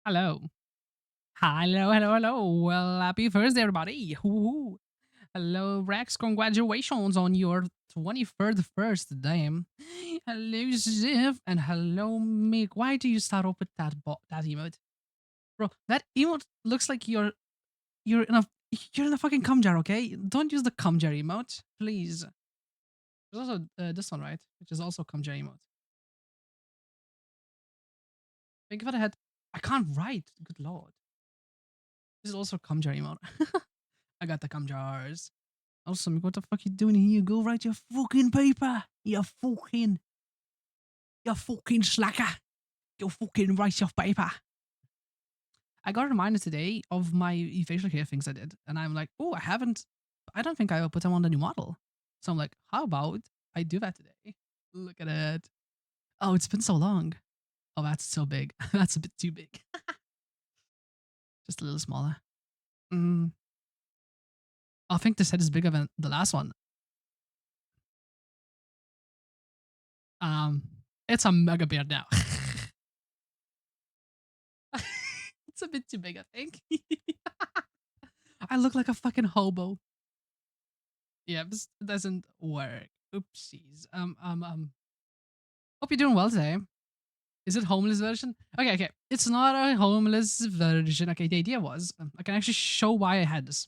Hello. Hello. Well, happy Thursday, everybody. Woo-hoo. Hello, Rex. Congratulations on your 23rd first. Damn. Hello, Ziv. And hello, Mick. Why do you start off with that emote? Bro, that emote looks like you're in a you're in a fucking cum jar, okay? Don't use the cum jar emote, please. There's also this one, right? Which is also cum jar emote. Think of it ahead. I can't write. Good lord. This is also cum jar emote. I got the cum jars. Awesome. What the fuck you doing here? Go write your fucking paper. You fucking slacker. You fucking write your paper. I got reminded today of my facial hair things I did. And I'm like, oh, I don't think I will put them on the new model. So I'm like, how about I do that today? Look at it. Oh, it's been so long. Oh, that's so big. That's a bit too big. Just a little smaller. Mm, I think this head is bigger than the last one. Um, it's a mega beard now. It's a bit too big, I think. I look like a fucking hobo. Yeah, this doesn't work. Oopsies. Hope you're doing well today. Is it homeless version? Okay. It's not a homeless version. Okay, the idea was I can actually show why I had this.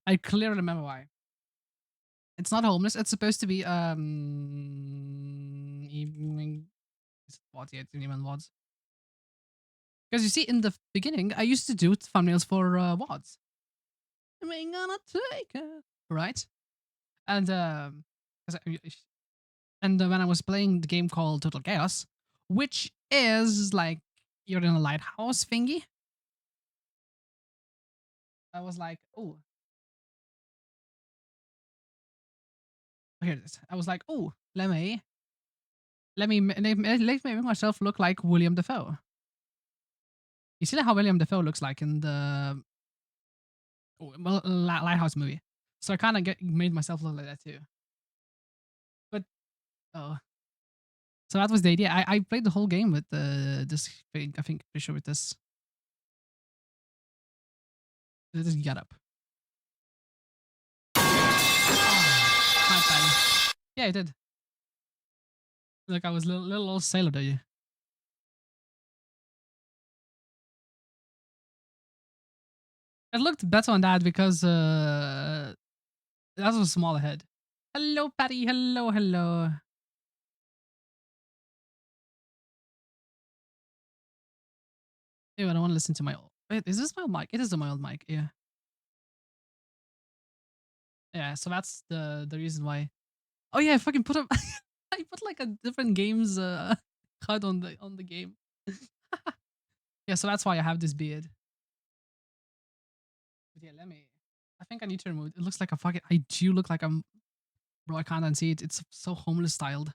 I clearly remember why. It's not homeless. It's supposed to be evening. What? Yeah, it's even WODs. Because you see, in the beginning, I used to do thumbnails for WODs. Am I gonna take it? Right? And 'cause when I was playing the game called Total Chaos, which is like you're in a lighthouse thingy, I was like, oh, here it is. I was like, oh, let me make myself look like William Defoe. You see how William Defoe looks like in the Lighthouse movie. So I kind of made myself look like that too. But oh, so that was the idea. I played the whole game with this thing. I think pretty sure with this getup. Oh, my bad. Yeah, I did. Like I was little old sailor dude. It looked better on that because that was a smaller head. Hello, Patty. Hello. Ew, I don't want to listen to my old. Wait, is this my old mic? It is my old mic. Yeah. Yeah. So that's the reason why. Oh yeah, I fucking put up. I put like a different game's HUD on the game. Yeah, so that's why I have this beard. But yeah, let me. I think I need to remove it. It looks like a fucking. I do look like I'm. Bro, I can't unsee it. It's so homeless styled.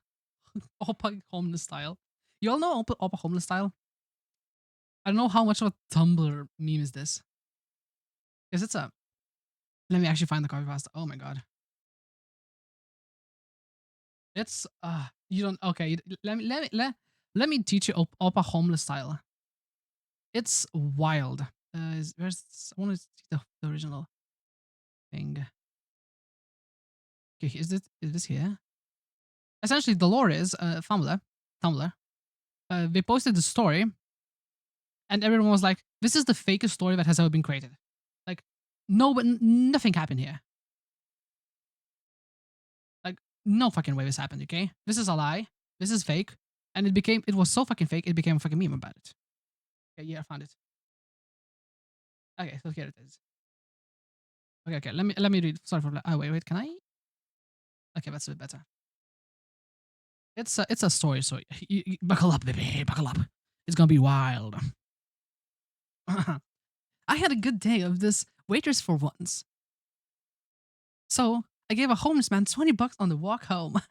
Oppa homeless style. You all know Oppa homeless style? I don't know how much of a Tumblr meme is this. Because it's a. Let me actually find the copy fast. Oh my god. It's you don't okay. Let me teach you Oppa homeless style. It's wild. Where's I want to see the original thing. Okay, is this here? Essentially, the lore is Tumblr. They posted the story, and everyone was like, "This is the fakest story that has ever been created." Like, no, but nothing happened here. Like, no fucking way this happened. Okay, this is a lie. This is fake, and it was so fucking fake. It became a fucking meme about it. Okay, yeah, I found it. Okay, so here it is. Okay. Let me read. Sorry for. Oh wait. Can I? Okay, that's a bit better. It's a story. So buckle up, baby. Buckle up. It's gonna be wild. I had a good day of this waitress for once. So I gave a homeless man $20 on the walk home.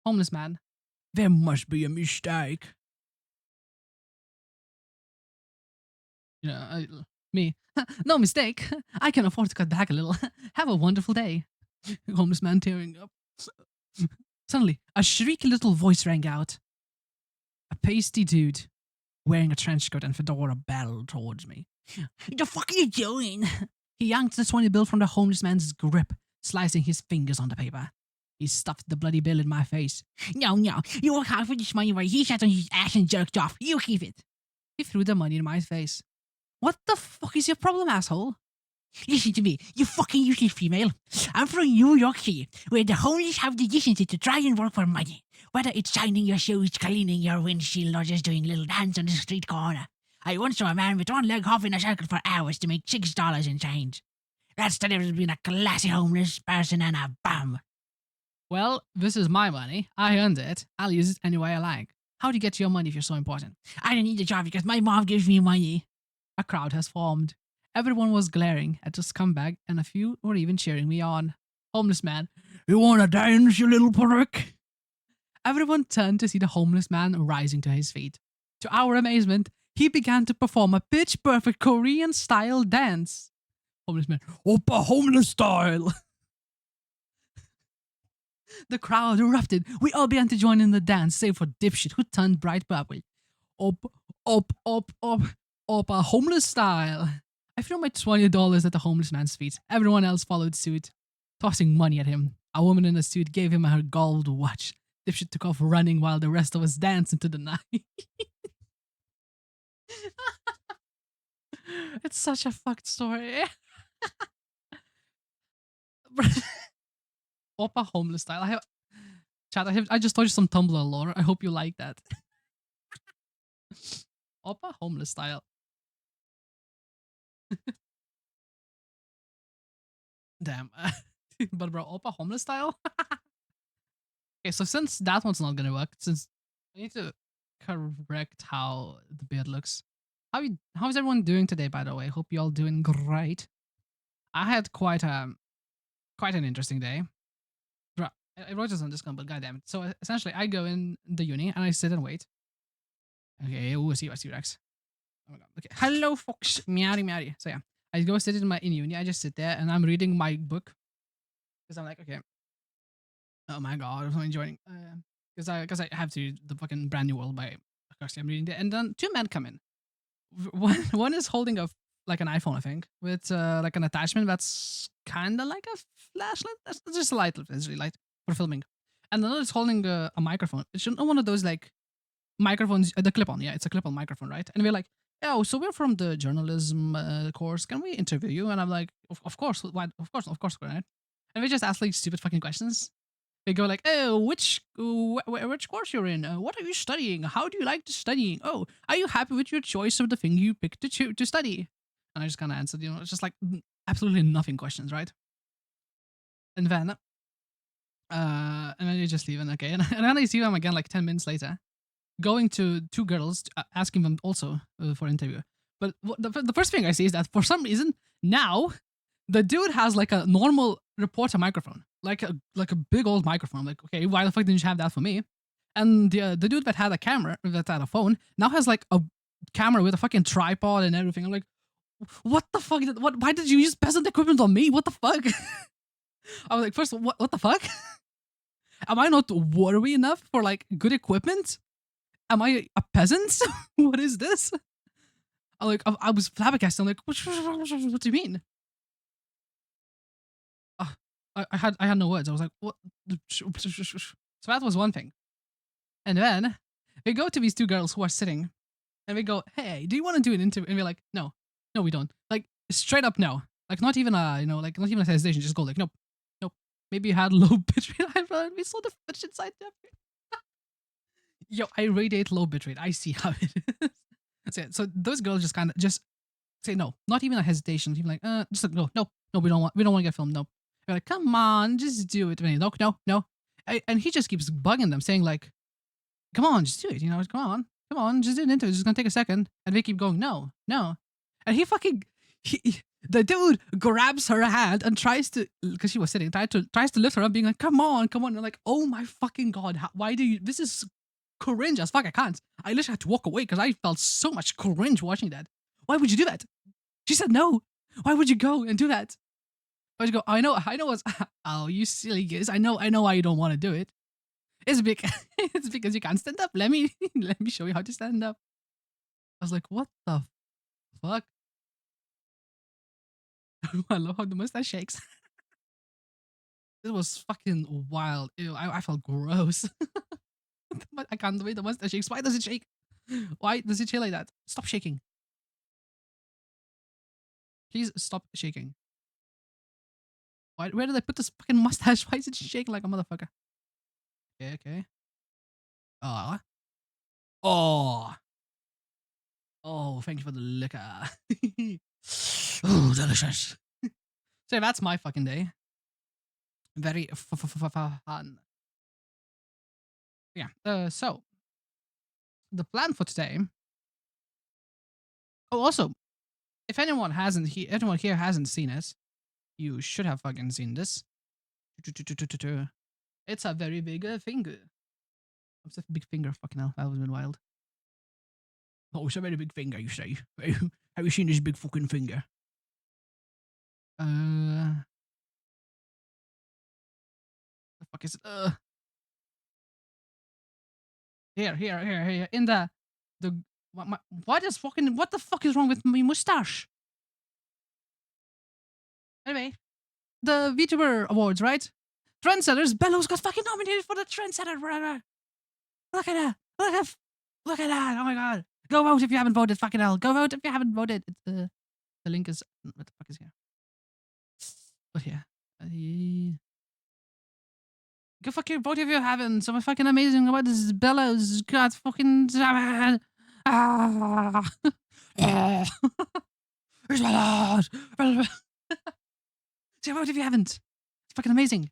Homeless man. There must be a mistake. Yeah, me. No mistake. I can afford to cut back a little. Have a wonderful day. Homeless man tearing up. Suddenly, a shrieky little voice rang out. A pasty dude wearing a trench coat and fedora battled towards me. The fuck are you doing? He yanked the 20 bill from the homeless man's grip, slicing his fingers on the paper. He stuffed the bloody bill in my face. No, no, you work hard for this money where he sat on his ass and jerked off. You keep it. He threw the money in my face. What the fuck is your problem, asshole? Listen to me, you fucking useless female. I'm from New York City, where the homeless have the decency to try and work for money. Whether it's shining your shoes, cleaning your windshield, or just doing little dance on the street corner. I once saw a man with one leg hopping a circle for hours to make $6 in change. That's the difference between a classy homeless person and a bum. Well, this is my money. I earned it. I'll use it any way I like. How do you get your money if you're so important? I don't need a job because my mom gives me money. A crowd has formed. Everyone was glaring at the scumbag, and a few were even cheering me on. Homeless man, you wanna dance, you little prick? Everyone turned to see the homeless man rising to his feet. To our amazement, he began to perform a pitch-perfect Korean-style dance. Homeless man, Oppa homeless style! The crowd erupted. We all began to join in the dance, save for dipshit, who turned bright purple. Up, Oppa homeless style! I threw my $20 at the homeless man's feet. Everyone else followed suit, tossing money at him. A woman in a suit gave him her gold watch. Dipshit took off running while the rest of us danced into the night. It's such a fucked story. Oppa homeless style. I just told you some Tumblr lore. I hope you like that. Oppa homeless style. Damn. But bro, Oppa homeless style? Okay, so since that one's not gonna work, since I need to correct how the beard looks. How is everyone doing today, by the way? Hope you all doing great. I had quite an interesting day. Bro, I wrote this on Discord, but goddamn it. So essentially I go in the uni and I sit and wait. Okay, I see Rex. Oh my god. Okay. Hello folks. Meowdy. So yeah. I go sit in uni. I just sit there and I'm reading my book. Because I'm like, okay. Oh my god, I'm so enjoying because I have to read the fucking Brand New World by Kirsty. I'm reading it. And then two men come in. One is holding like an iPhone, I think, with like an attachment that's kinda like a flashlight. That's just a light, it's really light for filming. And another is holding a microphone. It's not one of those like microphones, the clip-on. Yeah, it's a clip-on microphone, right? And we're like, oh, so we're from the journalism course. Can we interview you? And I'm like, of course, why? Of course, right? And we just ask like stupid fucking questions. They go like, oh, which course you're in? What are you studying? How do you like to studying? Oh, are you happy with your choice of the thing you picked to study? And I just kind of answered, it's just like absolutely nothing questions, right? And then you just leave, and okay, and then I see them again like 10 minutes later, going to two girls, asking them also for interview. But the first thing I see is that for some reason now the dude has like a normal reporter microphone, like a big old microphone. Like, okay, why the fuck didn't you have that for me? And the dude that had a phone, now has like a camera with a fucking tripod and everything. I'm like, what the fuck? Why did you use peasant equipment on me? What the fuck? I was like, first, what the fuck? Am I not worthy enough for like good equipment? Am I a peasant? What is this? I was flabbergasted. I'm like, what do you mean? I had no words. I was like, what? So that was one thing. And then we go to these two girls who are sitting, and we go, hey, do you want to do an interview? And we're like, no, we don't. Like straight up, no. Like not even like not even a hesitation. Just go like, nope. Maybe you had low bitrate. We saw the bitch inside there. Yo, I radiate low bitrate. I see how it is. That's it. So those girls just kind of just say no. Not even a hesitation. Even like, just like, no, we don't want to get filmed. No. They're like, come on, just do it. No. And he just keeps bugging them, saying like, come on, just do it. Come on, just do an interview. It's just gonna take a second. And they keep going, no. And the dude grabs her hand and tries to, because she was sitting, tries to lift her up, being like, come on. And I'm like, oh my fucking god, why do you? This is cringe as fuck. I can't. I literally had to walk away because I felt so much cringe watching that. Why would you do that? She said no. Why would you go and do that? Why would you go? I know what's. Oh, you silly guys. I know why you don't want to do it. It's big. It's because you can't stand up. Let me let me show you how to stand up. I was like, what the fuck? I love how the mustache shakes. It was fucking wild. Ew, I felt gross. But I can't wait. The mustache shakes. Why does it shake? Why does it shake like that? Stop shaking. Please stop shaking. Why? Where did I put this fucking mustache? Why is it shaking like a motherfucker? Okay, okay. Ah. Oh. Oh, thank you for the liquor. Oh, delicious. So that's my fucking day. Very fun. Yeah. So the plan for today. Oh, also, if anyone here hasn't seen it, you should have fucking seen this. It's a very big finger. I'm such a big finger. Fucking hell, that would have been wild. Oh, it's a very big finger, you say? Have you seen this big fucking finger? The fuck is it? Here. In the what the fuck is wrong with my mustache? Anyway, the VTuber Awards, right? Trendsetters, Bellows got fucking nominated for the Trendsetter. Look at that. Look at that. Oh my god. Go vote if you haven't voted. Fucking hell. Go vote if you haven't voted. It's the link is what the fuck is here? But yeah. Go fucking vote if you haven't. So fucking amazing. What is Bellows got fucking ah. Where's Bellows? So vote if you haven't. It's fucking amazing.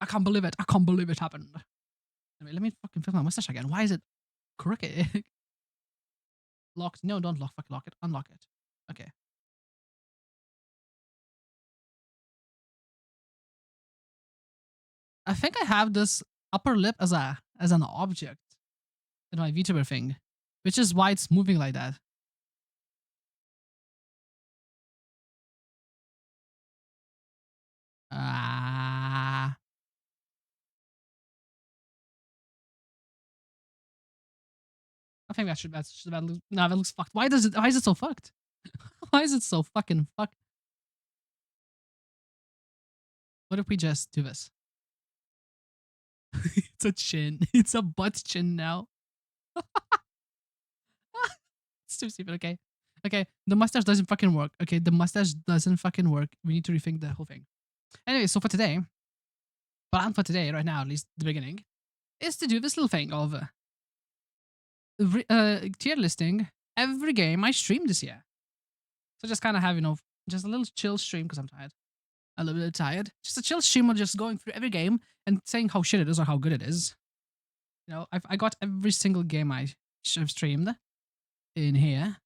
I can't believe it. I can't believe it happened. Anyway, let me fucking fix my mustache again. Why is it crooked? Locked. No, don't lock. Fucking lock it. Unlock it. Okay. I think I have this upper lip as an object in my VTuber thing, which is why it's moving like that. Ah. I think that looks, no, that looks fucked. Why is it so fucked? Why is it so fucking fucked? What if we just do this? It's a chin. It's a butt chin now. It's too stupid. Okay. Okay. The mustache doesn't fucking work. Okay. The mustache doesn't fucking work. We need to rethink the whole thing. Anyway, so for today, plan for today, right now, at least the beginning, is to do this little thing of tier listing every game I streamed this year. So just kind of have, just a little chill stream because I'm tired. A little bit tired. Just a chill stream of just going through every game and saying how shit it is or how good it is. I got every single game I have streamed in here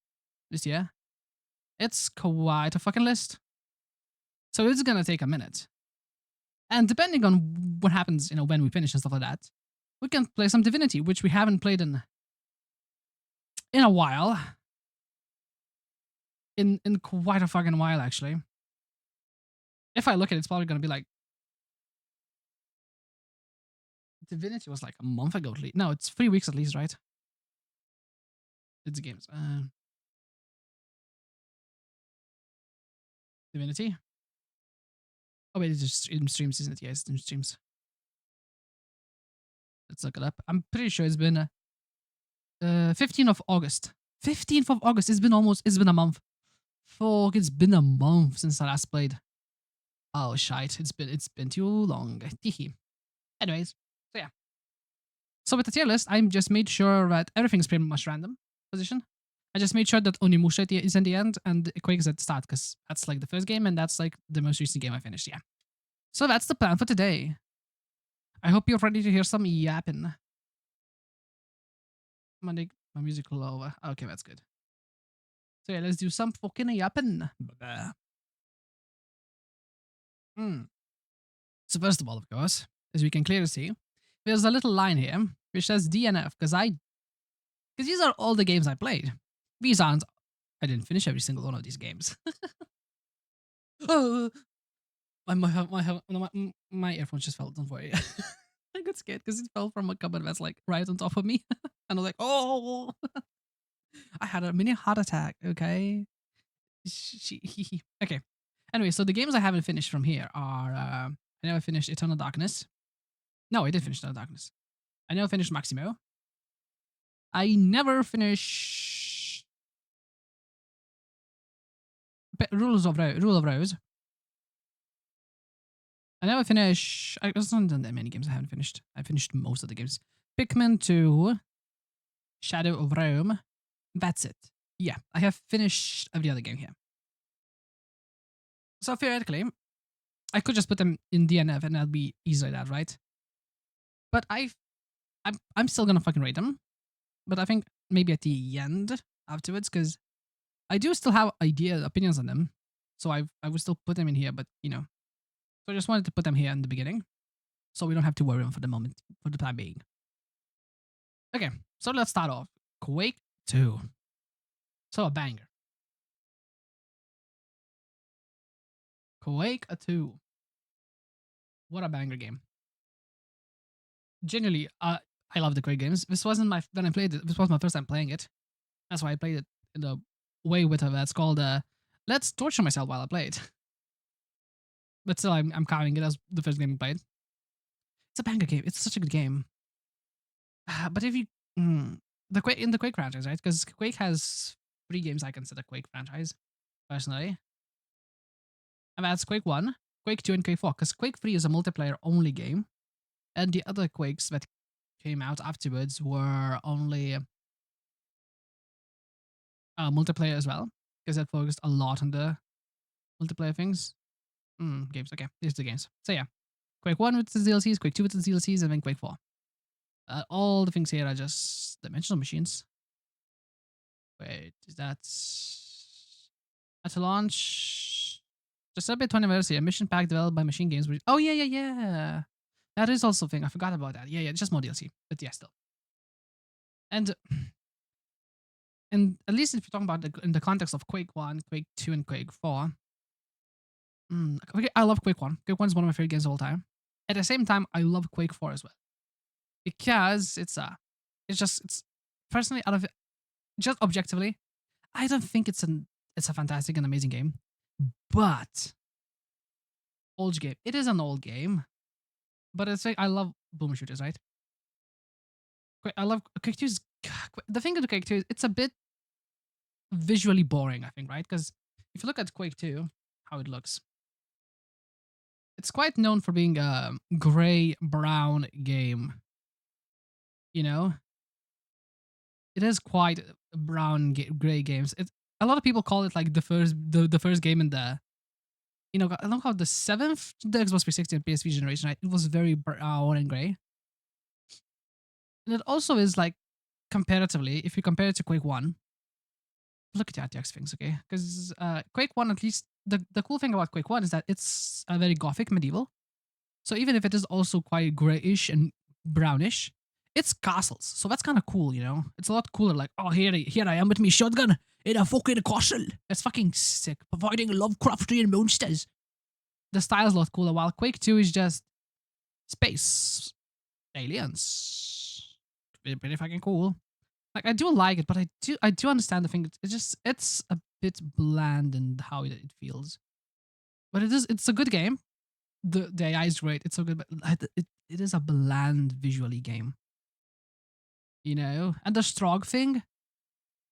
this year. It's quite a fucking list. So it's gonna take a minute. And depending on what happens, when we finish and stuff like that, we can play some Divinity, which we haven't played in a while. In quite a fucking while, actually. If I look at it, it's probably gonna be like Divinity was like a month ago at least. No, it's 3 weeks at least, right? It's games. Divinity. Oh wait, it's just in streams, isn't it? Yeah, it's in streams. Let's look it up. I'm pretty sure it's been 15th of August. 15th of August. It's been a month. Fuck, it's been a month since I last played. Oh shite, it's been too long. Anyways, so yeah. So with the tier list, I just made sure that everything's pretty much random position. I just made sure that Onimusha is in the end and Quake is at the start because that's like the first game and that's like the most recent game I finished. Yeah. So that's the plan for today. I hope you're ready to hear some yapping. My music low. Okay, that's good. So yeah, let's do some fucking yapping. So first of all, of course, as we can clearly see, there's a little line here which says DNF because these are all the games I played. These aren't. I didn't finish every single one of these games. Oh, my earphones just fell. Don't worry. I got scared because it fell from a cupboard that's like right on top of me. And I was like, oh, I had a mini heart attack. Okay. Okay. Anyway, so the games I haven't finished from here are I never finished Eternal Darkness. No, I did finish Eternal Darkness. I never finished Maximo. I never finished Rule of Rose. I never finish. There's not that many games I haven't finished. I finished most of the games. Pikmin 2, Shadow of Rome. That's it. Yeah, I have finished every other game here. So theoretically, I could just put them in DNF and that'd be easily that, right? But I'm still gonna fucking rate them. But I think maybe at the end afterwards, because I do still have opinions on them. So I would still put them in here, but you know. So I just wanted to put them here in the beginning. So we don't have to worry them for the moment, for the time being. Okay, so let's start off. Quake 2. So a banger. Quake 2. What a banger game. Genuinely, I love the Quake games. This wasn't when I played it. This was my first time playing it. That's why I played it in the way with it. That's called let's torture myself while I play it. But still, I'm counting it as the first game I played. It's a banger game. It's such a good game. But if you in the Quake franchise, right? Because Quake has 3 games I consider Quake franchise personally, and that's Quake 1, Quake 2, and Quake 4. Because Quake 3 is a multiplayer only game, and the other Quakes that came out afterwards were only multiplayer as well, because it focused a lot on the multiplayer things. Games. Okay, here's the games. So yeah, Quake 1 with the DLCs, Quake 2 with the DLCs, and then Quake 4. All the things here are just dimensional machines. Wait, is that at launch? Just celebrate 20th anniversary, a mission pack developed by Machine Games. Oh yeah. That is also a thing. I forgot about that. Yeah, just more DLC, but yeah, still. And at least if you're talking about in the context of Quake 1, Quake 2, and Quake 4, I love Quake 1. Quake 1 is one of my favorite games of all time. At the same time, I love Quake 4 as well because it's personally out of just objectively, I don't think it's a fantastic and amazing game, but old game. It is an old game, but it's like I love boomer shooters, right? I love Quake 2. The thing with Quake 2 is it's a bit visually boring, I think, right? Because if you look at Quake 2, how it looks, it's quite known for being a gray brown game. You know, it is quite brown gray games. A lot of people call it like the first game in the I don't know how the 7th the Xbox 360 and PSV generation, right? It was very brown and gray. And it also is like comparatively, if you compare it to Quake 1, look at the RTX things, okay? Because Quake 1, at least, the cool thing about Quake 1 is that it's a very gothic medieval. So even if it is also quite grayish and brownish, it's castles. So that's kind of cool, you know? It's a lot cooler, like, oh, here I am with me shotgun in a fucking castle. That's fucking sick. Providing Lovecraftian monsters. The style's a lot cooler, while Quake 2 is just space. Aliens. Pretty fucking cool. Like I do like it, but I do understand the thing. It's a bit bland in how it feels. But it's a good game. The AI is great. It's so good, but it is a bland visually game. You know? And the Strog thing,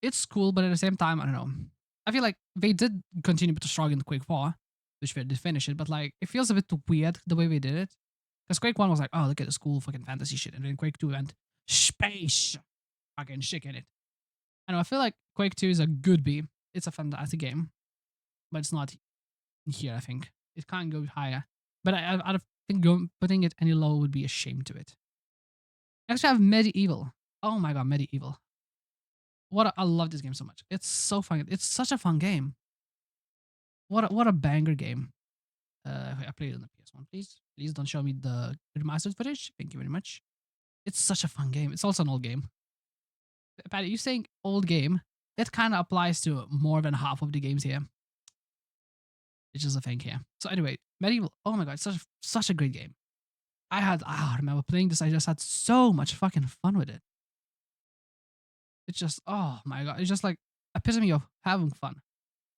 it's cool, but at the same time, I don't know. I feel like they did continue with the Strog in the Quake 4, which they did finish it, but like it feels a bit weird the way they did it. Because Quake 1 was like, oh, look at this cool fucking fantasy shit. And then Quake 2 went, space. Fucking shit in it. I know, I feel like Quake 2 is a good B. It's a fantastic game. But it's not here, I think. It can't go higher. But I think putting it any lower would be a shame to it. Next we have Medieval. Oh my god, Medieval. I love this game so much. It's so fun. It's such a fun game. What a banger game. I played it on the PS1, please. Please don't show me the remastered footage. Thank you very much. It's such a fun game. It's also an old game. Patty, you saying old game? That kind of applies to more than half of the games here. It's just a thing here. So anyway, Medieval. Oh my god, such a great game. I remember playing this. I just had so much fucking fun with it. It's just, oh my god, it's just like epitome of having fun.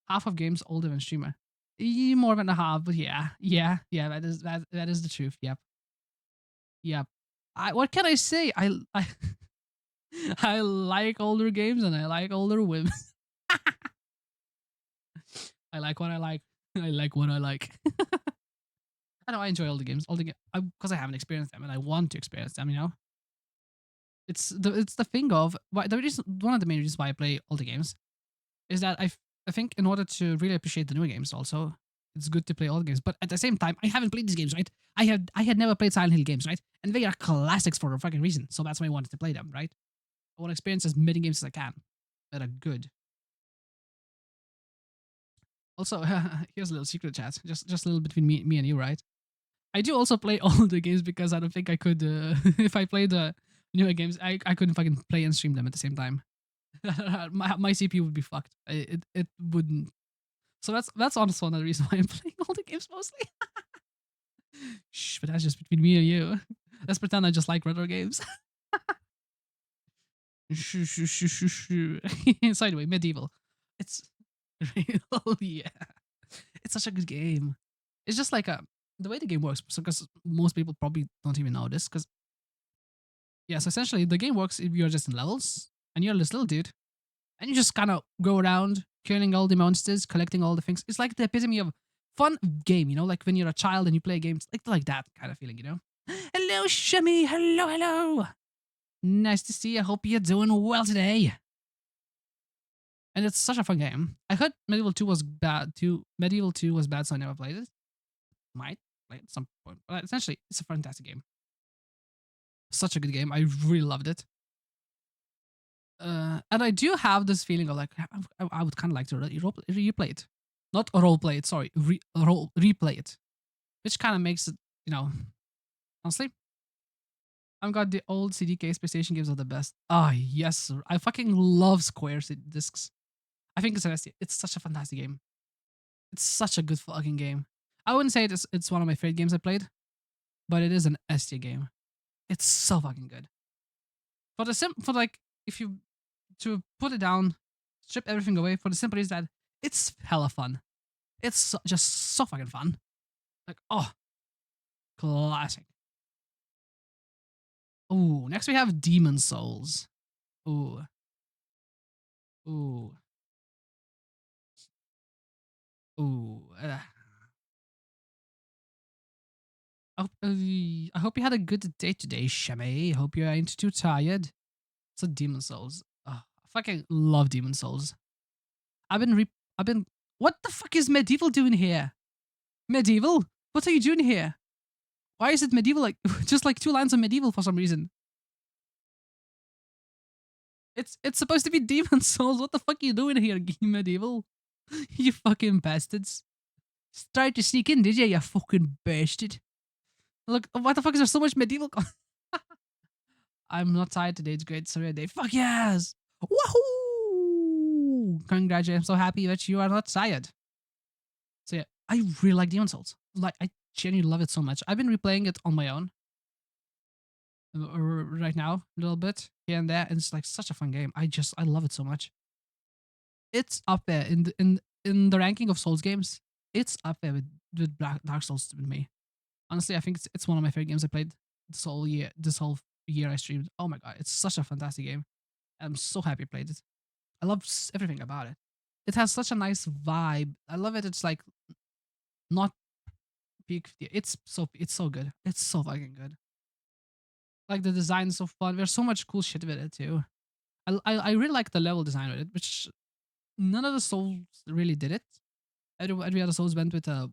Half of games older than streamer. More than a half, but yeah. That is the truth. Yep, yep. What can I say? I I like older games and I like older women. I like what I like. I like what I like. I know I enjoy older games. Older because I haven't experienced them and I want to experience them. It's the thing of why the reason one of the main reasons why I play older games is that I think in order to really appreciate the newer games also, it's good to play old games. But at the same time, I haven't played these games, right? I had never played Silent Hill games, right? And they are classics for a fucking reason. So that's why I wanted to play them, right? I want to experience as many games as I can that are good. Also, here's a little secret chat, just a little between me and you, right? I do also play older games because I don't think I could. If I played the newer games, I couldn't fucking play and stream them at the same time. my CPU would be fucked. It wouldn't. So that's also another reason why I'm playing older games mostly. Shh, but that's just between me and you. Let's pretend I just like retro games. Shoo, shoo, shoo, shoo, shoo. So anyway, medieval. It's real, yeah. It's such a good game. It's just like the way the game works. Because most people probably don't even know this. Because yeah, so essentially the game works if you're just in levels and you're this little dude and you just kind of go around killing all the monsters, collecting all the things. It's like the epitome of fun game, like when you're a child and you play games like that kind of feeling. Hello, Shimmy. Hello, hello. Nice to see you. I hope you're doing well today. And it's such a fun game. I heard Medieval 2 was bad too. Medieval 2 was bad, so I never played it. Might play it at some point. But essentially, it's a fantastic game. Such a good game. I really loved it. And I do have this feeling of like I would kind of like to replay it, not role play it. Sorry, replay it, which kind of makes it, honestly, I've got the old CDK space station games are the best. Ah, yes, sir. I fucking love Square discs. I think it's such a fantastic game. It's such a good fucking game. I wouldn't say it's one of my favorite games I played, but it is an S tier game. It's so fucking good. For like if you to put it down, strip everything away for the simple reason that it's hella fun. It's just so fucking fun. Like, oh, classic. Ooh, next we have Demon Souls. Ooh, ooh, ooh. I hope you had a good day today, Shemmy. Hope you ain't too tired. So Demon Souls. Oh, I fucking love Demon Souls. I've been. What the fuck is Medieval doing here? Medieval? What are you doing here? Why is it Medieval like just like 2 lines of Medieval for some reason? It's supposed to be Demon Souls. What the fuck are you doing here, Medieval? You fucking bastards. Tried to sneak in, did you? You fucking bastard. Look, what the fuck is there so much Medieval? I'm not tired today. It's great. Sorry, day. Fuck yes. Woohoo! Congratulations. I'm so happy that you are not tired. So yeah, I really like Demon Souls. Like, I genuinely love it so much. I've been replaying it on my own right now, a little bit here and there, and it's like such a fun game. I love it so much. It's up there in the ranking of Souls games. It's up there with Dark Souls with me. Honestly, I think it's one of my favorite games I played this whole year. This whole year I streamed. Oh my god, it's such a fantastic game. I'm so happy I played it. I love everything about it. It has such a nice vibe. I love it. It's like not peak. It's so good. It's so fucking good. Like the design is so fun. There's so much cool shit with it too. I really like the level design with it, which none of the Souls really did it. Every other Souls went with a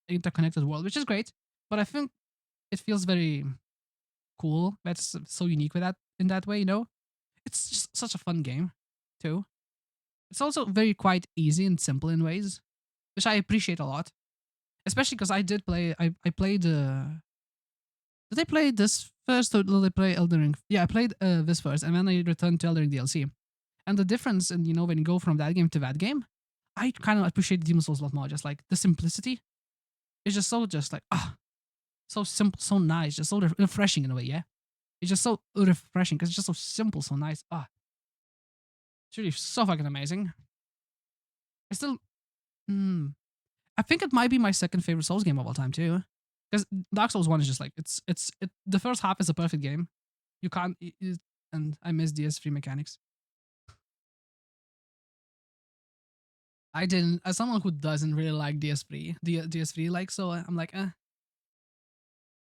interconnected world, which is great. But I think it feels very cool. That's so unique with that in that way. It's just such a fun game too. It's also very quite easy and simple in ways, which I appreciate a lot. Especially because I did play. I played. Did I play this first or did I play Elden Ring? Yeah, I played this first, and then I returned to Elden Ring DLC. And the difference, and when you go from that game to that game, I kind of appreciate Demon Souls a lot more. Just like the simplicity, it's just so just like So simple, so nice, just so refreshing in a way. Yeah, it's just so refreshing because it's just so simple, so nice. Ah, it's really so fucking amazing. I still, mm, I think it might be my second favorite Souls game of all time too. Because Dark Souls 1 is just like the first half is a perfect game. You can't and I miss DS3 mechanics. I didn't, as someone who doesn't really like DS3 like, so I'm like,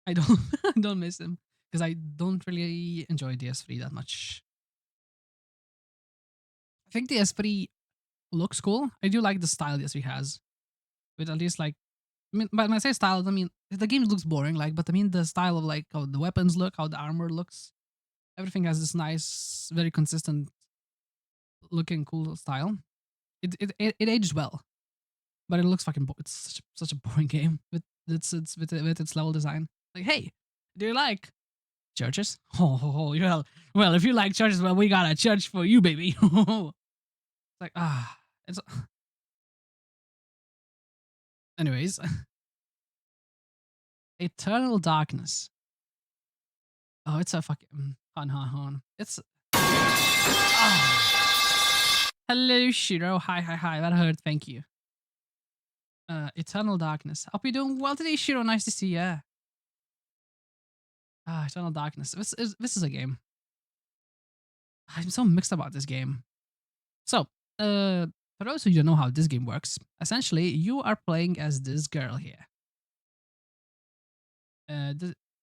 I don't I don't miss him because I don't really enjoy DS3 that much. I think DS3 looks cool. I do like the style DS3 has, with at least like, I mean, but when I say style, I mean the game looks boring, like, but I mean the style of like how the weapons look, how the armor looks, everything has this nice, very consistent looking, cool style. It ages well, but it looks fucking. It's such a boring game with its level design. Like, hey, do you like churches? Oh, well, if you like churches, well, we got a church for you, baby. It's like it's. Anyways, Eternal Darkness. Oh, it's a fucking hon. It's hello, Shiro. Hi. That hurt. Thank you. Eternal Darkness. Hope you're doing well today, Shiro. Nice to see you. Eternal Darkness. This is a game. I'm so mixed about this game. So, for those who don't know how this game works, essentially you are playing as this girl here.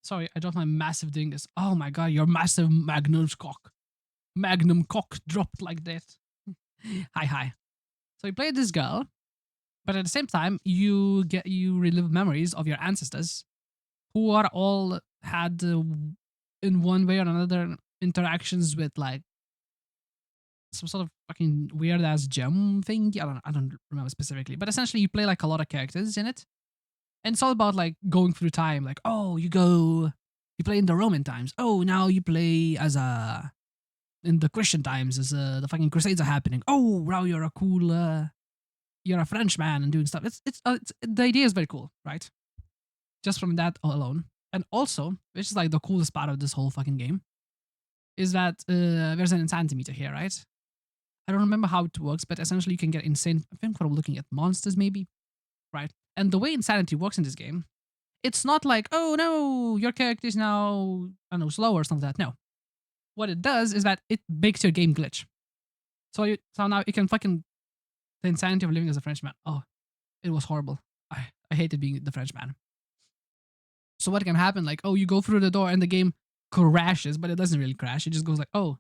Sorry, I dropped my massive dingus. Oh my god, your massive magnum cock dropped like that. Hi. So you play this girl, but at the same time you relive memories of your ancestors, who are all had in one way or another interactions with like some sort of fucking weird ass gem thing. I don't remember specifically, but essentially you play like a lot of characters in it, and it's all about like going through time. Like, oh, you play in the Roman times. Oh, now you play as a in the Christian times as the fucking Crusades are happening. Oh, now you're a cool, you're a Frenchman and doing stuff. It's the idea is very cool, right? Just from that alone, and also, which is like the coolest part of this whole fucking game, is that there's an insanity meter here, right? I don't remember how it works, but essentially you can get insane. I think we're looking at monsters, maybe, right? And the way insanity works in this game, it's not like, oh no, your character is now, I don't know, slow or something like that. No. What it does is that it makes your game glitch. So now you can fucking, the insanity of living as a Frenchman. Oh, it was horrible. I hated being the Frenchman. So what can happen? Like, oh, you go through the door and the game crashes, but it doesn't really crash. It just goes like, oh,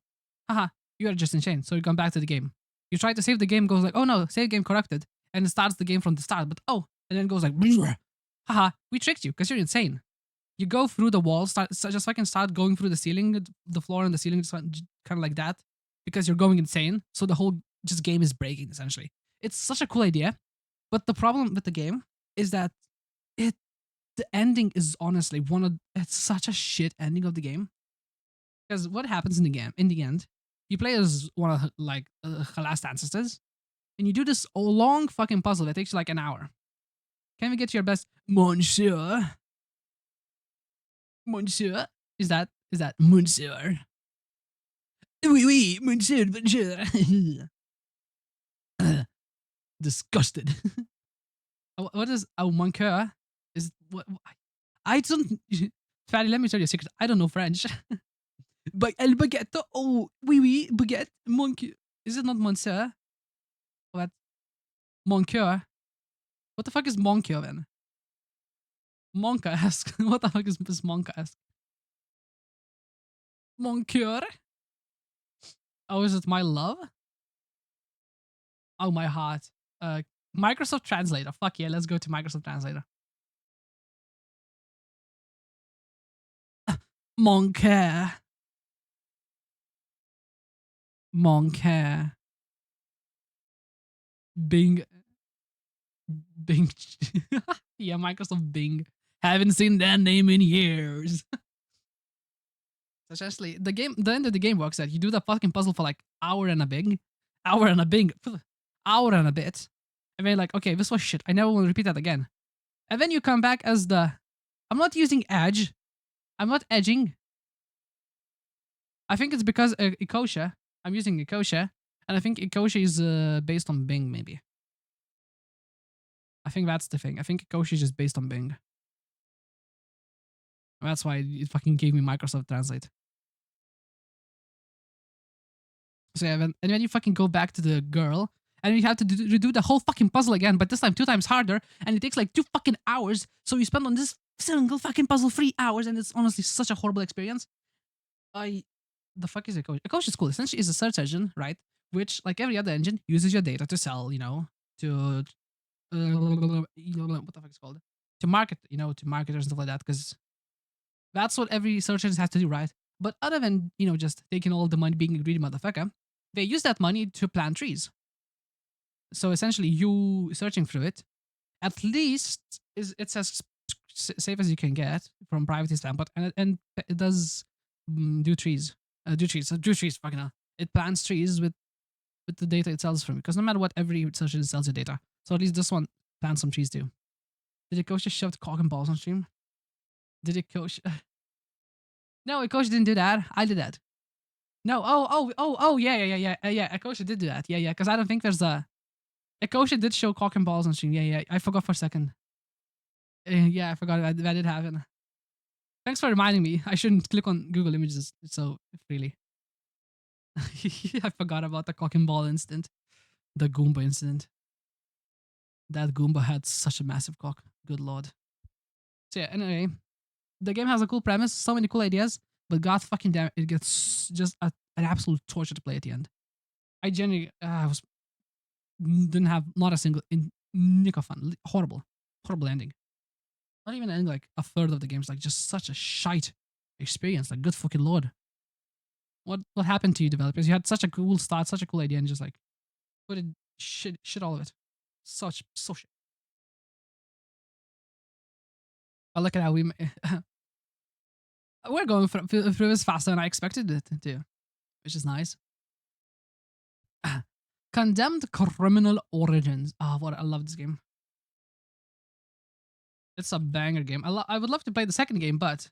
haha, you are just insane. So you come back to the game. You try to save the game, goes like, oh no, save game corrupted, and it starts the game from the start. But oh, and then it goes like, haha, we tricked you because you're insane. You go through the walls, just fucking start going through the ceiling, the floor and the ceiling, just kind of like that, because you're going insane. So the whole just game is breaking essentially. It's such a cool idea, but the problem with the game is that it the ending is honestly it's such a shit ending of the game. Because what happens in the game, in the end, you play as one of like her last ancestors, and you do this long fucking puzzle that takes you like an hour. Can we get your best, Monsieur? Monsieur? Is that Monsieur? Oui, Monsieur. Disgusted. What is Monsieur? Is what? I don't. Fatty, let me tell you a secret. I don't know French. But el baguette. Oh, oui, baguette. Monkey. Is it not Monsieur? What? Monsieur? What the fuck is Monsieur then? Monka-esque. What the fuck is this Monka-esque? Monsieur? Oh, is it my love? Oh, my heart. Microsoft Translator. Fuck yeah, let's go to Microsoft Translator. Mon cœur. Mon cœur. Bing. Bing. Yeah, Microsoft Bing. Haven't seen that name in years. Essentially, the end of the game works that you do the fucking puzzle for like hour and a bit, hour and a bit, and then like, okay, this was shit. I never want to repeat that again. And then you come back as the I'm not using Edge. I'm not edging. I think it's because Ecosia. I'm using Ecosia, and I think Ecosia is based on Bing. Maybe. I think that's the thing. I think Ecosia is just based on Bing. That's why it fucking gave me Microsoft Translate. So yeah, and then you fucking go back to the girl, and you have to redo the whole fucking puzzle again, but this time 2 times harder, and it takes like 2 fucking hours. So you spend on this single fucking puzzle 3 hours, and it's honestly such a horrible experience. The fuck is Ecosia? Ecosia is cool. Essentially, it's a search engine, right? Which, like every other engine, uses your data to sell. To what the fuck is it called? To market, to marketers and stuff like that. Because that's what every search engine has to do, right? But other than just taking all the money, being a greedy motherfucker, they use that money to plant trees. So essentially, you searching through it, at least it's as safe as you can get from privacy standpoint, and it does do trees, do trees. Fucking hell, it plants trees with the data it sells from. Because no matter what, every search engine sells your data. So at least this one plants some trees too. Did it coach just shoved cock and balls on stream? Did it coach? No, coach didn't do that. I did that. No, yeah, Akosha did do that. Yeah, because I don't think there's a... Akosha did show cock and balls on stream. Yeah, I forgot for a second. Yeah, I forgot that did happen. Thanks for reminding me. I shouldn't click on Google Images so freely. I forgot about the cock and ball incident. The Goomba incident. That Goomba had such a massive cock. Good lord. So yeah, anyway, the game has a cool premise, so many cool ideas, but god fucking damn it gets just an absolute torture to play at the end. I genuinely didn't have not a single nick of fun. Horrible ending. Not even ending like a third of the game's like just such a shite experience. Like good fucking lord. What happened to you developers? You had such a cool start, such a cool idea, and just like put it shit all of it. So shit. But look at how we're going through this faster than I expected it to, which is nice. Condemned Criminal Origins. Oh, what I love this game. It's a banger game. I would love to play the second game, but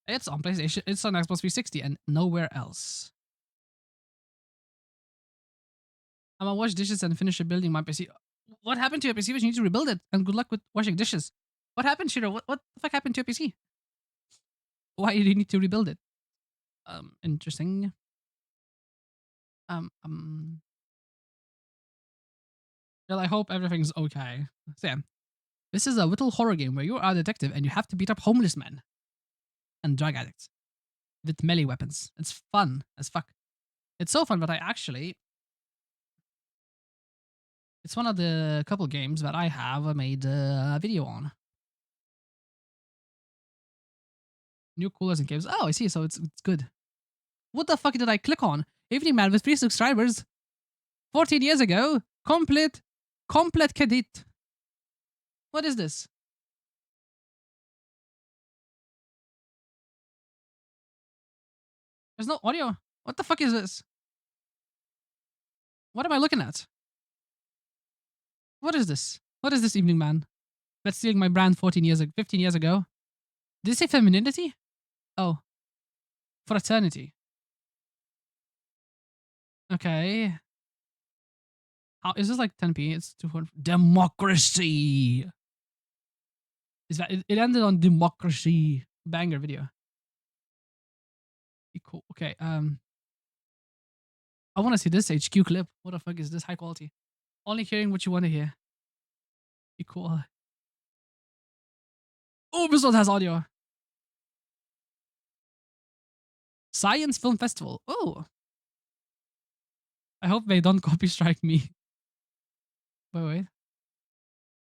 it's on PlayStation. It's on Xbox 360 and nowhere else. I'm gonna wash dishes and finish rebuilding my PC. What happened to your PC? You need to rebuild it. And good luck with washing dishes. What happened, Shiro? What the fuck happened to your PC? Why do you need to rebuild it? Interesting. Um, um. Well, I hope everything's okay. Sam, this is a little horror game where you are a detective and you have to beat up homeless men and drug addicts with melee weapons. It's fun as fuck. It's so fun, but it's one of the couple games that I have made a video on. New coolers and games. Oh, I see. So it's good. What the fuck did I click on? Evening Man with 3 subscribers. 14 years ago. Complete Cadet. What is this? There's no audio. What the fuck is this? What am I looking at? What is this? What is this, Evening Man? That's stealing my brand 15 years ago. Did it say femininity? Oh, fraternity. Okay. How is this like 10p? It's 200. Democracy. Is that it ended on democracy. Banger video. Cool. Okay. I want to see this HQ clip. What the fuck is this high quality? Only hearing what you want to hear. Be cool. Oh, this one has audio. Science Film Festival. Oh. I hope they don't copy strike me. Wait.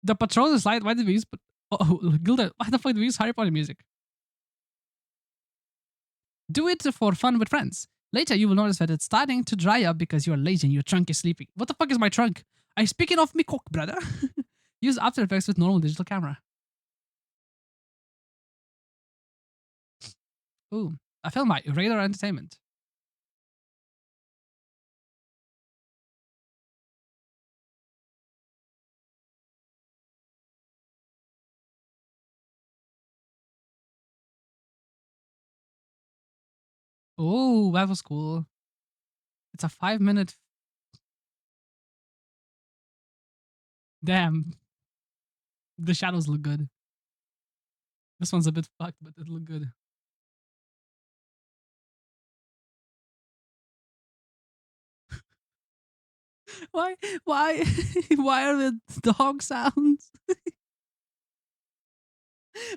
The Patronus slide. Why did we use? Oh, Gilda. Why the fuck did we use Harry Potter music? Do it for fun with friends. Later, you will notice that it's starting to dry up because you are lazy and your trunk is sleeping. What the fuck is my trunk? I speaking of me cock, brother. Use After Effects with normal digital camera. Ooh, I film my Radar Entertainment. Oh, that was cool. It's a 5 minute. Damn, the shadows look good. This one's a bit fucked, but it looked good. Why? Why? Why are the dog sounds?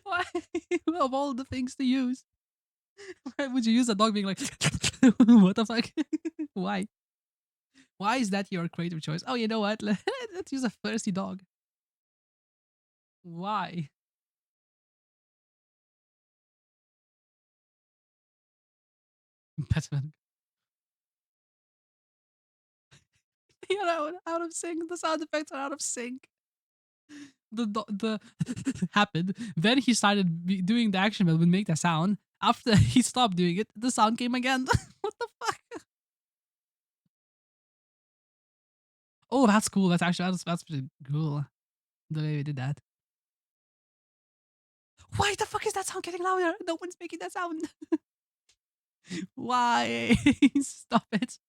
Why? Of all the things to use, why would you use a dog being like, what the fuck? Why? Why is that your creative choice? Oh, you know what? Let's use a thirsty dog. Why? Batman. You're out of sync. The sound effects are out of sync. The happened. Then he started doing the action that would make the sound. After he stopped doing it, the sound came again. What the fuck? Oh, that's cool. That's actually that's pretty cool. The way we did that. Why the fuck is that sound getting louder? No one's making that sound. Why? Stop it.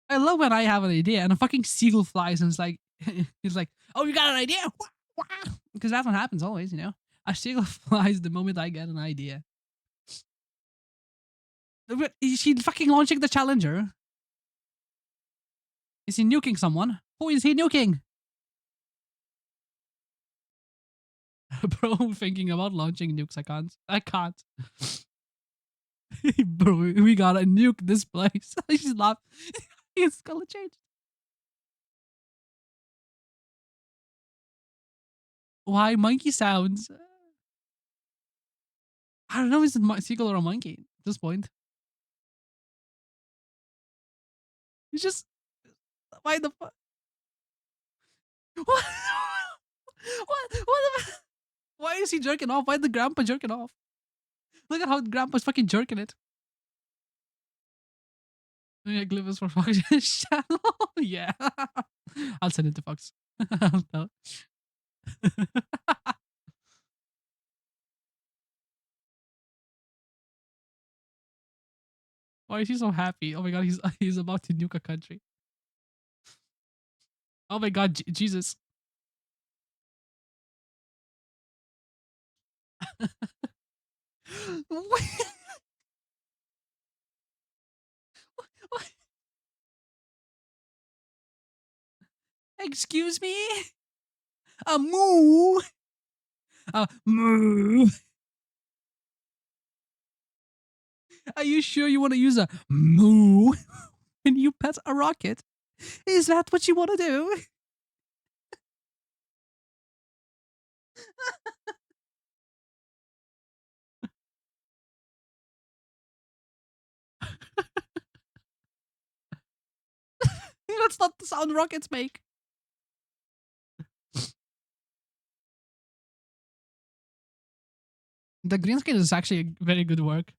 I love when I have an idea and a fucking seagull flies and it's like, he's like, oh, you got an idea? Because that's what happens always, you know? A seagull flies the moment I get an idea. Is he fucking launching the Challenger? Is he nuking someone? Who is he nuking? Bro, thinking about launching nukes. I can't. Bro, we gotta nuke this place. She's laughing. His color changed. Why monkey sounds? I don't know. Is it a seagull or a monkey at this point? It's just why the fuck? What? What? Why is he jerking off? Why is the grandpa jerking off? Look at how grandpa's fucking jerking it. Yeah, Glivers for Fox channel. Yeah, I'll send it to Fox. I'll tell. Why is he so happy? Oh my god, he's about to nuke a country. Oh my god, Jesus. Excuse me? A moo? A moo? Are you sure you want to use a moo when you pet a rocket? Is that what you want to do? That's not the sound rockets make. The green screen is actually very good work.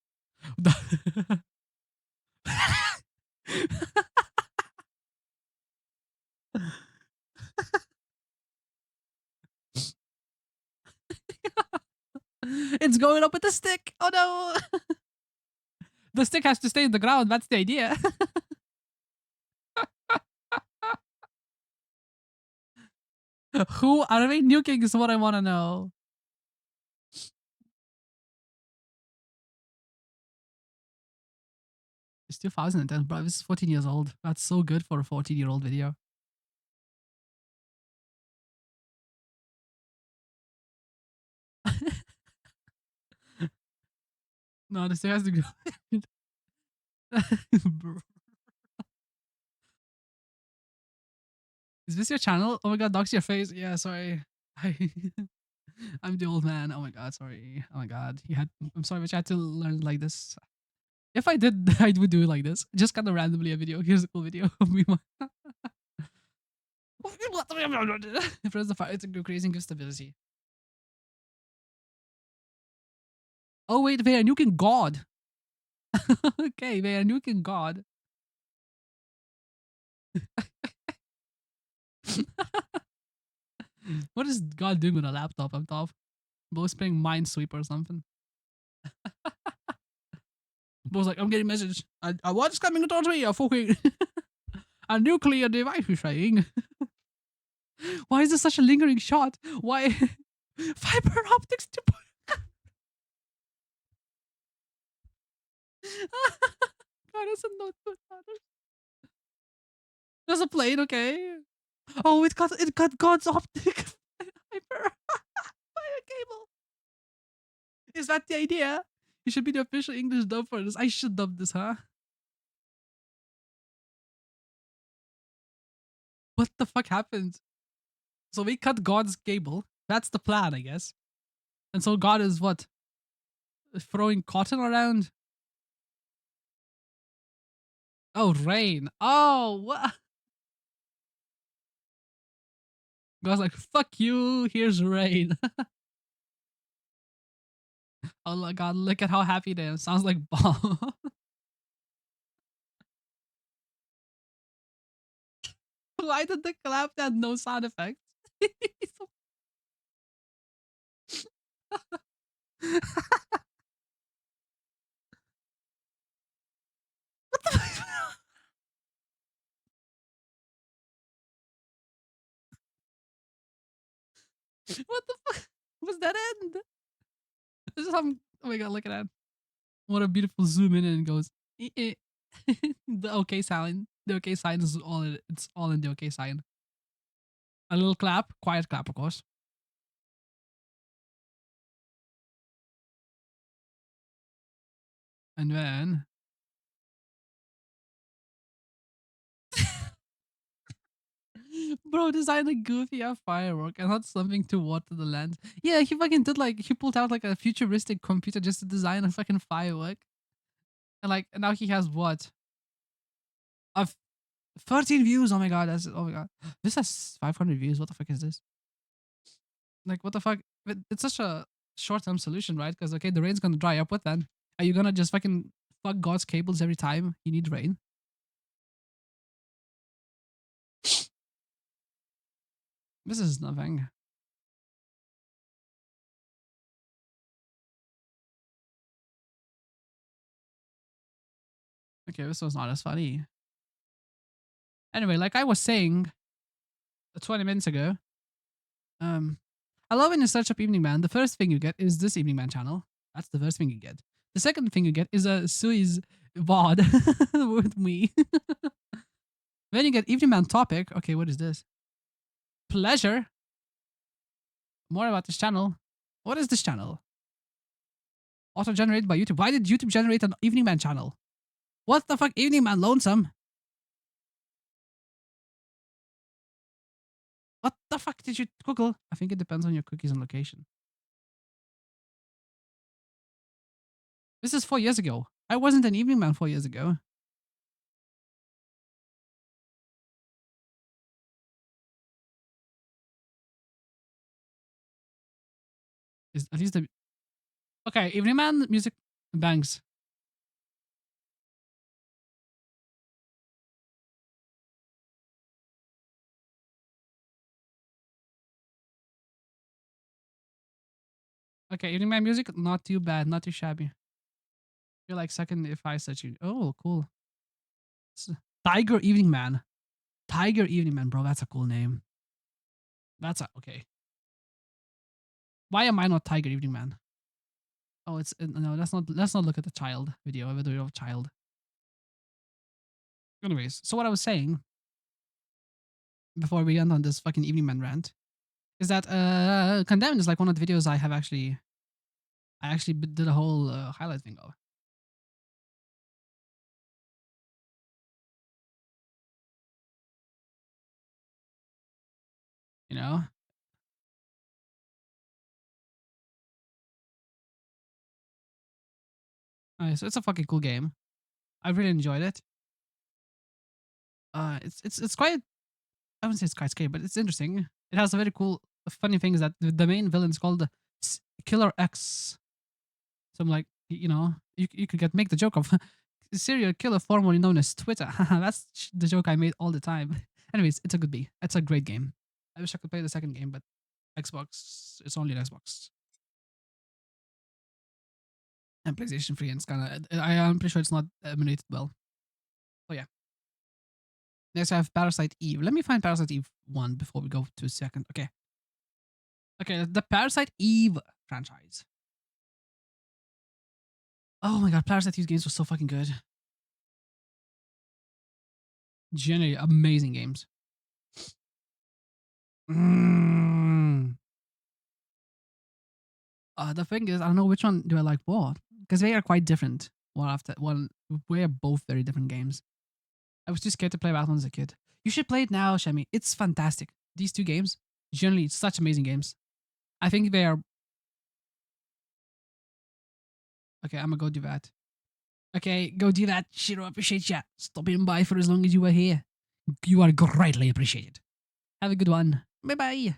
It's going up with the stick. Oh no. The stick has to stay in the ground. That's the idea. Who are they nuking is what I want to know. It's 2010, bro. This is 14 years old. That's so good for a 14-year-old video. No, this thing has to go. Is this your channel? Oh my god, dox your face. Yeah, sorry. I'm the old man. Oh my god, sorry. Oh my god. I'm sorry, but you had to learn like this. If I did, I would do it like this. Just kind of randomly a video. Here's a cool video of me. Press the fire to go crazy and give stability. Oh wait, they are nuking God. Okay, they are nuking God. What is God doing with a laptop up top? Bo's playing Minesweeper or something. Bo's like, I'm getting message. What's coming towards me? A fucking a nuclear device is saying. Why is this such a lingering shot? Why fiber optics to God doesn't know what matters. There's a plane, okay. Oh, it got God's optic fiber via cable. Is that the idea? You should be the official English dub for this. I should dub this, huh? What the fuck happened? So we cut God's cable. That's the plan, I guess. And so God is what? Throwing cotton around? Oh, rain. Oh, what? God's like, fuck you. Here's rain. Oh my God, look at how happy they are. Sounds like bomb. Why did the clap have no sound effects? What the fuck? What the fuck was that end? This is how. Oh my God, look at that. What a beautiful zoom in and it goes. "Eh, eh." The okay sign. The okay sign is all. It's all in the okay sign. A little clap, quiet clap, of course. And then bro designed a goofy ass firework and not something to water the land. Yeah, he fucking did like he pulled out like a futuristic computer just to design a fucking firework. And like now he has what? Of 13 views. Oh my God, that's oh my God. This has 500 views. What the fuck is this? Like what the fuck? It's such a short-term solution, right? Because okay, the rain's gonna dry up. What then? Are you gonna just fucking fuck God's cables every time you need rain? This is nothing. Okay, this was not as funny. Anyway, like I was saying 20 minutes ago, um, I love when you search up Evening Man. The first thing you get is this Evening Man channel. That's the first thing you get. The second thing you get is a Sui's VOD with me. Then you get Evening Man topic. Okay, what is this? Pleasure. More about this channel. What is this channel? Auto generated by YouTube. Why did YouTube generate an Evening Man channel? What the fuck? Evening Man lonesome. What the fuck did you Google? I think it depends on your cookies and location. This is 4 years ago. I wasn't an Evening Man 4 years ago. Is at least the okay, Evening Man music bangs. Okay, Evening Man music, not too bad, not too shabby. You're like second if I search you. Oh, cool. Tiger Evening Man. Tiger Evening Man, bro. That's a cool name. That's a okay. Why am I not Tiger Evening Man? Oh, it's no. Let's not look at the child video. A video of child. Anyways, so what I was saying before we end on this fucking Evening Man rant is that Condemned is like one of the videos I actually did a whole highlight thing of. You know, so it's a fucking cool game. I really enjoyed it. It's quite. I wouldn't say it's quite scary, but it's interesting. It has a very cool, funny thing is that the main villain is called Killer X. So I'm like, you could make the joke of serial killer formerly known as Twitter. That's the joke I made all the time. Anyways, it's a good B. It's a great game. I wish I could play the second game, but Xbox, it's only an Xbox and PlayStation 3, and it's kind of, I'm pretty sure it's not emulated well. Oh yeah. Next, I have Parasite Eve. Let me find Parasite Eve 1 before we go to second. Okay. Okay, the Parasite Eve franchise. Oh my god, Parasite Eve games were so fucking good. Genuinely amazing games. Mm. The thing is, I don't know which one do I like more because they are quite different. One after one, we are both very different games. I was too scared to play that one as a kid. You should play it now, Shemi. It's fantastic. These two games, generally, such amazing games. I think they are. Okay, I'm gonna go do that. Okay, go do that. Shiro, appreciate ya. Stopping by for as long as you were here. You are greatly appreciated. Have a good one. Bye bye.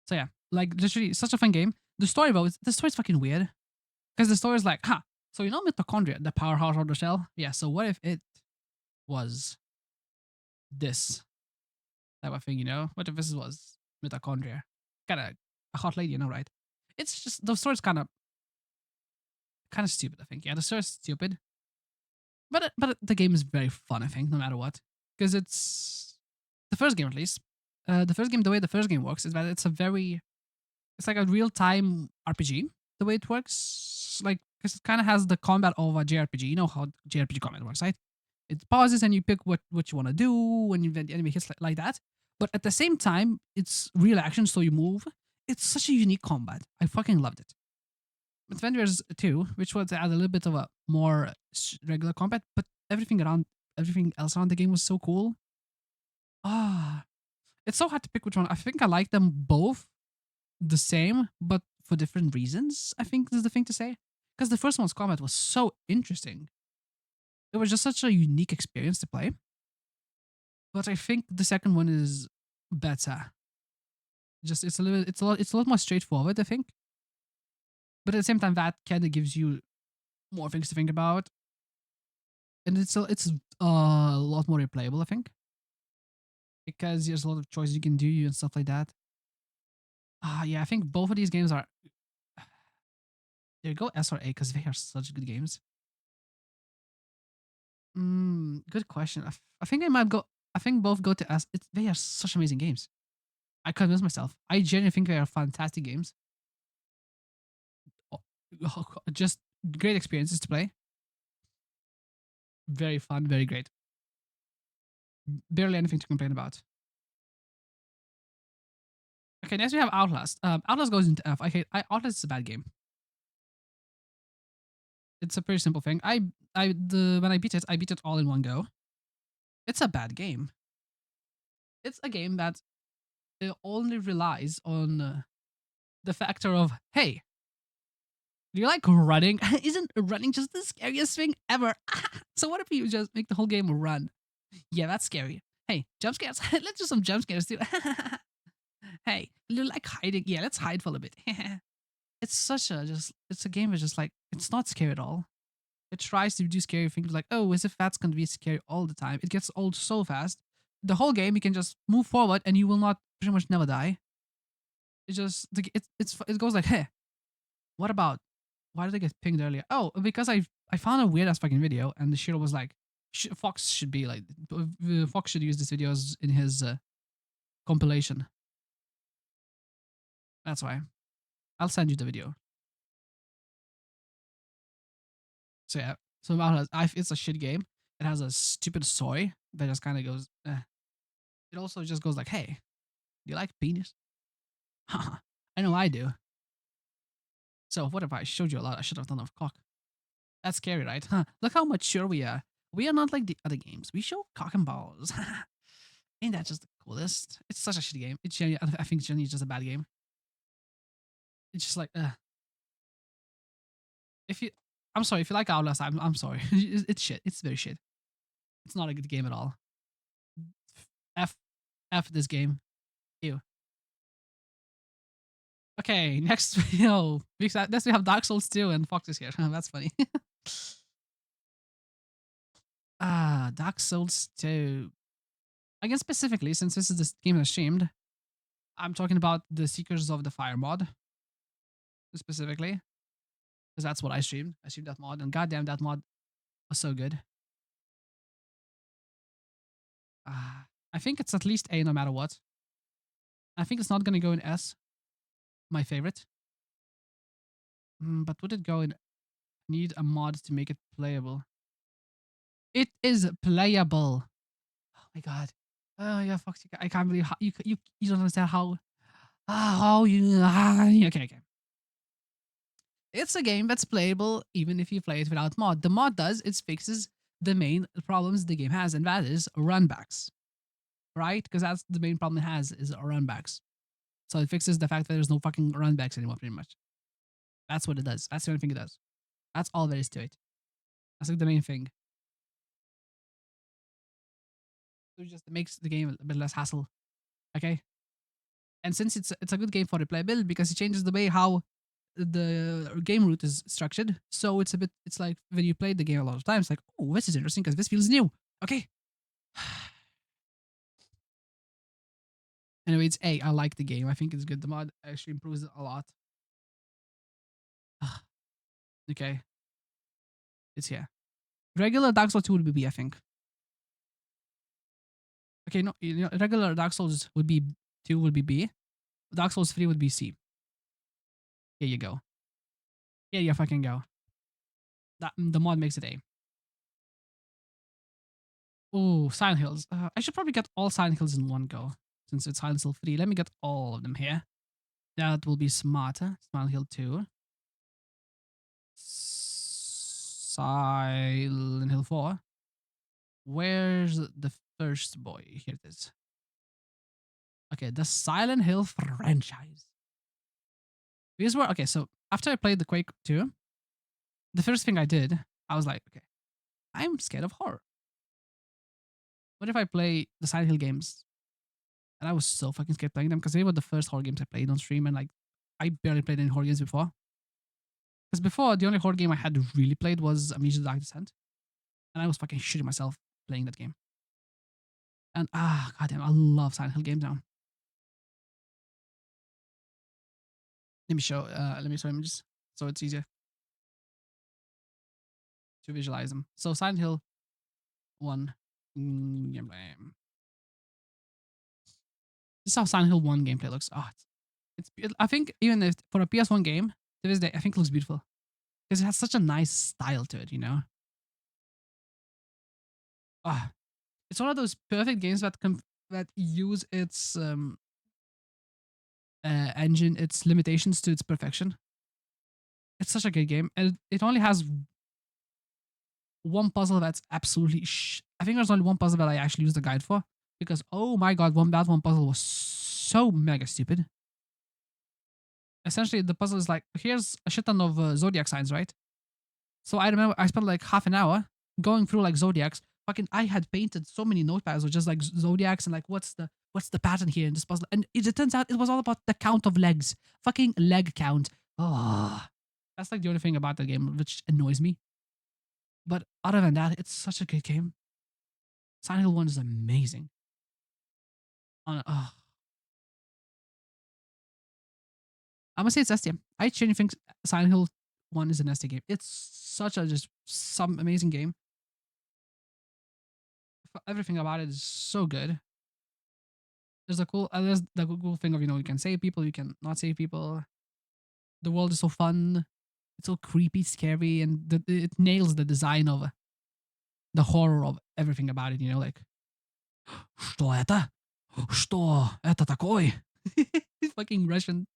So yeah, like literally such a fun game. The story though, the story's fucking weird. Because the story is like, huh, so you know mitochondria, the powerhouse of the cell? Yeah, so what if it was this type of thing, you know? What if this was mitochondria? Kinda a hot lady, you know, right? It's just the story's kinda stupid, I think. Yeah, the story's stupid. But the game is very fun, I think, no matter what. Because it's the first game at least. The first game, the way the first game works is that it's like a real time RPG. The way it works, like, because it kind of has the combat of a JRPG. You know how JRPG combat works, right? It pauses and you pick what you want to do when the enemy hits like that. But at the same time, it's real action, so you move. It's such a unique combat. I fucking loved it. But then there's two, which was add a little bit of a more regular combat, but everything else around the game was so cool. Ah, it's so hard to pick which one. I think I like them both the same, but for different reasons, I think is the thing to say. Because the first one's combat was so interesting. It was just such a unique experience to play. But I think the second one is better. Just it's a lot more straightforward, I think. But at the same time, that kind of gives you more things to think about. And it's a lot more replayable, I think. Because there's a lot of choices you can do and stuff like that. Yeah, I think both of these games are there you go, S or A, because they are such good games. Good question. I think I might go. I think both go to S. They are such amazing games. I convinced myself. I genuinely think they are fantastic games. Oh, just great experiences to play. Very fun, very great. Barely anything to complain about. Okay, next we have Outlast. Outlast goes into F. Outlast is a bad game. It's a pretty simple thing. When I beat it all in one go. It's a bad game. It's a game that only relies on the factor of, hey, do you like running? Isn't running just the scariest thing ever? So what if you just make the whole game run? Yeah, that's scary. Hey, jump scares. Let's do some jump scares too. Hey, you like hiding? Yeah, let's hide for a little bit. It's a game that's just like, it's not scary at all. It tries to do scary things like, oh, as if that's going to be scary all the time. It gets old so fast. The whole game, you can just move forward and you will not pretty much never die. It just, it goes like, hey, what about, why did I get pinged earlier? Oh, because I found a weird ass fucking video and the shooter was like, Fox should be like, Fox should use this video in his compilation. That's why. I'll send you the video. So yeah, so it's a shit game. It has a stupid soy that just kind of goes. It also just goes like, "Hey, do you like penis?" I know I do. So what if I showed you a lot? I should have done of cock. That's scary, right? Huh? Look how mature we are. We are not like the other games. We show cock and balls. Ain't that just the coolest? It's such a shit game. I think Jenny is just a bad game. It's just like, if you, I'm sorry if you like Outlast. I'm sorry. It's shit. It's very shit. It's not a good game at all. F F this game. Ew. Okay, next next we have Dark Souls 2 and Fox is here. That's funny. Dark Souls 2. Again, specifically, since this is this game that's streamed, I'm talking about the Seekers of the Fire mod, specifically, because that's what I streamed. I streamed that mod, and goddamn, that mod was so good. I think it's at least A no matter what. I think it's not going to go in S, my favorite. But would it go in need a mod to make it playable? It is playable. Oh my god. Oh yeah, fuck you. I can't believe how you don't understand how okay. It's a game that's playable even if you play it without mod. The mod does it fixes the main problems the game has, and that is runbacks, right? Because that's the main problem it has is runbacks. So it fixes the fact that there's no fucking runbacks anymore, pretty much. That's what it does. That's the only thing it does. That's all there is to it. That's like the main thing. So it just makes the game a bit less hassle. Okay. And since it's a good game for replayability because it changes the way how the game route is structured. So it's like when you play the game a lot of times, like, oh, this is interesting because this feels new. Okay. Anyway, it's A. I like the game. I think it's good. The mod actually improves it a lot. Okay. It's here. Regular Dark Souls 2 would be B, I think. Okay, no, regular Dark Souls would be 2 would be B. Dark Souls 3 would be C. Here you go. Here you fucking go. The mod makes it A. Oh, Silent Hills. I should probably get all Silent Hills in one go since it's Silent Hill 3. Let me get all of them here. That will be smarter. Silent Hill 2. Silent Hill 4. Where's the first boy? Here it is. Okay, the Silent Hill franchise. These were okay. So after I played the Quake 2, the first thing I did, I was like, okay, I'm scared of horror. What if I play the Silent Hill games? And I was so fucking scared playing them because they were the first horror games I played on stream, and like I barely played any horror games before. Because before the only horror game I had really played was Amnesia: The Dark Descent, and I was fucking shitting myself playing that game. And goddamn, I love Silent Hill games now. Let me show images so it's easier to visualize them. So Silent Hill 1 gameplay. This is how Silent Hill 1 gameplay looks. I think even if for a PS1 game to this day, I think it looks beautiful because it has such a nice style to it. You know, it's one of those perfect games that use its engine, its limitations to its perfection. It's such a good game, and it only has one puzzle that's absolutely. I think there's only one puzzle that I actually used the guide for because oh my god, that one puzzle was so mega stupid. Essentially, the puzzle is like here's a shit ton of zodiac signs, right? So I remember I spent like half an hour going through like zodiacs. Fucking, I had painted so many notepads with just like zodiacs and like what's the pattern here in this puzzle. And it turns out it was all about the count of legs. Fucking leg count. Oh, that's like the only thing about the game which annoys me. But other than that, it's such a good game. Silent Hill 1 is amazing. I'm gonna say it's S tier. I genuinely think Silent Hill 1 is an S tier game. It's such a just some amazing game. Everything about it is so good. There's the cool thing of you can save people, you can not save people. The world is so fun. It's so creepy, scary, and it nails the design of the horror of everything about it. You know, like что это? Что это такое? Fucking Russian.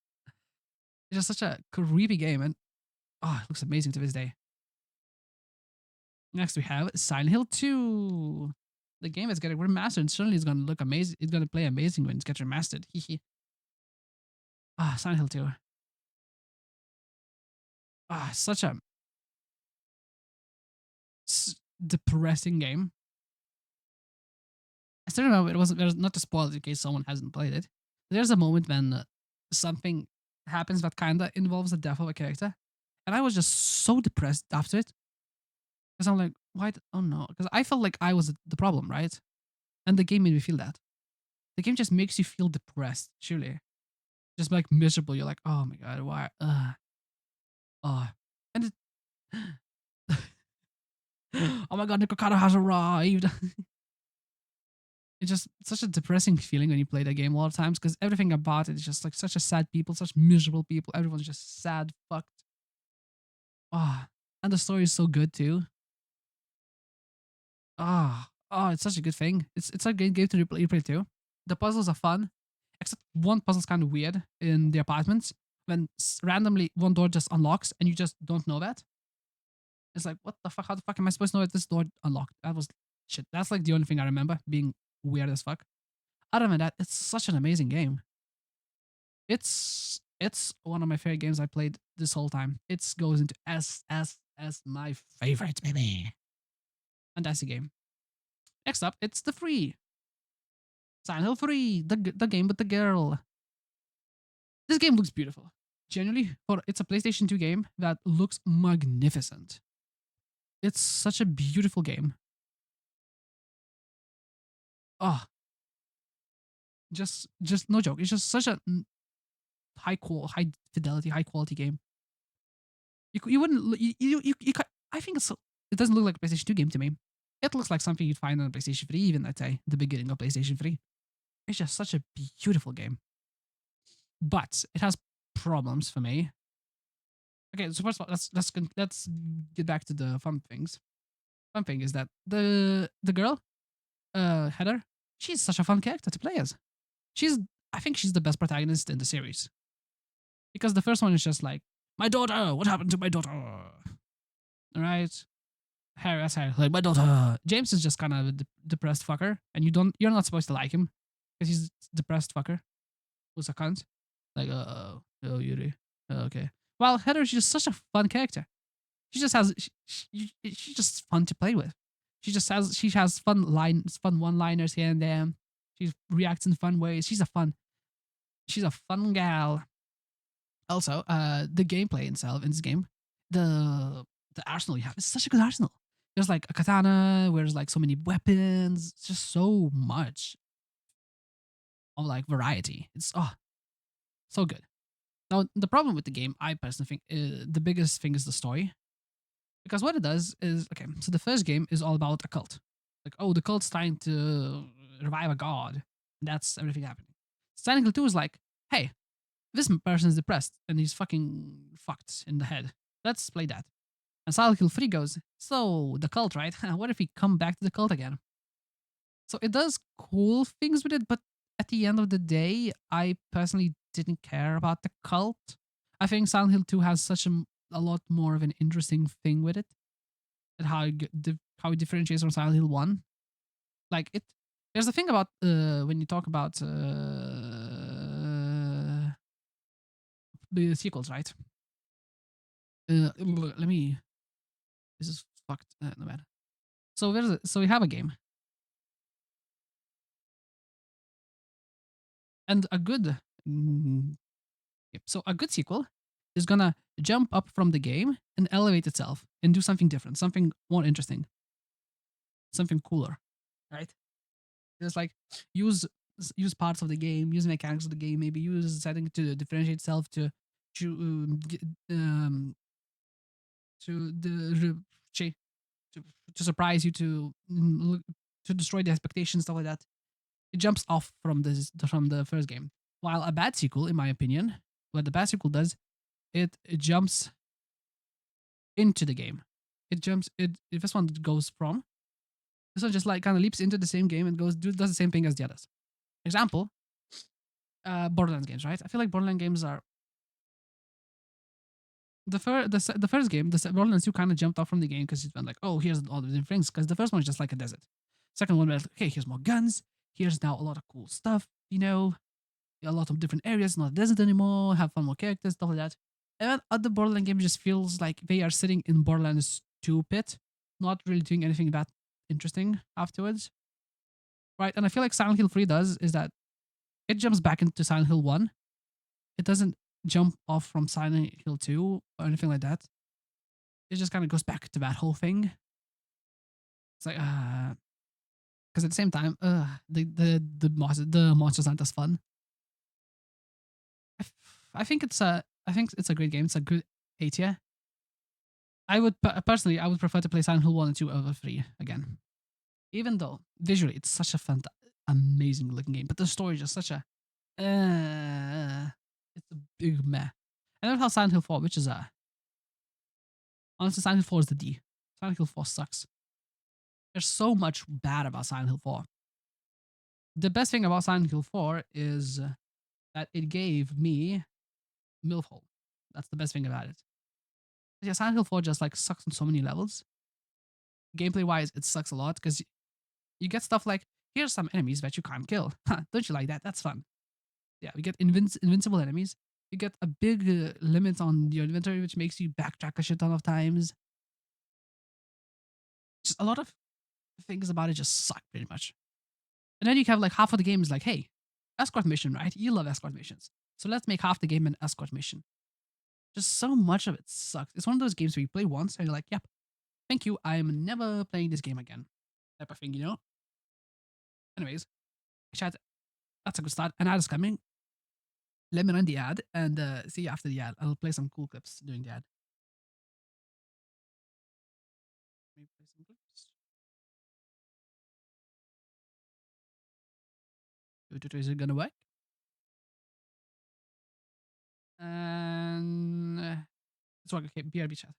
It's just such a creepy game, and it looks amazing to this day. Next we have Silent Hill 2. The game is getting remastered, and certainly it's gonna look amazing. It's gonna play amazing when it gets remastered. Silent Hill 2. Such a depressing game. I still remember there's not to spoil it in case someone hasn't played it. There's a moment when something happens that kind of involves the death of a character. And I was just so depressed after it. Because I'm like, Oh no, because I felt like I was the problem, right? And the game made me feel that. The game just makes you feel depressed, surely. Just like miserable. You're like, oh my god, why? Oh. And it, oh my god, Nikocado has arrived. It's just such a depressing feeling when you play that game a lot of times because everything about it is just like such a sad people, such miserable people. Everyone's just sad, fucked. Ah, and the story is so good too. It's such a good thing. It's a good game to replay too. The puzzles are fun, except one puzzle's kind of weird in the apartments when randomly one door just unlocks and you just don't know that. It's like, what the fuck? How the fuck am I supposed to know that this door unlocked? That was shit. That's like the only thing I remember being weird as fuck. Other than that, it's such an amazing game. It's one of my favorite games I played this whole time. It goes into S my favorite, baby. Fantastic game. Next up, it's the free Silent Hill 3, the game with the girl. This game looks beautiful. Genuinely, for it's a PlayStation 2 game that looks magnificent. It's such a beautiful game. Oh, just no joke. It's just such a high fidelity, high quality game. You wouldn't I think it doesn't look like a PlayStation 2 game to me. It looks like something you'd find on PlayStation 3, even I'd say the beginning of PlayStation 3. It's just such a beautiful game, but it has problems for me. Okay, so first of all, let's get back to the fun things. Fun thing is that the girl, Heather, she's such a fun character to play as. She's I think she's the best protagonist in the series because the first one is just like my daughter. What happened to my daughter? All right, Harry, that's Harry. Like my daughter. James is just kind of a depressed fucker, and you're not supposed to like him because he's a depressed fucker who's a cunt. Like oh Yuri, okay. Well, Heather, she's just such a fun character. She just has she's just fun to play with. She has fun one liners here and there. She reacts in fun ways. She's a fun gal. Also, the gameplay itself in this game, the the arsenal you have is such a good arsenal. There's like a katana, where there's like so many weapons. It's just so much of like variety. It's so good. Now the problem with the game, I personally think, the biggest thing is the story. Because what it does is, okay, so the first game is all about a cult. Like, oh, the cult's trying to revive a god. That's everything happening. Silent Hill 2 is like, hey, this person is depressed and he's fucking fucked in the head. Let's play that. And Silent Hill 3 goes, so the cult, right? What if we come back to the cult again? So it does cool things with it, but at the end of the day, I personally didn't care about the cult. I think Silent Hill 2 has such a lot more of an interesting thing with it and how it differentiates from Silent Hill 1. Like it there's a thing about when you talk about the sequels, right? Let me this is fucked no matter. So we have a game and a good yep, so a good sequel is gonna jump up from the game and elevate itself and do something different, something more interesting, something cooler, right? Just like use use parts of the game, use mechanics of the game, maybe use setting to differentiate itself to to the to, to surprise you to destroy the expectations, stuff like that. It jumps off from the first game. While a bad sequel, in my opinion, what the bad sequel does, it jumps into the game. It jumps it if this one goes from this one just like kind of leaps into the same game and does the same thing as the others. Example, Borderlands games, right? I feel like Borderlands games are the first game, Borderlands 2 kind of jumped off from the game because it went like, oh, here's all the different things. Because the first one is just like a desert. Second one was like, okay, here's more guns. Here's now a lot of cool stuff. A lot of different areas, not a desert anymore. Have fun more characters, stuff like that. And then other Borderlands games just feels like they are sitting in Borderlands 2 pit, not really doing anything that interesting afterwards, right? And I feel like Silent Hill 3 does is that it jumps back into Silent Hill 1. It doesn't jump off from Silent Hill 2 or anything like that. It just kind of goes back to that whole thing. It's like because at the same time, the monsters aren't as fun. I think it's a great game. It's a good A tier. I would personally I would prefer to play Silent Hill 1 and 2 over 3 again. Even though visually it's such a amazing looking game, but the story is just such a it's a big meh. I don't have Silent Hill 4, which is honestly Silent Hill 4 is the D. Silent Hill 4 sucks. There's so much bad about Silent Hill 4. The best thing about Silent Hill 4 is that it gave me MILF hole. That's the best thing about it. Yeah, Silent Hill 4 just like sucks on so many levels. Gameplay wise, it sucks a lot because you get stuff like here's some enemies that you can't kill. Huh, don't you like that? That's fun. Yeah, we get invincible enemies. You get a big limit on your inventory, which makes you backtrack a shit ton of times. Just a lot of things about it just suck pretty much. And then you have like half of the game is like, hey, escort mission, right? You love escort missions. So let's make half the game an escort mission. Just so much of it sucks. It's one of those games where you play once and you're like, yep, thank you. I'm never playing this game again. Type of thing, you know? Anyways, chat, that's a good start. An ad is coming. Let me run the ad and see you after the ad. I'll play some cool clips during the ad. Let me play some clips. Is it gonna work? And it's working. Okay, BRB chat.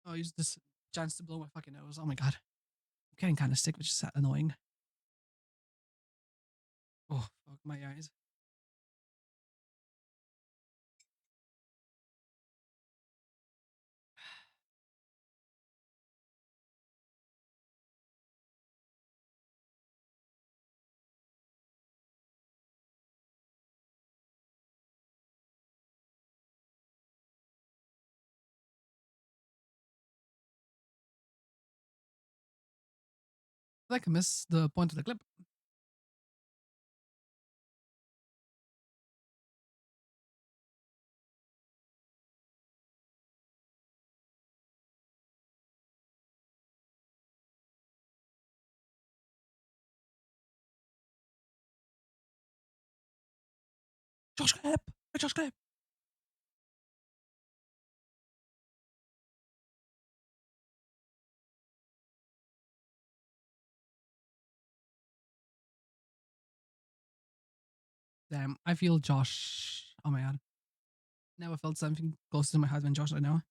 I'll use this chance to blow my fucking nose. Oh my god. I'm getting kind of sick, which is annoying. Oh, fuck my eyes. I like I miss the point of the clip. Josh clip! Josh clip! Damn, I feel Josh. Oh my god. Never felt something close to my heart than Josh right now.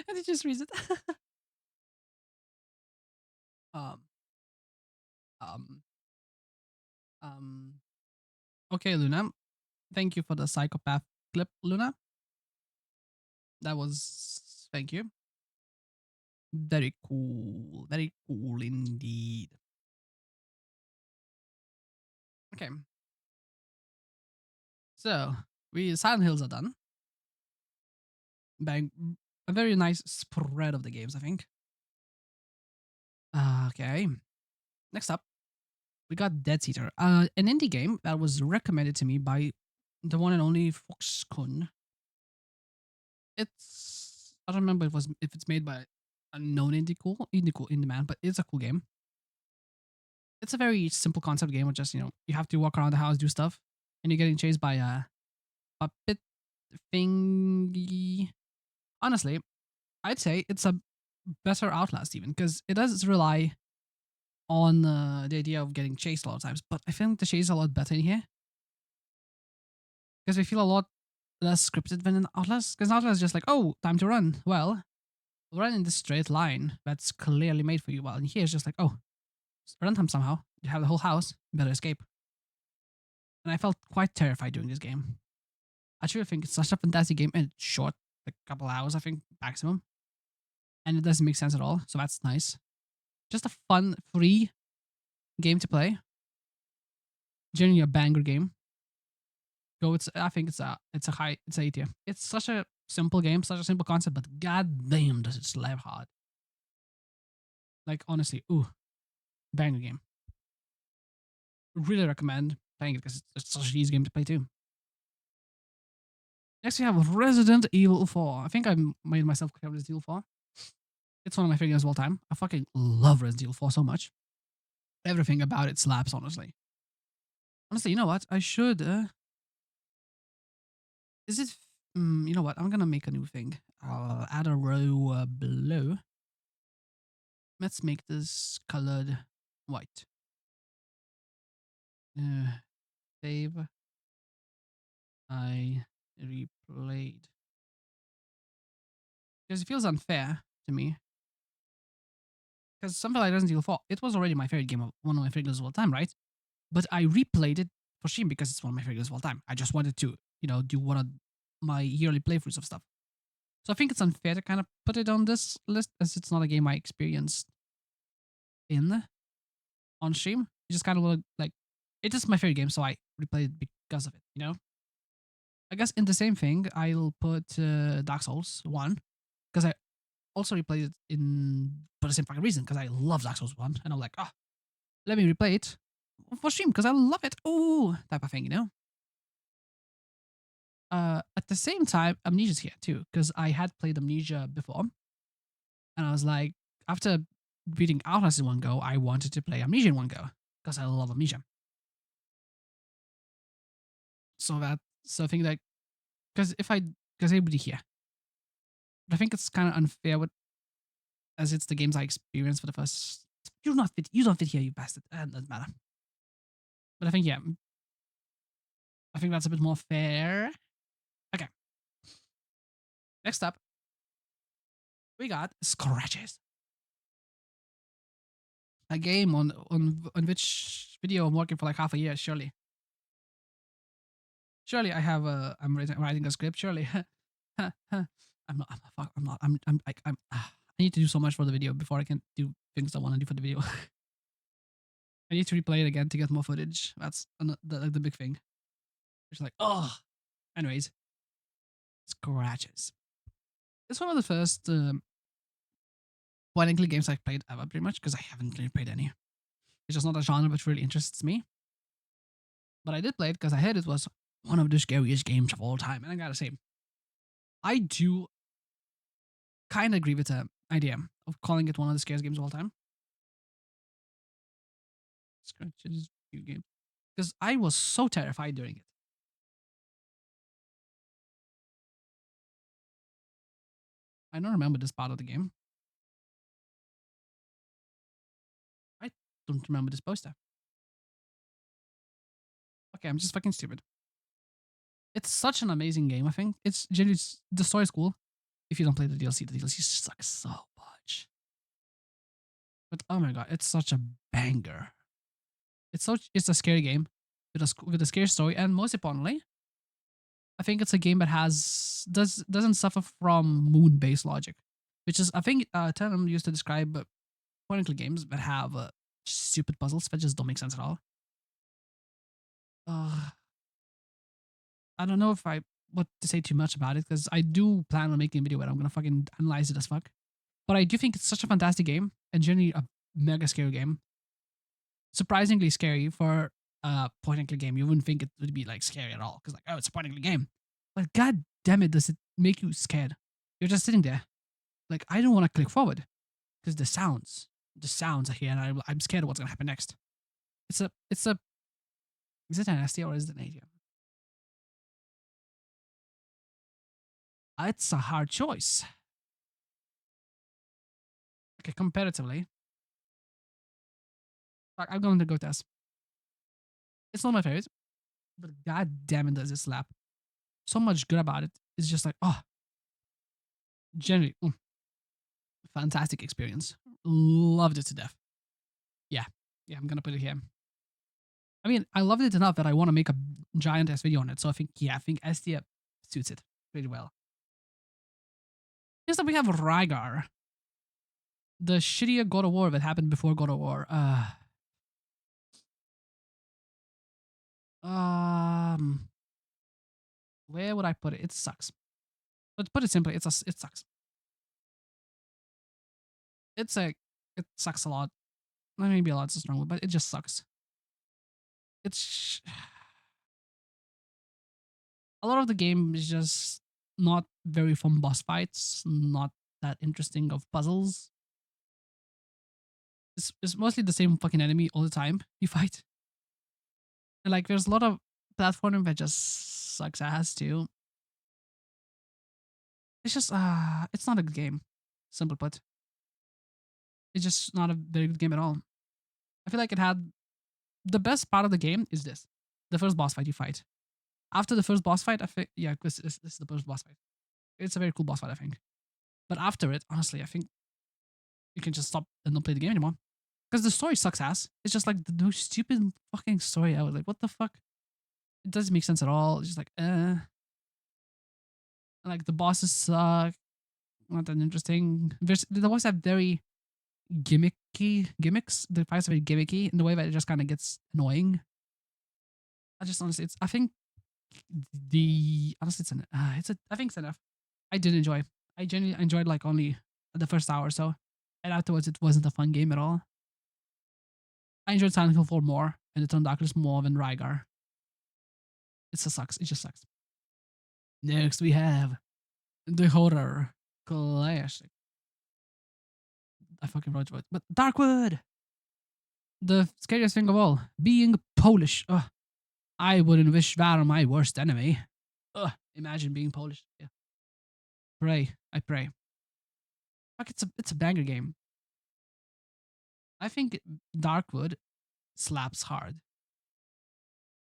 And it just reads it. um, um, um. Okay, Luna. Thank you for the psychopath clip, Luna. That was. Thank you. Very cool. Very cool indeed. Okay. So, we Silent Hills are done. Bang. A very nice spread of the games, I think. Okay. Next up, we got Dead Eater, an indie game that was recommended to me by the one and only Foxconn. It's I don't remember if it's made by a known indie man, but it's a cool game. It's a very simple concept game, with just you have to walk around the house, do stuff, and you're getting chased by a puppet thingy. Honestly, I'd say it's a better Outlast even because it does rely on the idea of getting chased a lot of times, but I think the chase is a lot better in here because we feel a lot less scripted than in Outlast. Because Outlast is just like, oh, time to run. Well, run in this straight line that's clearly made for you. Well, in here it's just like, oh, run time somehow. You have the whole house, better escape. And I felt quite terrified doing this game. I truly think it's such a fantastic game and it's short, like a couple hours, I think, maximum. And it doesn't make sense at all, so that's nice. Just a fun, free game to play. Generally a banger game. I think it's a A tier. It's such a simple game, such a simple concept, but god damn does it slap hard. Like honestly, ooh, banger game. Really recommend playing it because it's such an easy game to play too. Next we have Resident Evil 4. I think I made myself clear Resident Evil 4. It's one of my favorite games of all time. I fucking love Resident Evil 4 so much. Everything about it slaps, honestly. Honestly, you know what? I should. Is it? You know what? I'm gonna make a new thing. I'll add a row below. Let's make this colored white. Save. I replayed. Because it feels unfair to me. Because something like Resident Evil 4, it was already my favorite game of one of my favorite games of all time, right? But I replayed it for Steam because it's one of my favorite games of all time. I just wanted to, do one of my yearly playthroughs of stuff. So I think it's unfair to kind of put it on this list as it's not a game I experienced in on stream. It just kind of looked like it's just my favorite game, so I replayed it because of it. I guess in the same thing, I'll put Dark Souls 1 because I also replayed it for the same fucking reason because I love Dark Souls 1 and I'm like, let me replay it for stream because I love it. Ooh, type of thing. At the same time, Amnesia's here too because I had played Amnesia before and I was like, after beating Outlast in one go, I wanted to play Amnesia in one go because I love Amnesia. So I think that because everybody here, but I think it's kind of unfair as it's the games I experienced for the first. You don't fit here, you bastard. It doesn't matter. But I think I think that's a bit more fair. Okay. Next up, we got Scratches, a game on which video I'm working for like half a year. Surely I have I'm writing a script. Surely, I'm not. I'm not. I need to do so much for the video before I can do things I want to do for the video. I need to replay it again to get more footage. That's the big thing. It's like, oh. Anyways, Scratches. It's one of the first point and click games I've played ever, pretty much, because I haven't really played any. It's just not a genre which really interests me. But I did play it because I heard it was one of the scariest games of all time. And I gotta say, I do kind of agree with the idea of calling it one of the scariest games of all time. Scratches video game. Because I was so terrified during it. I don't remember this part of the game. I don't remember this poster. Okay, I'm just fucking stupid. It's such an amazing game, I think. It's genuinely, the story is cool. If you don't play the DLC sucks so much. But oh my god, it's such a banger. It's a scary game with a scary story, and most importantly, I think it's a game that doesn't suffer from moon based logic, which is I think a term used to describe point and click games that have stupid puzzles that just don't make sense at all. Uh, I don't know if I what to say too much about it because I do plan on making a video where I'm gonna fucking analyze it as fuck. But I do think it's such a fantastic game and generally a mega scary game. Surprisingly scary for a point and click game. You wouldn't think it would be like scary at all because like, oh, it's a point and click game. But god damn it, does it make you scared? You're just sitting there. Like I don't want to click forward because the sounds I hear, and I'm scared of what's gonna happen next. It's a. Is it an ST or is it an ATM? It's a hard choice. Okay, comparatively, I'm going to go test. It's not my favorite, but god damn it, does it slap? So much good about it. It's just like, oh, generally, fantastic experience. Loved it to death. Yeah, yeah, I'm gonna put it here. I mean, I loved it enough that I want to make a giant ass video on it. So I think, yeah, I think ST suits it pretty well. Next up, we have Rygar, the shittier God of War that happened before God of War. Um, where would I put it? It sucks. Let's put it simply, it sucks. It sucks a lot. Maybe a lot's a strong word, but it just sucks. It's a lot of the game is just not very fun boss fights, not that interesting of puzzles. It's mostly the same fucking enemy all the time you fight. And like there's a lot of platforming that just sucks ass too. It's just it's not a good game. Simple put. It's just not a very good game at all. I feel like it had the best part of the game is this. The first boss fight you fight. After the first boss fight, I think yeah, because this is the first boss fight. It's a very cool boss fight, I think. But after it, honestly, I think you can just stop and not play the game anymore. Because the story sucks ass. It's just like the most stupid fucking story. I was like, what the fuck? It doesn't make sense at all. It's just like, like the bosses suck. Not that interesting. The bosses have very gimmicks. The fights are very gimmicky in the way that it just kind of gets annoying. I just honestly, I think honestly, I think it's enough. I did enjoy. I genuinely enjoyed like only the first hour or so, and afterwards it wasn't a fun game at all. I enjoyed Silent Hill 4 more and Eternal Darkness more than Rygar. It just sucks. It just sucks. Next we have the horror classic. I fucking wrote it, but Darkwood, the scariest thing of all, being Polish. Ugh, I wouldn't wish that on my worst enemy. Ugh, imagine being Polish. Yeah. Pray, I pray. Fuck, it's a banger game. I think Darkwood slaps hard.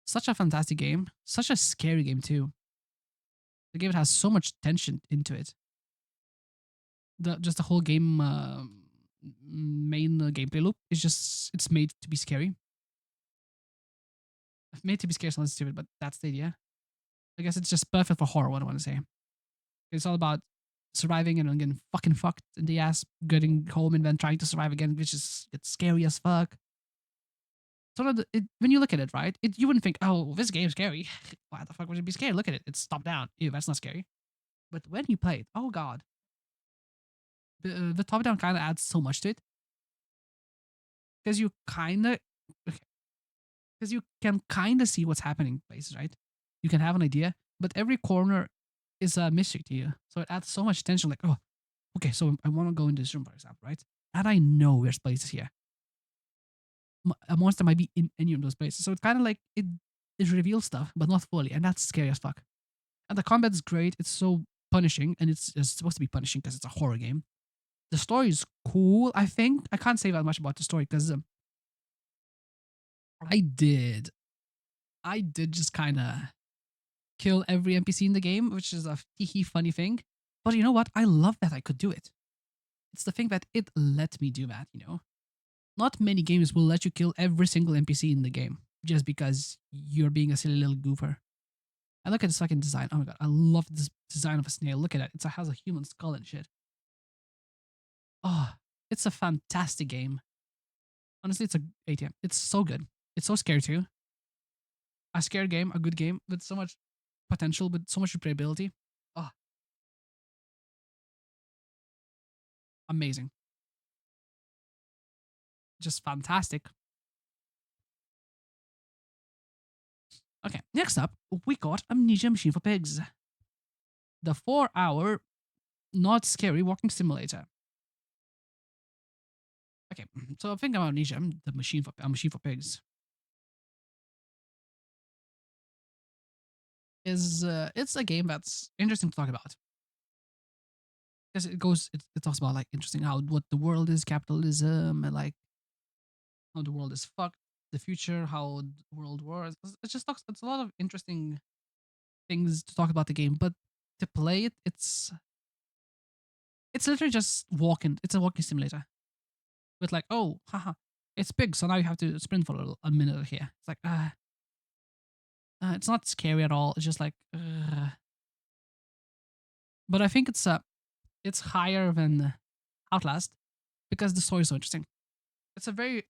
Such a fantastic game, such a scary game too. The game has so much tension into it. The whole game main gameplay loop is just it's made to be scary. Made to be scary sounds stupid, but that's the idea. I guess it's just perfect for horror. What I want to say, it's all about surviving and getting fucking fucked in the ass, getting home and then trying to survive again, which is it's scary as fuck. Sort of when you look at it, right? You wouldn't think, oh, this game's scary. Why the fuck would it be scary? Look at it. It's top down. Ew, that's not scary. But when you play it, oh god, the top down kind of adds so much to it because you kind of because you can kind of see what's happening in places, right? You can have an idea, but every corner is a mystery to you, so it adds so much tension. Like, oh, okay, so I want to go in this room, for example, right? And I know there's places here. A monster might be in any of those places, so it's kind of like it reveals stuff, but not fully, and that's scary as fuck. And the combat is great. It's so punishing, and it's supposed to be punishing because it's a horror game. The story is cool. I think I can't say that much about the story because I did, I did just kind of kill every NPC in the game, which is a hee funny thing. But you know what? I love that I could do it. It's the thing that it let me do that. Not many games will let you kill every single NPC in the game just because you're being a silly little goofer. I look at this fucking design. Oh my god, I love this design of a snail. Look at it. It has a human skull and shit. Oh, it's a fantastic game. Honestly, it's a ATM. It's so good. It's so scary too. A scary game, a good game with so much potential, with so much replayability. Oh, amazing. just fantastic. Okay, next up, we got Amnesia Machine for Pigs, the 4-hour not scary walking simulator. Okay, so think about Amnesia, the machine for pigs, is it's a game that's interesting to talk about because it talks about like interesting how what the world is, capitalism, and like how the world is fucked, the future, how the world works. It just talks. It's a lot of interesting things to talk about the game, but to play it, it's literally just walking. It's a walking simulator with like, oh, haha, it's big, so now you have to sprint for a minute here. It's like, it's not scary at all. It's just like, but I think it's higher than Outlast because the story is so interesting. It's a very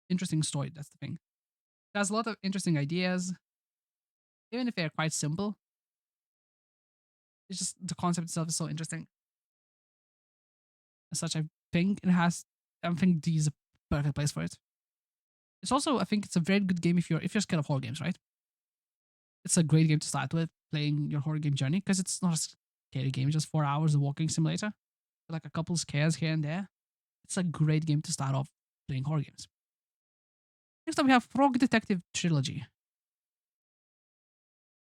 interesting story. That's the thing. It has a lot of interesting ideas, even if they are quite simple. It's just the concept itself is so interesting. As such, I think it has. I think D is a perfect place for it. It's also, I think, it's a very good game if you're scared of horror games, right? It's a great game to start with playing your horror game journey because it's not a scary game. It's just 4 hours of walking simulator, with like a couple scares here and there. It's a great game to start off playing horror games. Next up, we have Frog Detective Trilogy.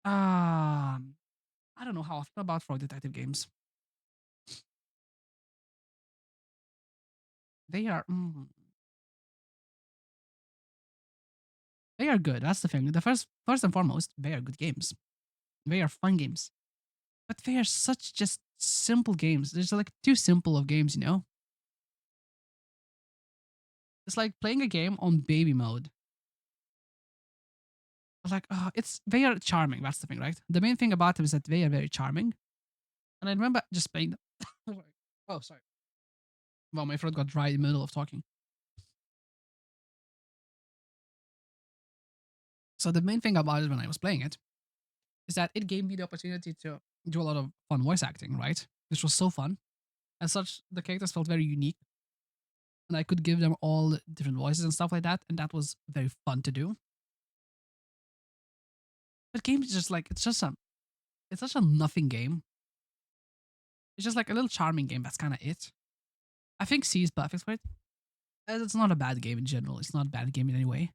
Um, I don't know how I feel about Frog Detective games. They are they are good. That's the thing. The first and foremost, they are good games. They are fun games, but they are such just simple games. There's like too simple of games, you know. It's like playing a game on baby mode. Like, it's they are charming. That's the thing, right? The main thing about them is that they are very charming. And I remember just playing them. Oh, sorry. Well, my throat got dry in the middle of talking. So the main thing about it when I was playing it is that it gave me the opportunity to do a lot of fun voice acting, right? Which was so fun. As such, the characters felt very unique, and I could give them all different voices and stuff like that, and that was very fun to do. But game is just like it's such a nothing game. It's just like a little charming game. That's kind of it. I think C is perfect for it. As it's not a bad game in general. It's not a bad game in any way.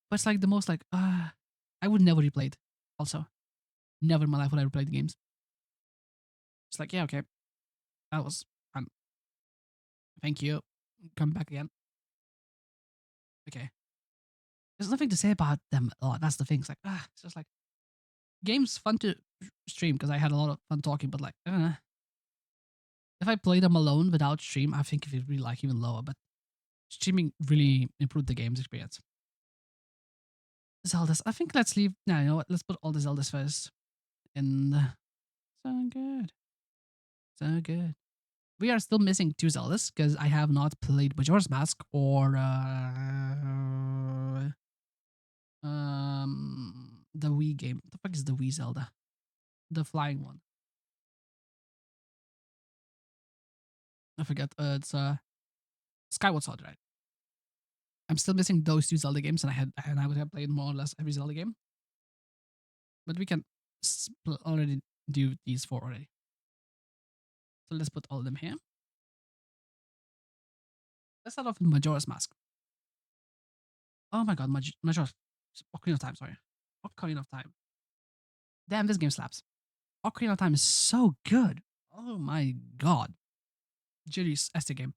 But it's like the most like I would never replay it. Also, never in my life would I replay the games. It's like, yeah, okay, that was fun. Thank you. Come back again. Okay. There's nothing to say about them. Oh, that's the thing. It's like, it's just like games fun to stream because I had a lot of fun talking, but like, if I played them alone without stream, I think it would be like even lower. But streaming really improved the game's experience. Zeldas. I think let's leave. No, you know what? Let's put all the Zeldas first. And so good. So good. We are still missing two Zeldas because I have not played Majora's Mask or the Wii game. What the fuck is the Wii Zelda? The flying one. I forget. It's Skyward Sword, right? I'm still missing those two Zelda games, and I would have played more or less every Zelda game. But we can already do these four already. So let's put all of them here. Let's start off with Majora's Mask. Oh my god, Majora's Ocarina of Time. Sorry, Ocarina of Time. Damn, this game slaps. Ocarina of Time is so good. Oh my god. Julius Esther game.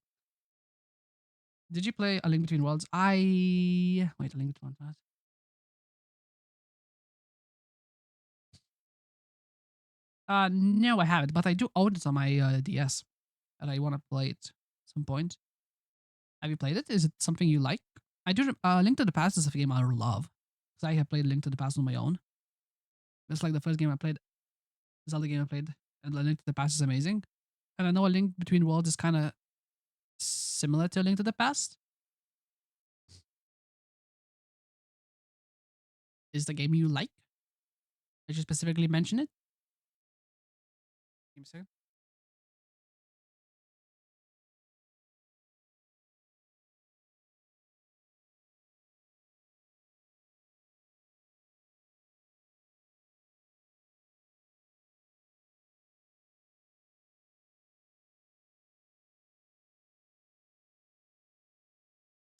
Did you play A Link Between Worlds? Wait, A Link Between Worlds. No, I haven't, but I do own it on my DS, and I want to play it at some point. Have you played it? Is it something you like? I do. Link to the Past is a game I love because I have played Link to the Past on my own. It's like the first game I played, Zelda game I played, and A Link to the Past is amazing. And I know A Link Between Worlds is kind of similar to A Link to the Past. Is the game you like? Did you specifically mention it? Give me a second.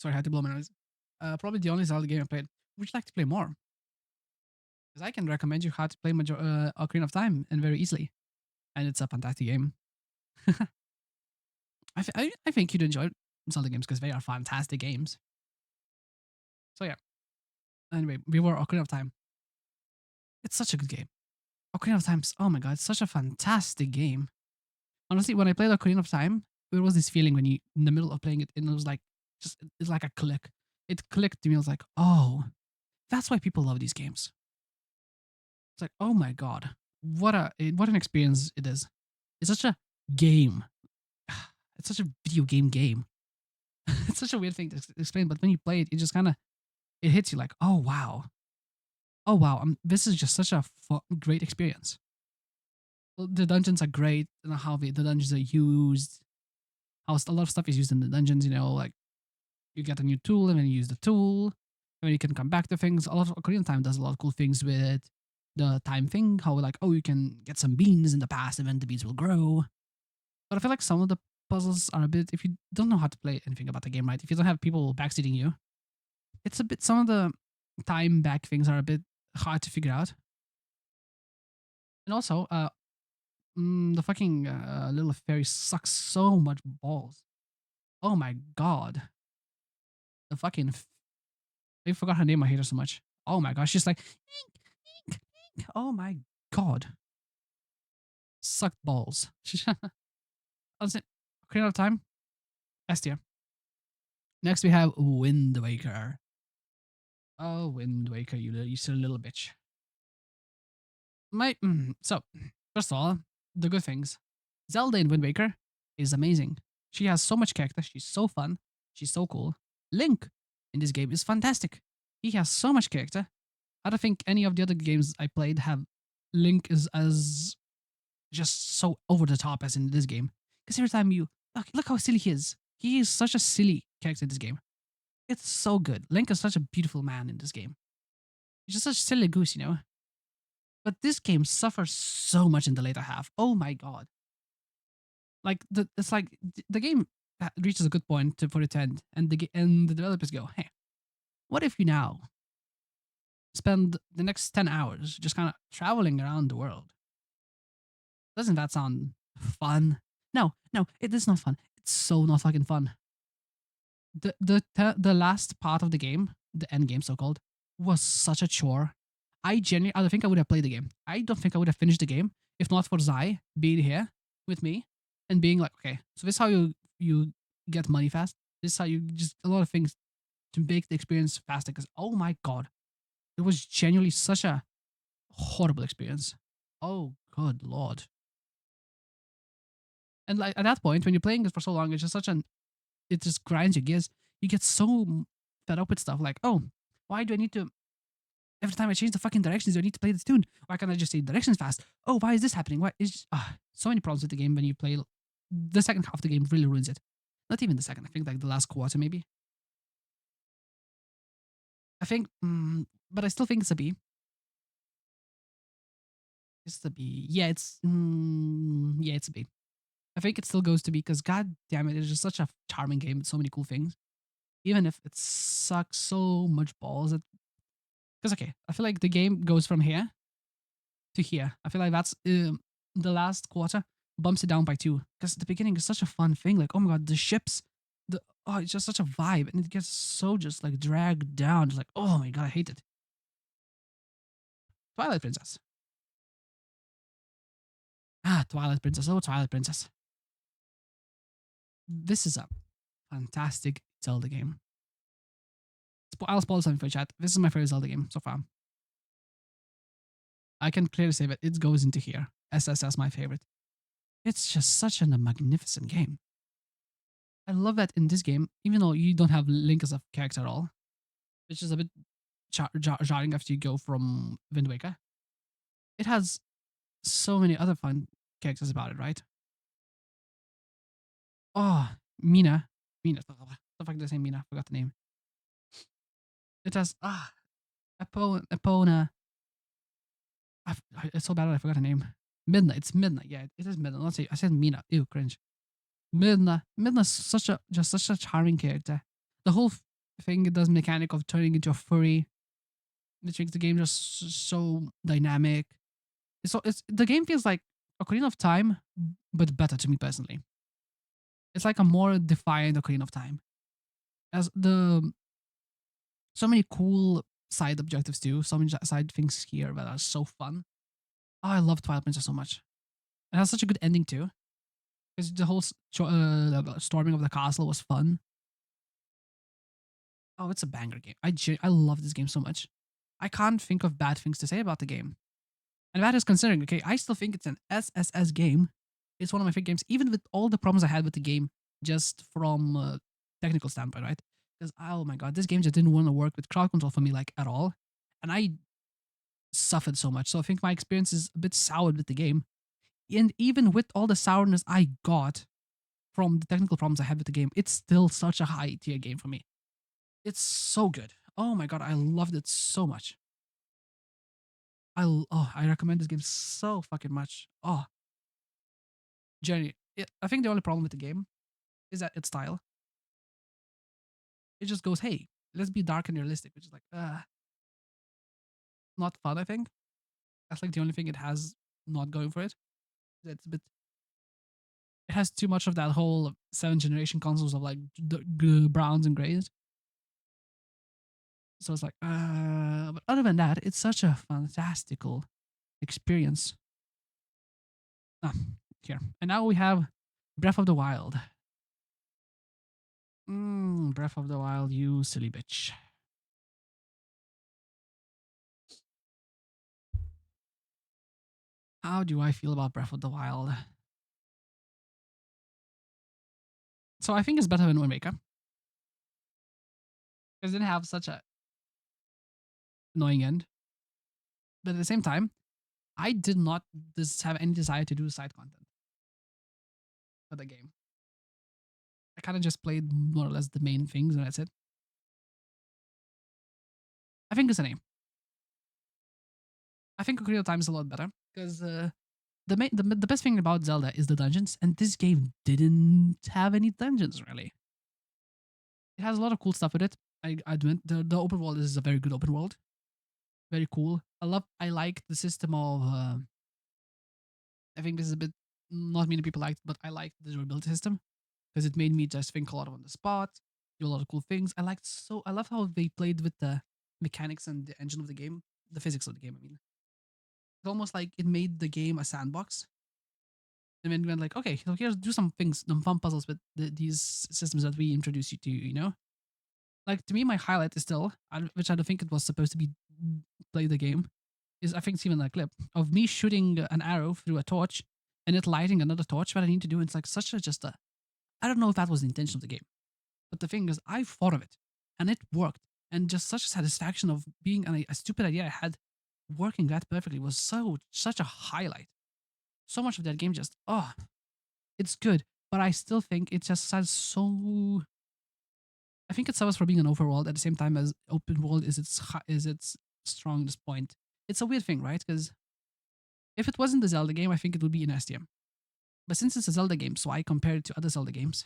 Sorry, I had to blow my nose. Probably the only Zelda game I played. Would you like to play more? Because I can recommend you how to play Ocarina of Time and very easily, and it's a fantastic game. I think you'd enjoy Zelda games because they are fantastic games. So yeah. Anyway, we were Ocarina of Time. It's such a good game. Ocarina of Time. Oh my god, it's such a fantastic game. Honestly, when I played Ocarina of Time, there was this feeling when you in the middle of playing it, and it was like it's like a click. It clicked to me. I was like, oh, that's why people love these games. It's like, oh my god, what an experience it is. It's such a game. It's such a video game. It's such a weird thing to explain, but when you play it, it just kind of it hits you like, oh wow, this is just such a great experience. Well, the dungeons are great, and how the dungeons are used. How a lot of stuff is used in the dungeons. You know, like you get a new tool, and then you use the tool, and then you can come back to things. A lot of Ocarina of Time does a lot of cool things with the time thing. How like, oh, you can get some beans in the past, and then the beans will grow. But I feel like some of the puzzles are a bit. If you don't know how to play anything about the game, right? If you don't have people backseating you, it's a bit. Some of the time back things are a bit hard to figure out. And also, the fucking little fairy sucks so much balls. Oh my god. The fucking. I forgot her name. I hate her so much. Oh my gosh. She's like. "Ink, ink, ink." Oh my god. Sucked balls. Listen, Ocarina of Time. S tier. Next we have Wind Waker. Oh, Wind Waker, you silly little bitch. So, first of all, the good things. Zelda in Wind Waker is amazing. She has so much character. She's so fun. She's so cool. Link in this game is fantastic. He has so much character. I don't think any of the other games I played have Link is as just so over the top as in this game. Because every time you look how silly he is. He is such a silly character in this game. It's so good. Link is such a beautiful man in this game. He's just such a silly goose, you know. But this game suffers so much in the later half. Oh my god! Like it's like the game reaches a good point for it to end, and the developers go, "Hey, what if you now spend the next 10 hours just kind of traveling around the world? Doesn't that sound fun?" No, no, it is not fun. It's so not fucking fun. The last part of the game, the end game, so called, was such a chore. I don't think I would have played the game. I don't think I would have finished the game if not for Zai being here with me and being like, okay, so this is how you get money fast. This is how you just a lot of things to make the experience faster. Because oh my god, it was genuinely such a horrible experience. Oh good lord. And like at that point, when you're playing it for so long, it's just it just grinds your gears. You get so fed up with stuff like, oh, why do I need to every time I change the fucking directions, I need to play this tune. Why can't I just say directions fast? Oh, why is this happening? Why is so many problems with the game when you play the second half of the game really ruins it. Not even the second. I think like the last quarter maybe. I think, but I still think it's a B. It's a B. Yeah, it's a B. I think it still goes to B because god damn it, it's just such a charming game with so many cool things. Even if it sucks so much balls, because okay, I feel like the game goes from here to here. I feel like that's the last quarter bumps it down by 2 because the beginning is such a fun thing. Like, oh my god, the ships, it's just such a vibe, and it gets so just like dragged down. Just like, oh my god, I hate it. Twilight Princess. Twilight Princess. Oh, Twilight Princess. This is a fantastic Zelda game. I'll spoil something for you, chat. This is my favorite Zelda game so far. I can clearly say that it goes into here. SSS my favorite. It's just such a magnificent game. I love that in this game, even though you don't have Link as a character at all, which is a bit jarring after you go from Wind Waker. It has so many other fun characters about it, right? Oh, Mina. The fuck did I say Mina? I forgot the name. It has Epona. It's so bad that I forgot her name. Midna. It's Midna. Yeah, it is Midna. Let's see. I said Mina. Ew, cringe. Midna's such a charming character. The whole thing it does mechanic of turning into a furry, which makes the game just so dynamic. It's the game feels like Ocarina of Time, but better to me personally. It's like a more defined Ocarina of Time. As the so many cool side objectives too, so many side things here that are so fun. Oh, I love Twilight Princess so much. It has such a good ending too, because the whole storming of the castle was fun. Oh, it's a banger game. I love this game so much. I can't think of bad things to say about the game. And that is considering, okay, I still think it's an SSS game. It's one of my favorite games, even with all the problems I had with the game, just from a technical standpoint, right? Because, oh my god, this game just didn't want to work with crowd control for me, like, at all. And I suffered so much. So I think my experience is a bit soured with the game. And even with all the sourness I got from the technical problems I had with the game, it's still such a high tier game for me. It's so good. Oh my god, I loved it so much. I recommend this game so fucking much. Oh, Jenny, I think the only problem with the game is that its style. It just goes, hey, let's be dark and realistic, which is like, not fun. I think that's like the only thing it has not going for it. It's a bit. It has too much of that whole seventh generation consoles of like browns and grays. So it's like, but other than that, it's such a fantastical experience. Ah, here. And now we have Breath of the Wild. Breath of the Wild, you silly bitch. How do I feel about Breath of the Wild? So I think it's better than Wind Waker. Because it didn't have such a annoying end. But at the same time, I did not have any desire to do side content for the game. I kind of just played more or less the main things and that's it. I think it's a name. I think Ocarina of Time is a lot better because the best thing about Zelda is the dungeons, and this game didn't have any dungeons really. It has a lot of cool stuff with it. I admit the open world is a very good open world, very cool. I like the system of. I think this is a bit not many people liked, but I liked the durability system because it made me just think a lot on the spot, do a lot of cool things. I love how they played with the mechanics and the engine of the game, the physics of the game. I mean, it's almost like it made the game a sandbox. And then we went like, okay, so here's do some things, some fun puzzles with these systems that we introduce you to. Like to me, my highlight is still, which I don't think it was supposed to be play the game, is I think it's even a clip of me shooting an arrow through a torch and it lighting another torch. What I need to do, it's like such a just a. I don't know if that was the intention of the game, but the thing is, I thought of it and it worked, and just such a satisfaction of being a stupid idea I had working that perfectly was such a highlight. So much of that game just it's good, but I still think it just has so. I think it suffers for being an overworld at the same time as open world is its strongest point. It's a weird thing, right? Because if it wasn't the Zelda game, I think it would be in STM. But since it's a Zelda game, so I compare it to other Zelda games,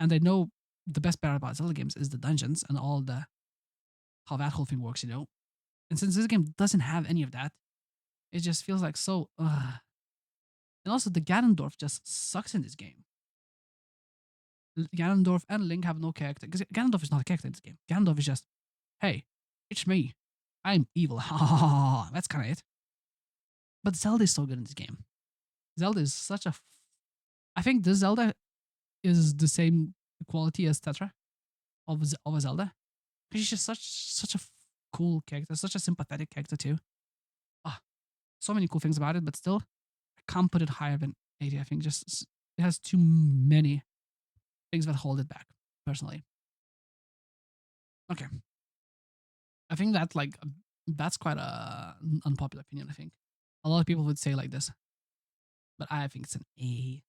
and I know the best part about Zelda games is the dungeons and all the how that whole thing works. And since this game doesn't have any of that, it just feels like so. And also, the Ganondorf just sucks in this game. Ganondorf and Link have no character because Ganondorf is not a character in this game. Ganondorf is just, hey, it's me. I'm evil. That's kind of it. But Zelda is so good in this game. Zelda is such a. I think this Zelda is the same quality as Tetra of a Zelda. She's just such a cool character, such a sympathetic character too. Ah, so many cool things about it, but still, I can't put it higher than 80. I think just it has too many things that hold it back. Personally, okay. I think that's quite a unpopular opinion. I think a lot of people would say like this, but I think it's an A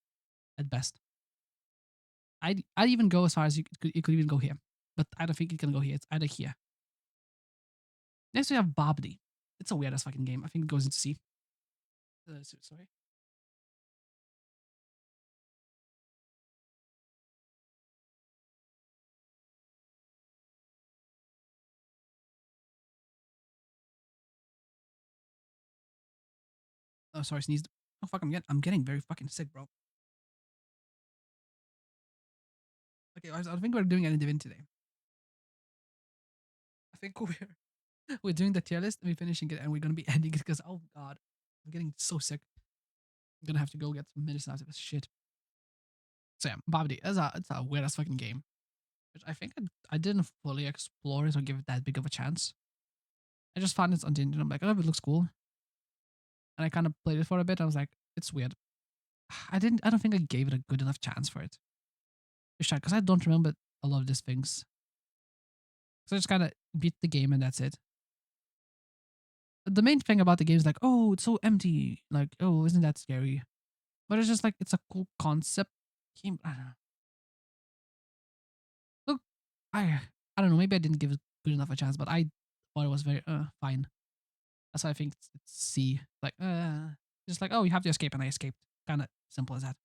at best. I'd even go as far as it could even go here, but I don't think it can go here. It's either here. Next we have Babdi. It's a weird ass fucking game. I think it goes into C. Sorry. Oh, sorry, sneezed. Oh fuck, I'm getting very fucking sick, bro. Okay, I don't think we're doing any divin today. I think we're doing the tier list and we're finishing it and we're gonna be ending it because oh god, I'm getting so sick. I'm gonna have to go get some medicine out of this shit. So yeah, Babidi, it's a weird ass fucking game. Which I think I didn't fully explore it or give it that big of a chance. I just found it on the internet. I'm like, oh, it looks cool. And I kind of played it for a bit. I was like, it's weird. I don't think I gave it a good enough chance for it. Because I don't remember a lot of these things. So I just kind of beat the game and that's it. The main thing about the game is like, oh, it's so empty. Like, oh, isn't that scary? But it's just like, it's a cool concept game. I don't know. Look, I don't know. Maybe I didn't give it good enough a chance, but I thought it was very fine. That's why I think it's C. Like, just like, oh, you have to escape, and I escaped. Kind of simple as that.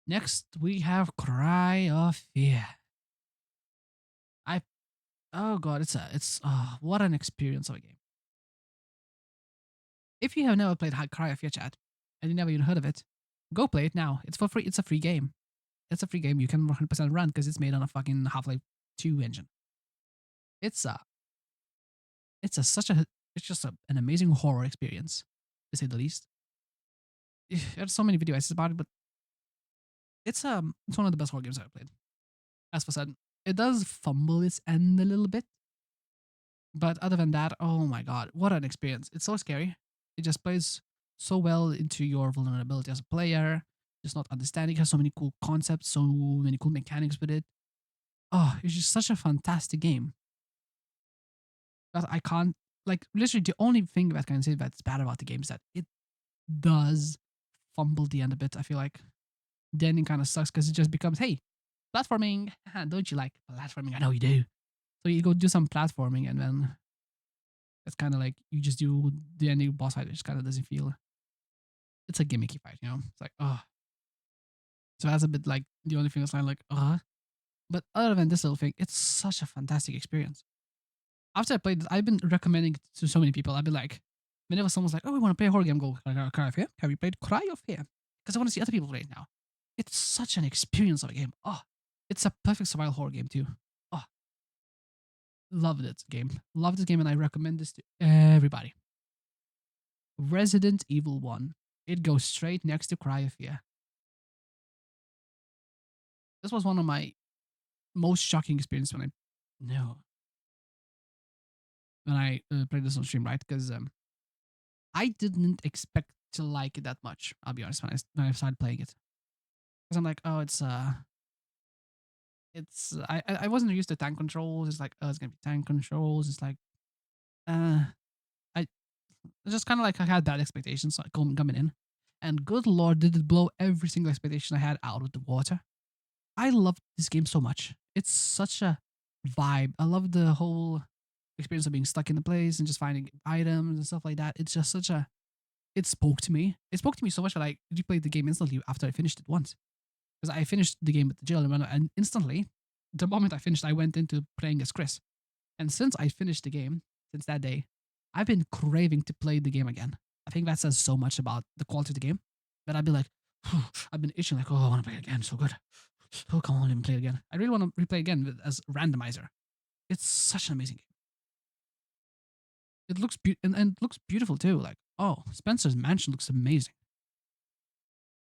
Next, we have Cry of Fear. I, oh god, what an experience of a game. If you have never played Cry of Fear, chat, and you never even heard of it, go play it now. It's for free. It's a free game. It's a free game. You can 100% run because it's made on a fucking Half-Life 2 engine. It's a, it's a such a, it's just an amazing horror experience, to say the least. There's so many video essays about it, but it's one of the best horror games I've ever played. As for said, it does fumble its end a little bit, but other than that, oh my god, what an experience! It's so scary. It just plays so well into your vulnerability as a player, just not understanding. It has so many cool concepts, so many cool mechanics with it. Oh, it's just such a fantastic game that I can't like. Literally, the only thing that I can say that's bad about the game is that it does fumble the end a bit. I feel like the ending kind of sucks because it just becomes, hey, platforming. Don't you like platforming? I know you do. So you go do some platforming, and then it's kind of like you just do the ending boss fight, which kind of doesn't feel. It's a gimmicky fight, you know. It's like, oh, so that's a bit like the only thing that's like, But other than this little thing, it's such a fantastic experience. After I played it, I've been recommending it to so many people. I've been like, whenever someone's like, oh, we want to play a horror game, go Cry of Fear. Have you played Cry of Fear? Because I want to see other people play it now. It's such an experience of a game. Oh, it's a perfect survival horror game too. Oh, love this game. Love this game, and I recommend this to everybody. Resident Evil 1. It goes straight next to Cry of Fear. This was one of my most shocking experiences when I played this on stream, right? Because I didn't expect to like it that much. I'll be honest when I started playing it, because I'm like, oh, I wasn't used to tank controls. It's like, oh, it's gonna be tank controls. It's like, I just kind of like I had bad expectations coming in, and good lord, did it blow every single expectation I had out of the water. I love this game so much. It's such a vibe. I love the whole experience of being stuck in the place and just finding items and stuff like that. It's just such a. It spoke to me. It spoke to me so much that I replayed the game instantly after I finished it once. Because I finished the game with the jail and instantly, the moment I finished, I went into playing as Chris. And since I finished the game, since that day, I've been craving to play the game again. I think that says so much about the quality of the game that I'd be like, I've been itching like, oh, I want to play it again. So good. Oh, come on, let me play it again. I really want to replay again as randomizer. It's such an amazing game. It looks and it looks beautiful too. Like, oh, Spencer's mansion looks amazing.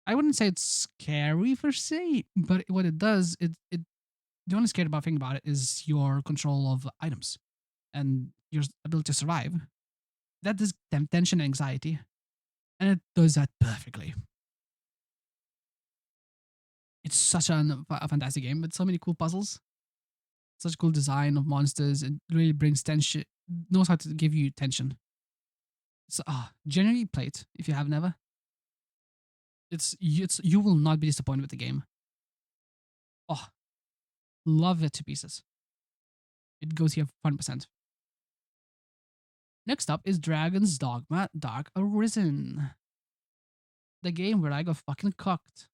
I wouldn't say it's scary per se, but what it does, it the only scary thing about it is your control of items and your ability to survive. That is tension and anxiety, and it does that perfectly. It's such a fantastic game with so many cool puzzles, such cool design of monsters. It really brings tension, knows how to give you tension. So, generally play it if you have never. You will not be disappointed with the game. Oh, love it to pieces. It goes here 100%. Next up is Dragon's Dogma Dark Arisen. The game where I got fucking cocked.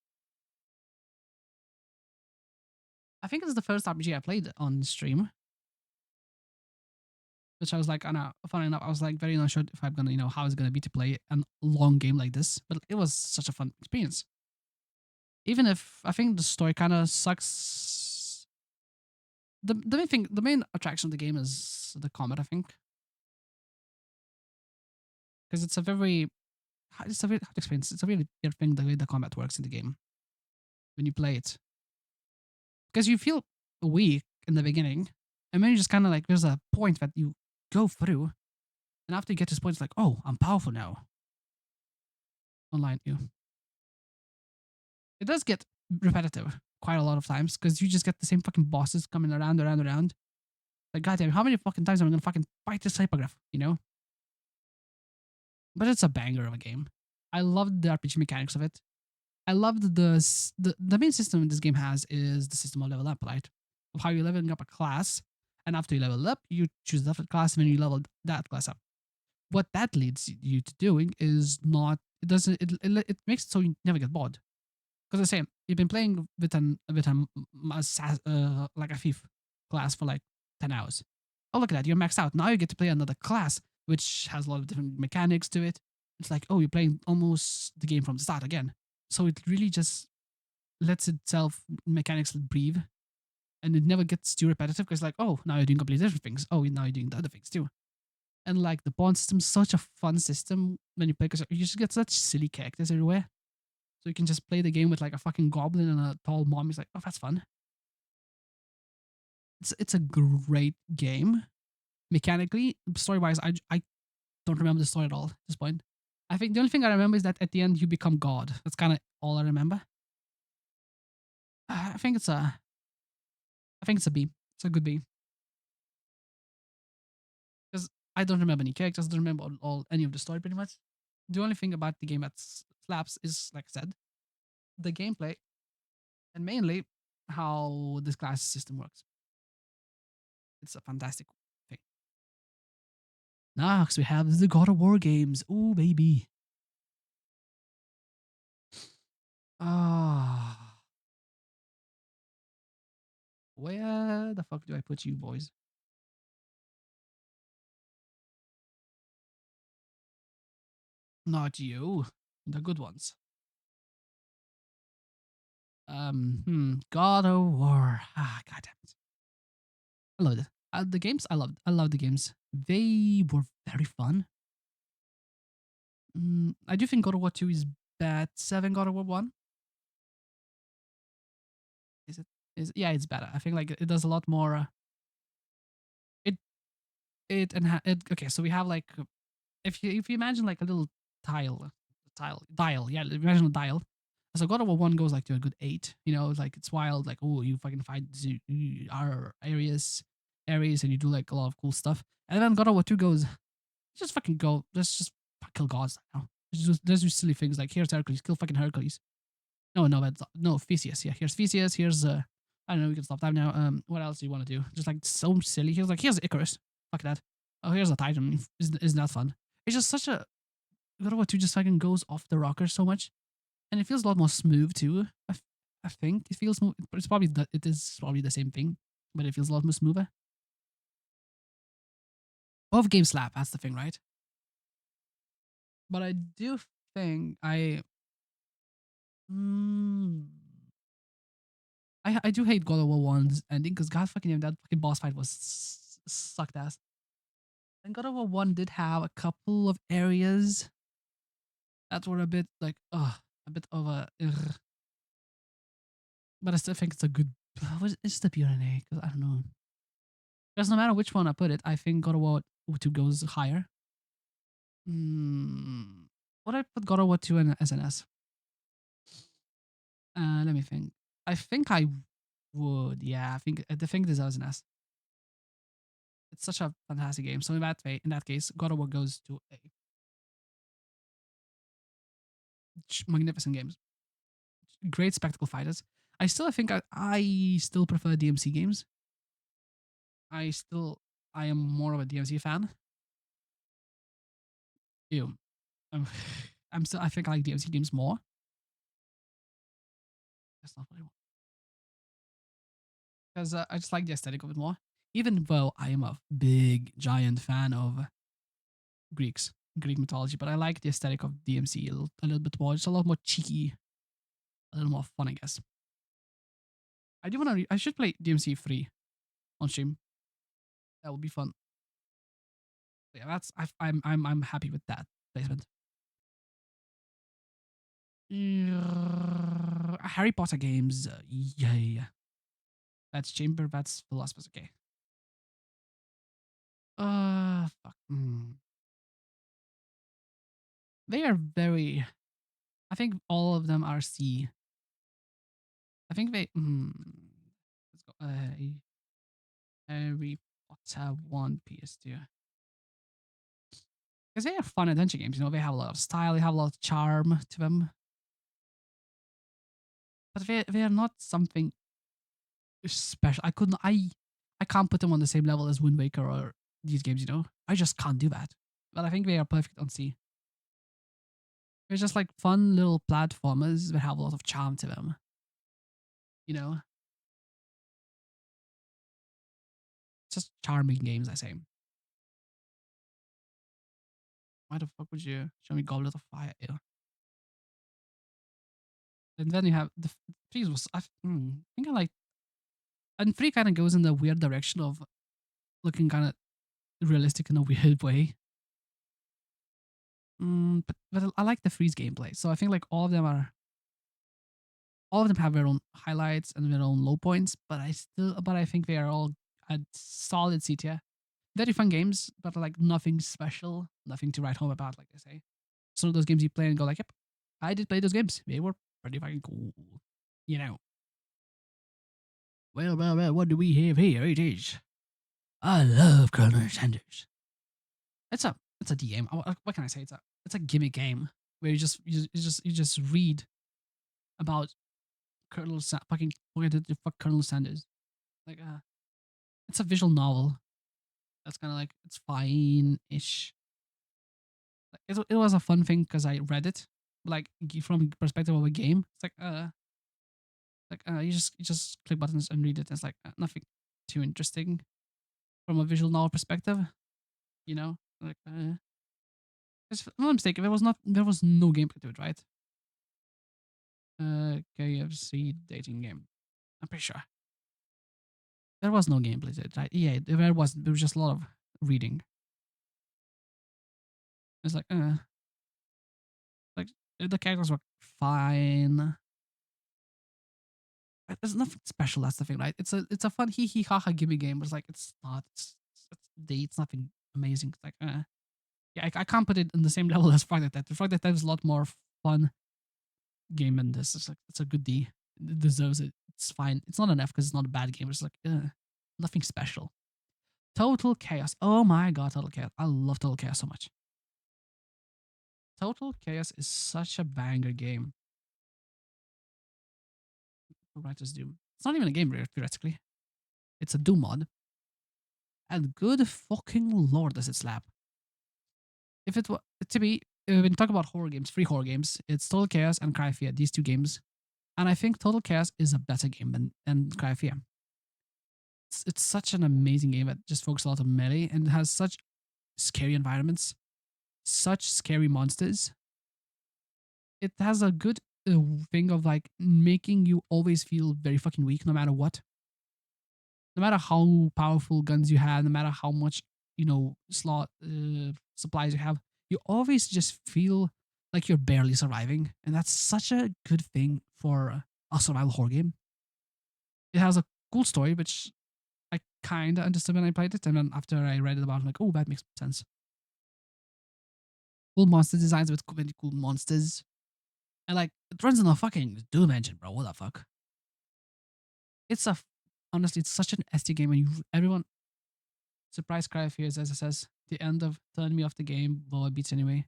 I think it's the first RPG I played on stream. which I was like, I know, funny enough, I was like very unsure if I'm gonna, how it's gonna be to play a long game like this. But it was such a fun experience. Even if I think the story kind of sucks. The main thing, the main attraction of the game is the combat. I think because it's a very, it's a very, how to explain this? It's a really weird thing the way the combat works in the game when you play it. Because you feel weak in the beginning, and then you just kind of like there's a point that you go through, and after you get to this point, it's like, oh, I'm powerful now. Online, you. It does get repetitive quite a lot of times because you just get the same fucking bosses coming around, around, around. Like, goddamn, how many fucking times am I gonna fucking fight this hypograph? But it's a banger of a game. I loved the RPG mechanics of it. I loved the main system this game has is the system of level up, right? Of how you're leveling up a class, and after you level up, you choose a different class, and then you level that class up. What that leads you to doing is not. It doesn't. It makes it so you never get bored. Because I say you've been playing like a thief class for like 10 hours. Oh, look at that! You're maxed out. Now you get to play another class, which has a lot of different mechanics to it. It's like, oh, you're playing almost the game from the start again. So it really just lets itself mechanics breathe, and it never gets too repetitive. Because like, oh, now you're doing completely different things. Oh, now you're doing the other things too. And like the bond system's such a fun system when you play because you just get such silly characters everywhere. So you can just play the game with like a fucking goblin and a tall mom. He's like, oh, that's fun. It's a great game. Mechanically, story wise, I don't remember the story at all at this point. I think the only thing I remember is that at the end you become God. That's kind of all I remember. I think it's a B. It's a good B because I don't remember any characters. I don't remember all any of the story pretty much. The only thing about the game that slaps is, like I said, the gameplay and mainly how this class system works. It's a fantastic thing. Next, we have the God of War games. Oh, baby. Ah, where the fuck do I put you, boys? Not you. The good ones. God of War. Ah, god damn it. I loved it. The games, I loved the games. They were very fun. I do think God of War 2 is better than God of War 1. Is it? Yeah, it's better. I think like it does a lot more. It okay. So we have like if you imagine like a little dial. Yeah, imagine a dial. So God of War 1 goes like to a good 8. Like it's wild. Like, oh, you fucking fight our areas, and you do like a lot of cool stuff. And then God of War 2 goes, just fucking go. Let's just kill gods now. Let's do silly things like here's Hercules, kill fucking Hercules. No, but no, Theseus. Yeah, here's Theseus. Here's I don't know. We can stop time now. What else do you want to do? Just like so silly. Here's Icarus. Fuck that. Oh, here's a Titan. Isn't that fun? It's just such a God of War 2 just fucking goes off the rocker so much, and it feels a lot more smooth too. I think it feels smooth. It is probably the same thing, but it feels a lot more smoother. Both games slap. That's the thing, right? But I do think mm, I do hate God of War 1's ending because God fucking damn, that fucking boss fight was sucked ass. And God of War 1 did have a couple of areas that were a bit like, a bit of a, ugh. But I still think it's a good, it's the pure NA, because I don't know. Because no matter which one I put it, I think God of War 2 goes higher. Would I put God of War 2 in SNS? Let me think. I think I would. Yeah, I think this is an S. It's such a fantastic game. So in that case, God of War goes to a magnificent games. Great spectacle fighters. I think I still prefer DMC games. I am more of a DMC fan. Ew. I'm, I think I like DMC games more. That's not what I want. Because I just like the aesthetic of it more. Even though I am a big giant fan of Greek mythology, but I like the aesthetic of DMC a little bit more. It's a lot more cheeky, a little more fun, I guess. I do want to. I should play DMC free on stream. That would be fun. Yeah, that's. I'm happy with that placement. Harry Potter games. Yay. That's Chamber. That's Philosopher's. Okay. Fuck. They are very. I think all of them are C. I think they. Let's go. Harry Potter 1 PS2. Because they are fun adventure games, you know, they have a lot of style, they have a lot of charm to them. But they are not something special. I can't put them on the same level as Wind Waker or these games, you know? I just can't do that. But I think they are perfect on C. They're just like fun little platformers that have a lot of charm to them. You know? Just charming games, I say. Why the fuck would you show me Goblet of Fire? Ew. And then you have the three was think I like, and three kind of goes in the weird direction of looking kind of realistic in a weird way. But I like the freeze gameplay, so I think like all of them have their own highlights and their own low points. But I think they are all a solid C tier. Very fun games, but like nothing special, nothing to write home about. Like I say, some of those games you play and go like, "Yep, I did play those games. They were pretty fucking cool." You know. Well. What do we have here? It is. I love Colonel Sanders. It's a DM. What can I say? It's a gimmick game where you just read about fucking fuck Colonel Sanders. Like it's a visual novel. That's kind of like it's fine-ish. Like, it was a fun thing because I read it. Like from the perspective of a game, it's like you just click buttons and read it. It's like nothing too interesting from a visual novel perspective. You know, like if I'm not mistaken, there was no gameplay to it, right? KFC dating game. I'm pretty sure there was no gameplay to it, right? Yeah, there was. There was just a lot of reading. It's like the characters were fine. There's nothing special. That's the thing, right? It's a fun hee hee ha ha gimme game, but it's like it's not. It's nothing amazing. It's like yeah, I can't put it in the same level as Friday That. The Friday That is a lot more fun game than this. It's like it's a good D. It deserves it. It's fine. It's not an F because it's not a bad game. It's like nothing special. Total Chaos. Oh my god, Total Chaos. I love Total Chaos so much. Total Chaos is such a banger game. Writers Doom. It's not even a game theoretically. It's a Doom mod. And good fucking lord does it slap. If it were to be when you talk about horror games, free horror games, it's Total Chaos and Cry of Fear, these two games. And I think Total Chaos is a better game than Cry of Fear. It's such an amazing game that just focuses a lot on melee and has such scary environments, such scary monsters. It has a good thing of like making you always feel very fucking weak no matter what. No matter how powerful guns you have, no matter how much, you know, supplies you have, you always just feel like you're barely surviving. And that's such a good thing for a survival horror game. It has a cool story, which I kind of understood when I played it. And then after I read it about, I'm like, oh, that makes sense. Cool monster designs with really cool monsters. And like, it runs on a fucking Doom engine, bro. What the fuck? It's honestly, it's such an SD game. And everyone, surprise cry of fears, as it says, the end of turn me off the game, though it beats anyway.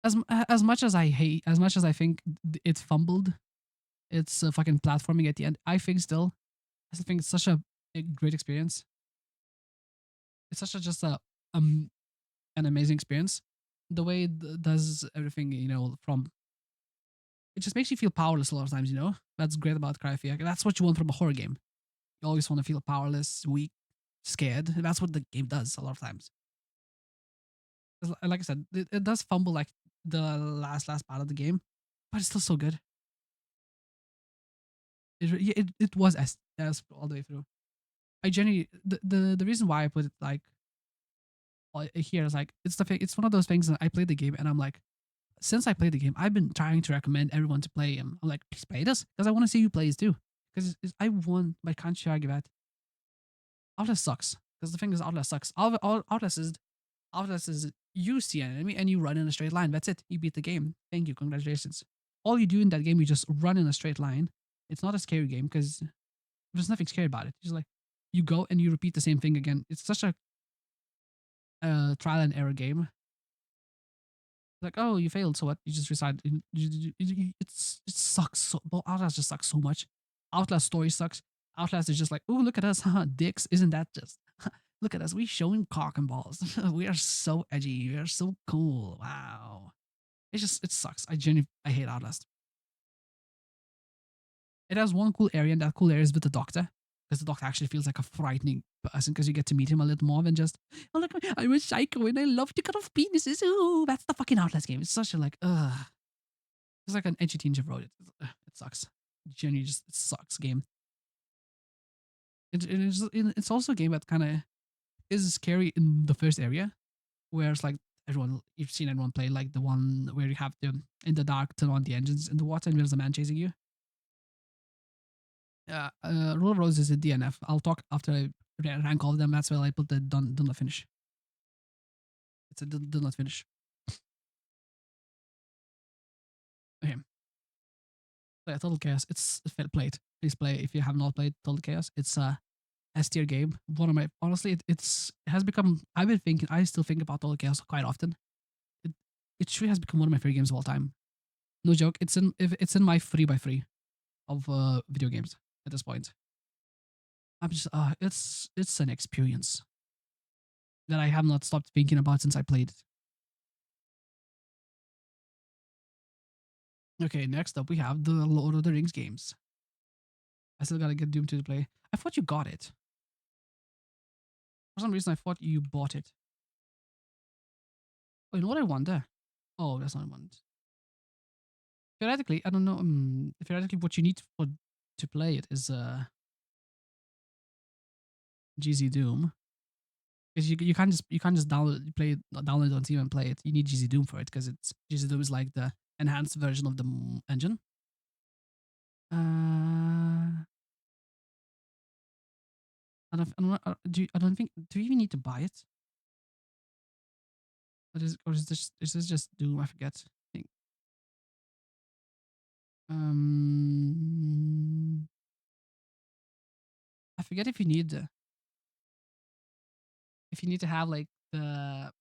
As much as I hate, as much as I think it fumbled, it's fucking platforming at the end. I still think it's such a great experience. It's such a just an amazing experience. The way it does everything, you know, from it just makes you feel powerless a lot of times. You know, that's great about Cry of Fear. That's what you want from a horror game. You always want to feel powerless, weak, scared. That's what the game does a lot of times. 'Cause like I said, it does fumble like the last part of the game, but it's still so good. It was as all the way through. I genuinely the reason why I put it like here is like it's one of those things that I played the game and I'm like, since I played the game, I've been trying to recommend everyone to play him. I'm like, please play this because I want to see you play it too. Because I won, but can't you argue that Outlast sucks? Because the thing is, Outlast sucks. Outlast is you see an enemy and you run in a straight line. That's it. You beat the game. Thank you. Congratulations. All you do in that game, you just run in a straight line. It's not a scary game because there's nothing scary about it. It's just like you go and you repeat the same thing again. It's such a trial and error game. Like, oh, you failed, so what? You just decide. It sucks. Outlast just sucks so much. Outlast story sucks. Outlast is just like, oh, look at us, huh? Dicks. Isn't that just? Look at us. We showing cock and balls. We are so edgy. We are so cool. Wow. It sucks. I hate Outlast. It has one cool area, and that cool area is with the doctor. Because the doctor actually feels like a frightening person because you get to meet him a little more than just, oh, look, I'm a psycho and I love to cut off penises. Ooh, that's the fucking Outlast game. It's such a like, ugh. It's like an edgy teen wrote it. It sucks. Genuinely just, it sucks game. It's also a game that kind of is scary in the first area, where it's like you've seen everyone play like the one where you have to, in the dark, turn on the engines in the water and there's a man chasing you. Rule of Rose is a DNF. I'll talk after I rank all of them. That's where I put the do not finish. It's a do not finish. Okay. So yeah, Total Chaos. It's played. Please play if you have not played Total Chaos. It's a S tier game. One of my honestly, it has become. I've been thinking. I still think about Total Chaos quite often. It it truly has become one of my favorite games of all time. No joke. It's in my 3 by 3 of video games at this point. I'm just it's an experience that I have not stopped thinking about since I played it. Okay, next up we have the Lord of the Rings games. I still gotta get Doom 2 to play. I thought you got it. For some reason, I thought you bought it. Oh, you know what I wonder? Oh, that's not one. Theoretically, I don't know. Theoretically, what you need to play it is GZ Doom. Because you can't just download it on Steam and play it. You need GZ Doom for it because it's GZ Doom is like the enhanced version of the engine. I don't think. Do you even need to buy it? Or is this just Doom? I forget. I think. I forget if you need to have like the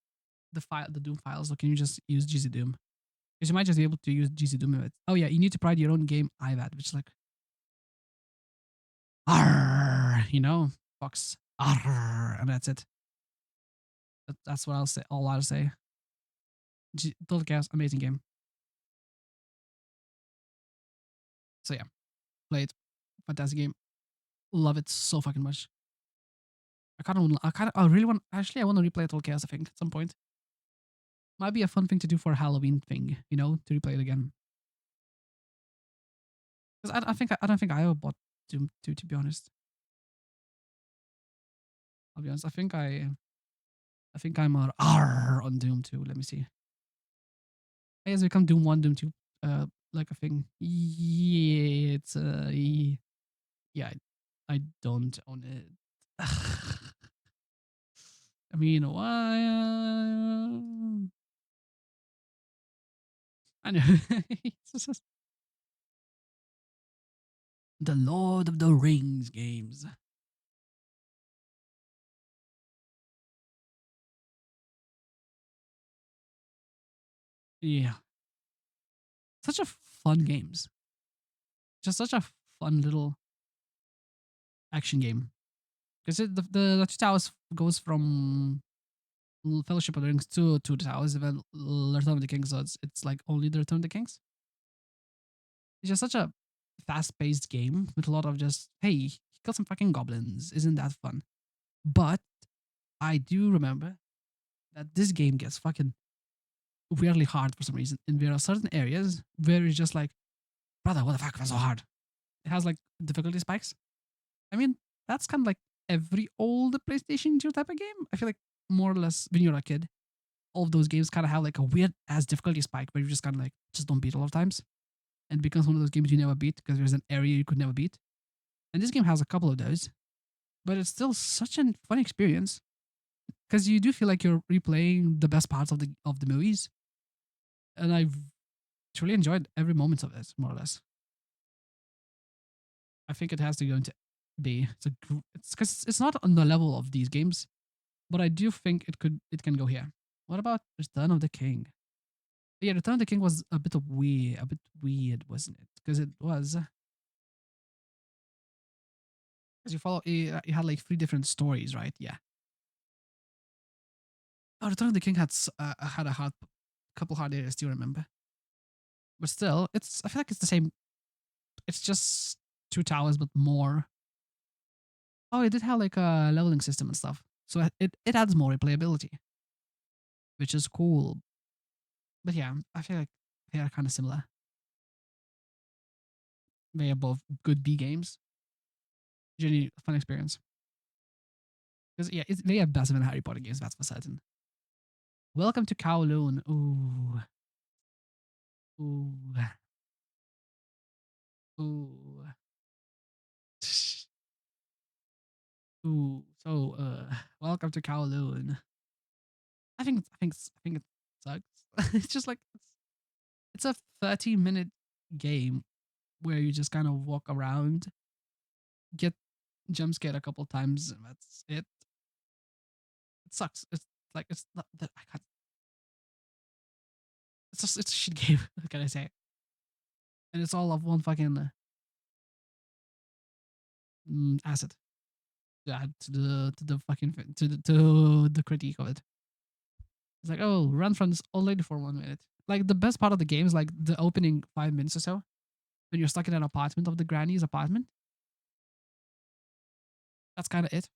Doom files, or can you just use GZ Doom? Because you might just be able to use GZ Doom with it. Oh yeah, you need to provide your own game IVAD, which is like, Fox, and that's it. That's what I'll say. All I'll say. Total Chaos, amazing game. So yeah, play it. Fantastic game. Love it so fucking much. I really want. Actually, I want to replay Total Chaos. I think at some point might be a fun thing to do for a Halloween thing. To replay it again. Because I don't think I ever bought Doom 2, to be honest. I'll be honest. I think I'm on Doom 2. Let me see. I guess we come Doom 1, Doom 2, like a thing. Yeah, it's yeah, I don't own it. I mean, why? I know. The Lord of the Rings games. Yeah, such a fun games. Just such a fun little action game. Because the Two Towers goes from Fellowship of the Rings to the Towers, and then Return of the King. So it's like only the Return of the Kings. It's just such a fast paced game with a lot of just, hey, kill some fucking goblins. Isn't that fun? But I do remember that this game gets fucking weirdly hard for some reason. And there are certain areas where it's just like, brother, what the fuck was so hard? It has like difficulty spikes. I mean, that's kind of like every old PlayStation 2 type of game. I feel like more or less when you're a kid, all of those games kind of have like a weird ass difficulty spike where you just kind of like just don't beat a lot of times. And it becomes one of those games you never beat because there's an area you could never beat. And this game has a couple of those, but it's still such a fun experience because you do feel like you're replaying the best parts of the movies. And I've truly enjoyed every moment of this, more or less. I think it has to go into B. It's because it's not on the level of these games, but I do think it can go here. What about Return of the King? Yeah, Return of the King was a bit weird, wasn't it? Because it was because you follow you had like three different stories, right? Yeah. Oh, Return of the King had a hard couple hard areas. Do you remember? But still, it's I feel like it's the same. It's just two towers, but more. Oh, it did have like a leveling system and stuff, so it adds more replayability, which is cool. But yeah, I feel like they are kind of similar. They are both good B games. Genuinely fun experience. Because yeah, they are better than Harry Potter games. That's for certain. Welcome to Kowloon. Ooh, ooh, ooh, ooh. So, welcome to Kowloon. I think it sucks. It's just like it's a 30-minute game where you just kind of walk around, get jump scared a couple times, and that's it. It sucks. It's like it's not that I can't. It's a shit game. What can I say? And it's all of one fucking asset. Yeah, to the fucking to the critique of it. It's like, oh, run from this old lady for 1 minute. Like the best part of the game is like the opening 5 minutes or so when you're stuck in an apartment of the granny's apartment. That's kind of it.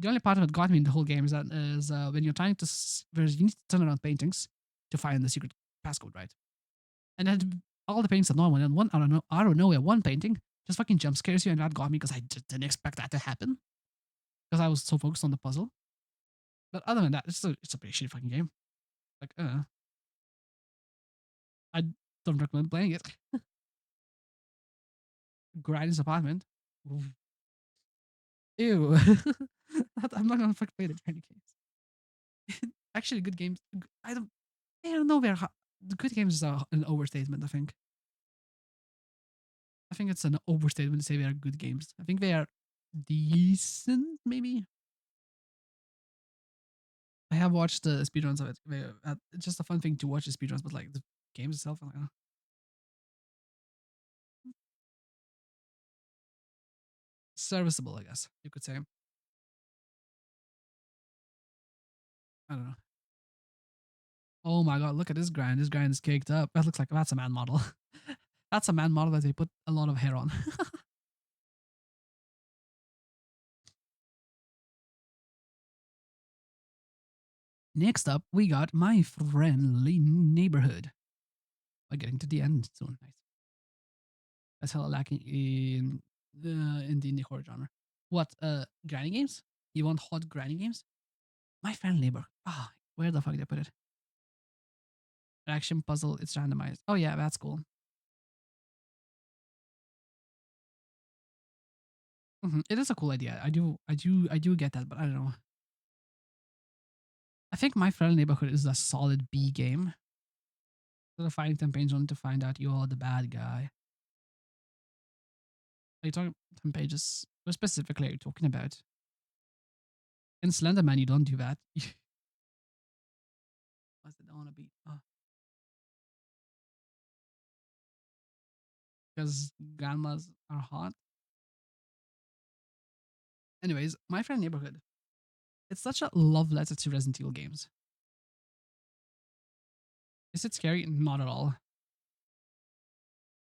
The only part that got me in the whole game is when you're trying to whereas you need to turn around paintings to find the secret passcode, right? And then all the paintings are normal, and one out of nowhere, one painting just fucking jump scares you, and that got me because I didn't expect that to happen because I was so focused on the puzzle. But other than that, it's a pretty shitty fucking game. Like, I don't recommend playing it. Granny's apartment. Ew. I'm not gonna fucking play the Granny games. Actually, good games. I don't know where the good games is an overstatement. I think it's an overstatement to say they are good games. I think they are decent, maybe. I have watched the speedruns of it. It's just a fun thing to watch the speedruns, but like the games itself, I'm like, serviceable, I guess you could say. I don't know. Oh my god, look at this grind. This grind is caked up. That looks like that's a man model. That's a man model that they put a lot of hair on. Next up, we got My Friendly Neighborhood. We're getting to the end soon. Nice. That's hella lacking in the indie horror genre. What? Granny games? You want hot granny games? My Friendly Neighborhood. Ah, where the fuck did I put it? Action puzzle. It's randomized. Oh yeah, that's cool. It is a cool idea. I do get that, but I don't know. I think My Friendly Neighborhood is a solid B game. So the fighting campaigns only to find out you're the bad guy. Are you talking 10 pages? What specifically are you talking about? In Slenderman, you don't do that. What's it want to be? Oh, because grandmas are hot. Anyways, My Friendly Neighborhood. It's such a love letter to Resident Evil games. Is it scary? Not at all.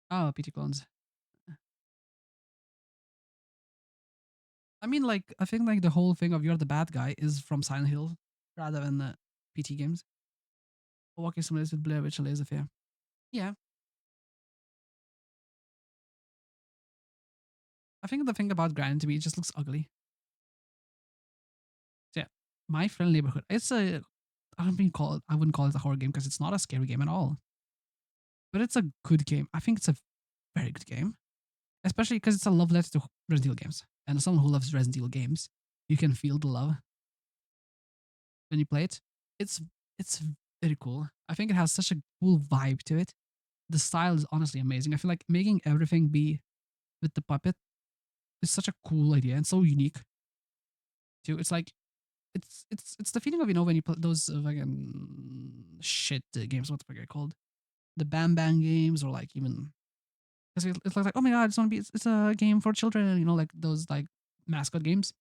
Oh, PT clones. I mean, like, I think like the whole thing of you're the bad guy is from Silent Hill rather than the PT games. Walking Simulators with Blair Witch and Laser Fear. Yeah, I think the thing about Grind to me, it just looks ugly. So yeah, My Friendly Neighborhood. I wouldn't call it a horror game because it's not a scary game at all. But it's a good game. I think it's a very good game, especially because it's a love letter to Resident Evil games. And as someone who loves Resident Evil games, you can feel the love when you play it. It's it's very cool. I think it has such a cool vibe to it. The style is honestly amazing. I feel like making everything be with the puppet is such a cool idea and so unique too. It's like it's the feeling of when you play those fucking shit games. What the fuck are they called? The Bam Bang games, or like even because it's like, oh my god, it's a game for children. Like those like mascot games.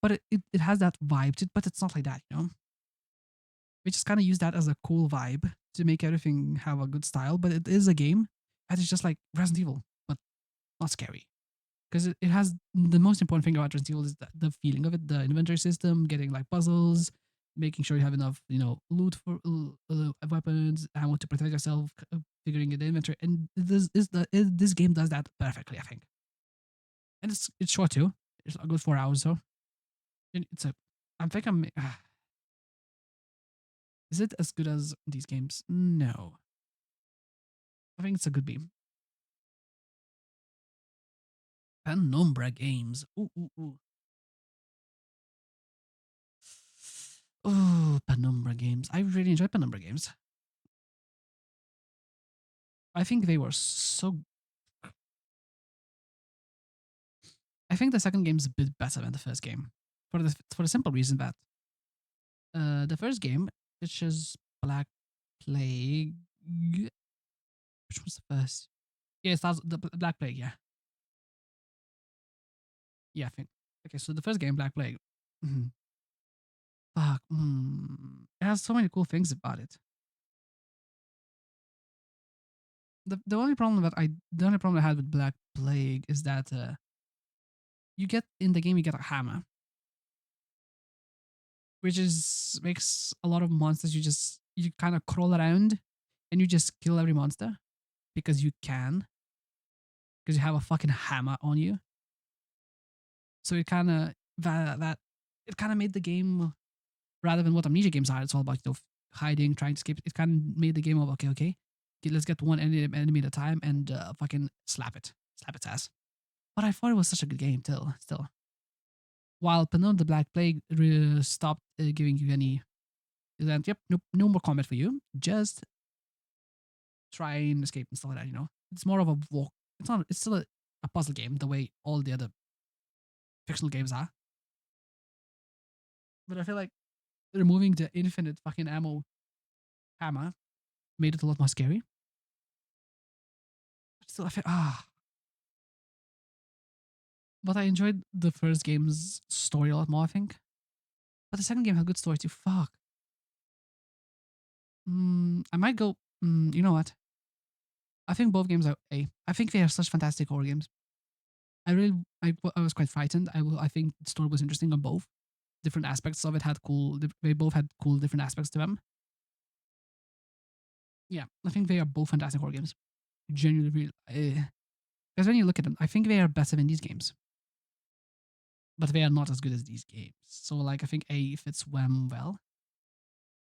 But it has that vibe to it, but it's not like that. We just kind of use that as a cool vibe to make everything have a good style. But it is a game, and it's just like Resident Evil, but not scary. Because it has the most important thing about Resident Evil is the feeling of it, the inventory system, getting like puzzles, making sure you have enough, loot for weapons, ammo to protect yourself, figuring in the inventory, and this game does that perfectly, I think. And it's short too. It's a good 4 hours, so it's a. I'm think I'm. Is it as good as these games? No, I think it's a good game. Penumbra games. Ooh, ooh, ooh. Oh, Penumbra games. I really enjoy Penumbra games. I think they were so. I think the second game is a bit better than the first game, for the simple reason that the first game, which is Black Plague, which was the first? Yeah, it starts the Black Plague. Yeah, yeah, I think. Okay, so the first game, Black Plague. Mhm. Fuck. It has so many cool things about it. The only problem I had with Black Plague is that you get in the game, you get a hammer, which is makes a lot of monsters. You kind of crawl around and you just kill every monster because you can, because you have a fucking hammer on you. So it kind of that it kind of made the game, rather than what amnesia games are. It's all about hiding, trying to escape. It kind of made the game of okay, okay, let's get one enemy at a time and fucking slap its ass. But I thought it was such a good game. Still, while Penumbra the Black Plague stopped giving you any event. Yep, nope, no more combat for you. Just try and escape and stuff like that. It's more of a walk. It's not. It's still a puzzle game the way all the other fictional games are. But I feel like removing the infinite fucking ammo hammer made it a lot more scary. But still, I feel But I enjoyed the first game's story a lot more, I think. But the second game had good story too. Fuck. I might go. You know what? I think both games are A. I think they are such fantastic horror games. I was quite frightened. I think the story was interesting on both. Different aspects of it had cool. They both had cool different aspects to them. Yeah, I think they are both fantastic horror games. Genuinely, because when you look at them, I think they are better than these games, but they are not as good as these games. So like, I think A fits them well.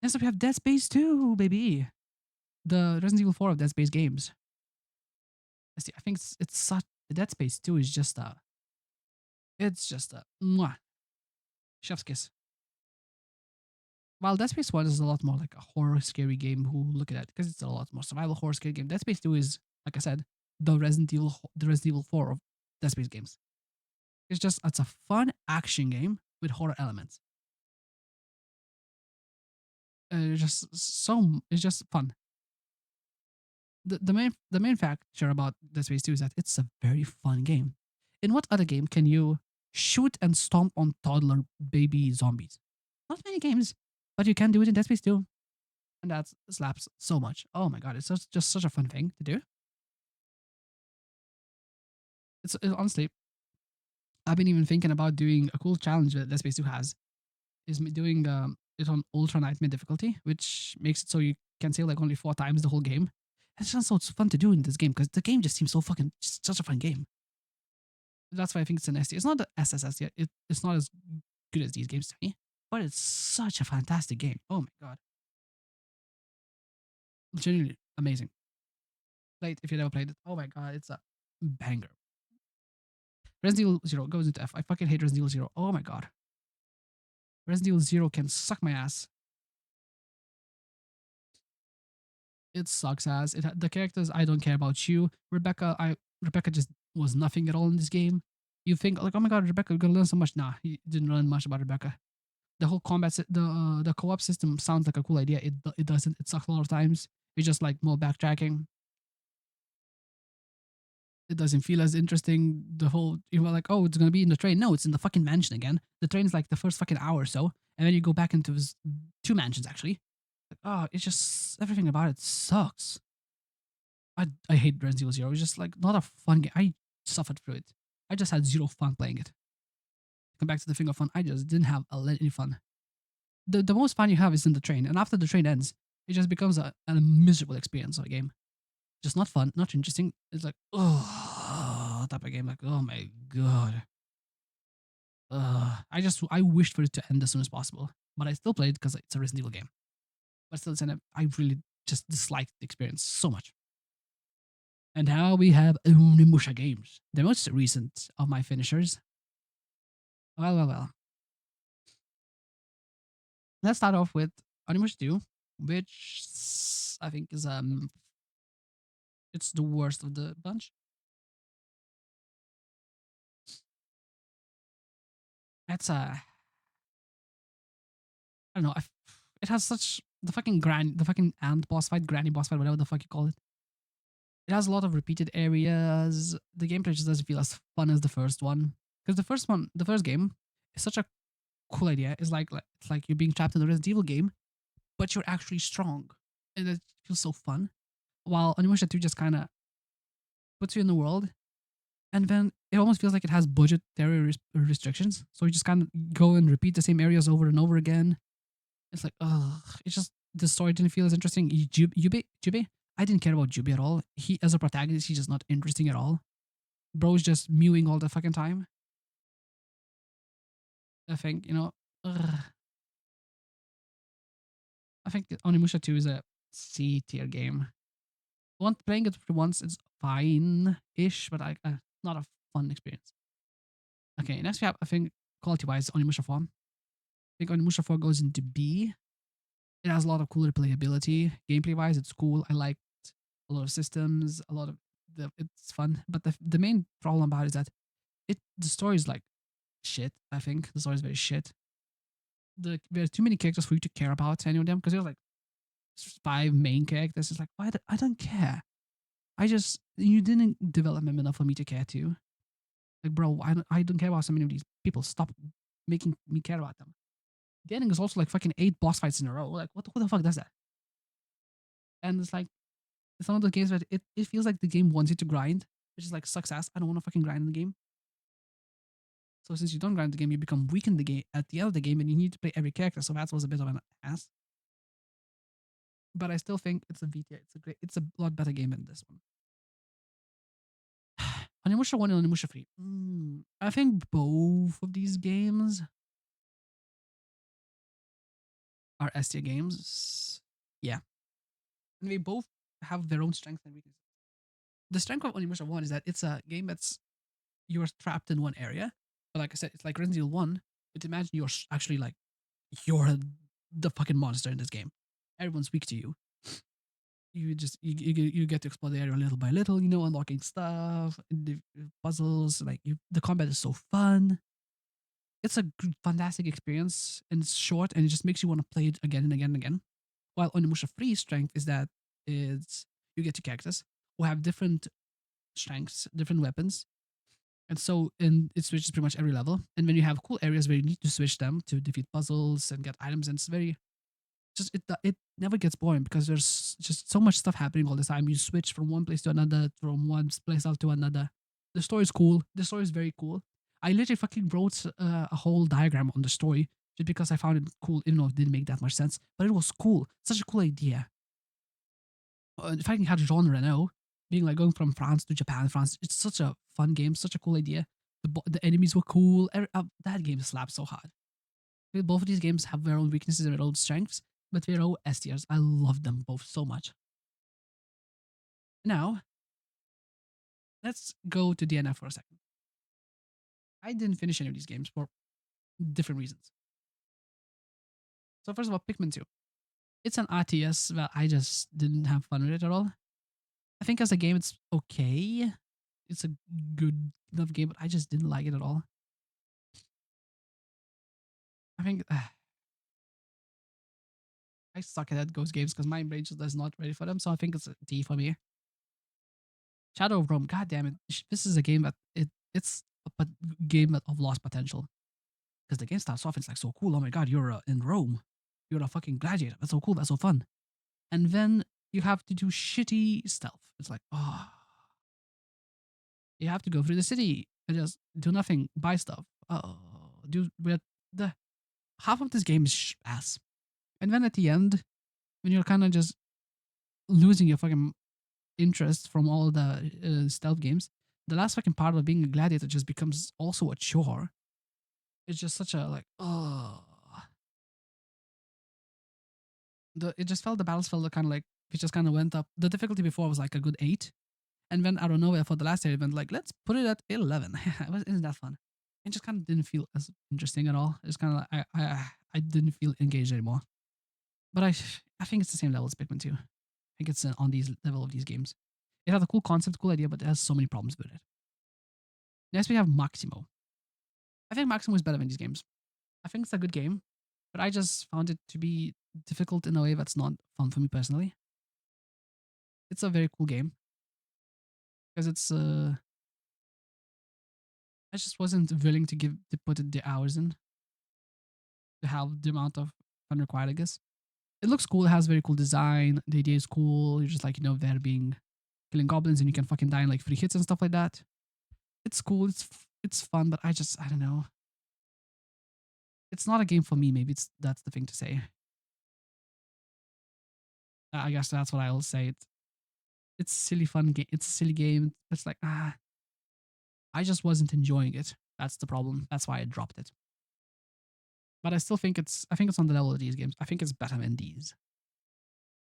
And so we have Dead Space 2, baby. The Resident Evil 4 of Dead Space games. Let's see, I think it's such. Dead Space 2 is just a. It's just a mwah, chef's kiss. While Dead Space 1 is a lot more like a horror scary game, who look at it because it's a lot more survival horror scary game. Dead Space 2 is, like I said, the Resident Evil 4 of Dead Space games. It's a fun action game with horror elements. It's just fun. The main factor about Dead Space 2 is that it's a very fun game. In what other game can you shoot and stomp on toddler baby zombies? Not many games, but you can do it in Dead Space 2. And that slaps so much. Oh my god, it's just such a fun thing to do. Honestly, I've been even thinking about doing a cool challenge that Let's Space 2 has, is doing it on Ultra Nightmare difficulty, which makes it so you can save like only 4 times the whole game. It's just so it's fun to do in this game because the game just seems so fucking just such a fun game. That's why I think it's an ST. It's not the SSS yet. It's not as good as these games to me, but it's such a fantastic game. Oh my god, genuinely amazing. Played if you never played it. Oh my god, it's a banger. Resident Evil Zero goes into F. I fucking hate Resident Evil Zero. Oh my god, Resident Evil Zero can suck my ass. It sucks ass. The characters I don't care about you. Rebecca just was nothing at all in this game. You think like, oh my god, Rebecca, you're gonna learn so much. Nah, you didn't learn much about Rebecca. The whole the co-op system sounds like a cool idea. It doesn't. It sucks a lot of times. It's just like more backtracking. It doesn't feel as interesting. The whole you were like, oh, it's gonna be in the train. No, it's in the fucking mansion again. The train is like the first fucking hour or so, and then you go back into two mansions actually. Like, oh, it's just everything about it sucks. I hate Resident Evil Zero. It's just like not a fun game. I suffered through it. I just had zero fun playing it. Come back to the thing of fun. I just didn't have any fun. The most fun you have is in the train, and after the train ends, it just becomes a miserable experience of a game. Just not fun, not interesting. It's like oh type of game. Like oh my god. I wished for it to end as soon as possible, but I still played it because it's a Resident Evil game. But still, I really just disliked the experience so much. And now we have Onimusha games, the most recent of my finishers. Well. Let's start off with Onimusha 2, which I think is it's the worst of the bunch. It's I don't know. It has such the fucking ant boss fight, granny boss fight, whatever the fuck you call it. It has a lot of repeated areas. The gameplay just doesn't feel as fun as the first one. Because the first game, is such a cool idea. It's like you're being trapped in a Resident Evil game, but you're actually strong, and it feels so fun. While Onimusha 2 just kind of puts you in the world, and then it almost feels like it has budgetary restrictions. So you just kind of go and repeat the same areas over and over again. It's like, ugh, it's just the story didn't feel as interesting. Jube, I didn't care about Jube at all. He as a protagonist, he's just not interesting at all. Bro's just mewing all the fucking time. I think ugh. I think Onimusha 2 is a C tier game. Playing it once is fine-ish, but not a fun experience. Okay, next we have, I think, quality-wise, Onimusha 4. I think Onimusha 4 goes into B. It has a lot of cool replayability. Gameplay-wise, it's cool. I liked a lot of systems, it's fun. But the main problem about it is that the story is like shit, I think. The story is very shit. There's too many characters for you to care about any of them because there's like 5 main characters. It's like, why? I don't care. You didn't develop them enough for me to care too. Like, bro, I don't care about so many of these people. Stop making me care about them. The ending is also like fucking 8 boss fights in a row. Like, who the fuck does that? And it's like, it's one of those games where it feels like the game wants you to grind, which is like sucks ass. I don't want to fucking grind in the game. So since you don't grind the game, you become weak in the game at the end of the game, and you need to play every character. So that was a bit of an ass. But I still think it's a VTA. It's a lot better game than this one. Onimusha 1 and Onimusha 3. I think both of these games are S tier games. Yeah. And they both have their own strengths and weaknesses. The strength of Onimusha 1 is that it's a game that's you're trapped in one area. But like I said, it's like Resident Evil 1. But imagine you're actually like, you're the fucking monster in this game. Everyone's weak to you. You get to explore the area little by little, unlocking stuff, the puzzles. Like the combat is so fun. It's a fantastic experience, and it's short, and it just makes you want to play it again and again and again. While Onimusha 3's strength is that you get two characters who have different strengths, different weapons, and it switches pretty much every level. And when you have cool areas where you need to switch them to defeat puzzles and get items, and it's very just it never gets boring because there's just so much stuff happening all the time. You switch from one place to another, from one place out to another. The story is cool. The story is very cool. I literally fucking wrote a whole diagram on the story just because I found it cool, even though it didn't make that much sense. But it was cool. Such a cool idea. The fact you had genre now, being like going from France to Japan, France. It's such a fun game, such a cool idea. The enemies were cool. That game slaps so hard. Both of these games have their own weaknesses and their own strengths, but they're all S tiers. I love them both so much. Now, let's go to DNF for a second. I didn't finish any of these games for different reasons. So first of all, Pikmin 2. It's an RTS that I just didn't have fun with it at all. I think as a game, it's okay. It's a good enough game, but I just didn't like it at all. I think I suck at those games because my brain just is not ready for them. So I think it's a D for me. Shadow of Rome, god damn it. This is a game that it's a game of lost potential. Because the game starts off, it's like so cool. Oh my god, you're in Rome. You're a fucking gladiator. That's so cool. That's so fun. And then you have to do shitty stealth. It's like, oh, you have to go through the city and just do nothing, buy stuff. Oh, do the half of this game is ass. And then at the end, when you're kind of just losing your fucking interest from all the stealth games, the last fucking part of being a gladiator just becomes also a chore. It's just such a like, oh. It just felt the battles felt kind of like it just kind of went up. The difficulty before was like a good 8, and then I don't know for the last year it went like let's put it at 11. Isn't that fun? It just kind of didn't feel as interesting at all. It's kind of like I didn't feel engaged anymore. But I think it's the same level as Pikmin 2. I think it's on these level of these games. It has a cool concept, cool idea, but it has so many problems with it. Next we have Maximo. I think Maximo is better than these games. I think it's a good game, but I just found it to be difficult in a way that's not fun for me personally. It's a very cool game because it's I just wasn't willing to put the hours in to have the amount of fun required. I guess it looks cool. It has very cool design. The idea is cool. You're just like there being killing goblins and you can fucking die in like 3 hits and stuff like that. It's cool. It's fun, but I don't know. It's not a game for me. Maybe that's the thing to say. I guess that's what I'll say. It's silly fun game. It's a silly game. It's like I just wasn't enjoying it. That's the problem. That's why I dropped it. But I still think I think it's on the level of these games. I think it's better than these.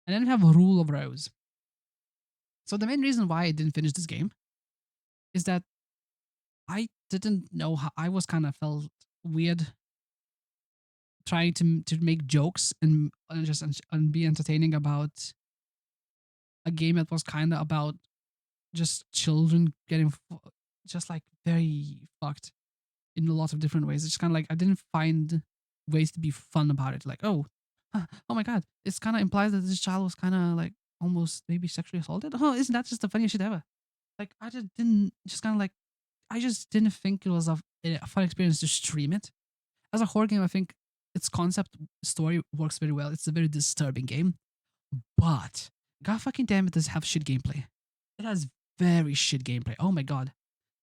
And then we have Rule of Rose. So the main reason why I didn't finish this game is that I didn't know how I was kind of felt weird trying to make jokes and be entertaining about a game that was kind of about just children getting just like very fucked in a lot of different ways. It's kind of like I didn't find ways to be fun about it. Like, oh my god, it's kind of implies that this child was kind of like almost maybe sexually assaulted. Oh, isn't that just the funniest shit ever? Like, I just didn't just kind of like I just didn't think it was a fun experience to stream it. As a horror game, I think its concept story works very well. It's a very disturbing game, but god fucking damn it, does have shit gameplay. It has very shit gameplay. Oh my god,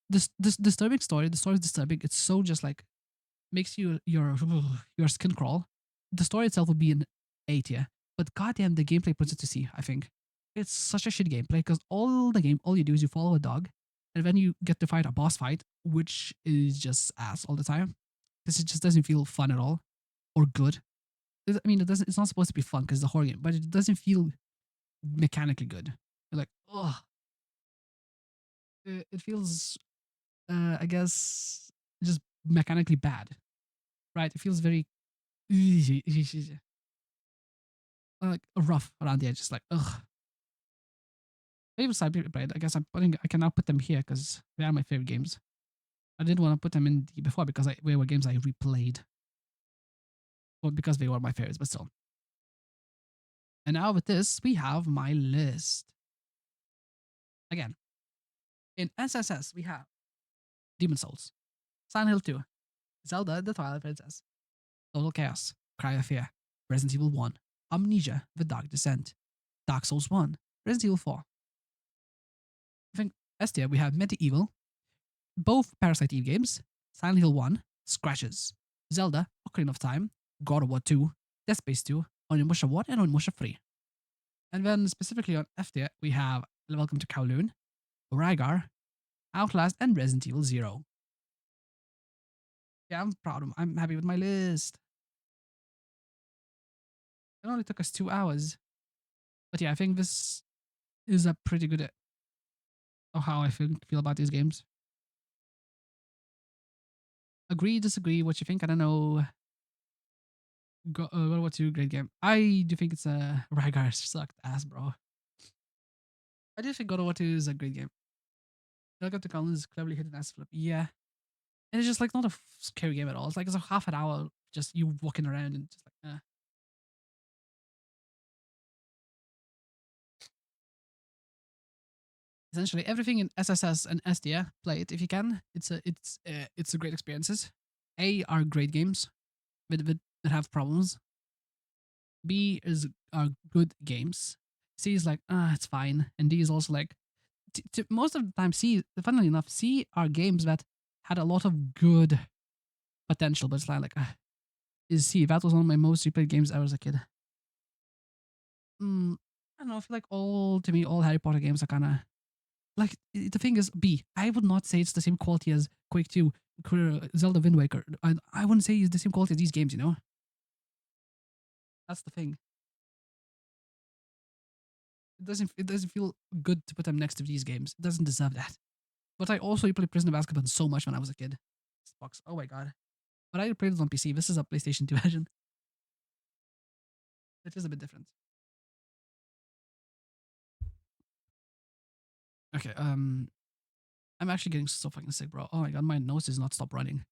this disturbing story. The story is disturbing. It's so just like makes your skin crawl. The story itself would be an 8, yeah, but goddamn, the gameplay puts it to sea. I think it's such a shit gameplay because all you do is you follow a dog, and then you get to fight a boss fight, which is just ass all the time. Because it just doesn't feel fun at all or good. I mean, it doesn't. It's not supposed to be fun because it's a horror game, but it doesn't feel mechanically good. You're like, oh, it feels, I guess, just mechanically bad, right? It feels very like rough around the edges. Like, ugh. Favorite side right? I guess I can now put them here because they are my favorite games. I didn't want to put them in before because they were games I replayed. Well, because they were my favorites, but still. And now with this, we have my list. Again, in SSS, we have Demon Souls, Silent Hill 2, Zelda The Twilight Princess, Total Chaos, Cry of Fear, Resident Evil 1, Amnesia The Dark Descent, Dark Souls 1, Resident Evil 4. I think S tier, we have Medieval, both Parasite Eve games, Silent Hill 1, Scratches, Zelda, Ocarina of Time, God of War 2, Dead Space 2, Onimusha 1, and Onimusha 3. And then specifically on F tier, we have Welcome to Kowloon, Rygar, Outlast, and Resident Evil 0. Yeah, I'm proud of I'm happy with my list. It only took us 2 hours. But yeah, I think this is a pretty good of how I feel about these games. Agree, disagree, what you think? I don't know. What's your great game? I do think it's a Rygar sucked ass, bro. I do think God of War 2 is a great game. Welcome to Colin is cleverly hidden ass flip. Yeah. And it's just like not a scary game at all. It's like it's a half an hour just you walking around and just like essentially everything in SSS and SDA, play it if you can. It's a great experiences. A are great games that have problems. B is are good games. C is like it's fine, and D is also like most of the time. C, funnily enough, C are games that had a lot of good potential, but it's is C. That was one of my most replayed games ever as a kid. I don't know. I feel like all Harry Potter games are kind of like the thing is B. I would not say it's the same quality as Quake 2, Zelda Wind Waker. I wouldn't say it's the same quality as these games. You know, that's the thing. It doesn't feel good to put them next to these games. It doesn't deserve that. But I also played Prisoner of Azkaban so much when I was a kid. Xbox. Oh my god. But I played it on PC. This is a PlayStation 2 version. It is a bit different. Okay. I'm actually getting so fucking sick, bro. Oh my god, my nose does not stop running.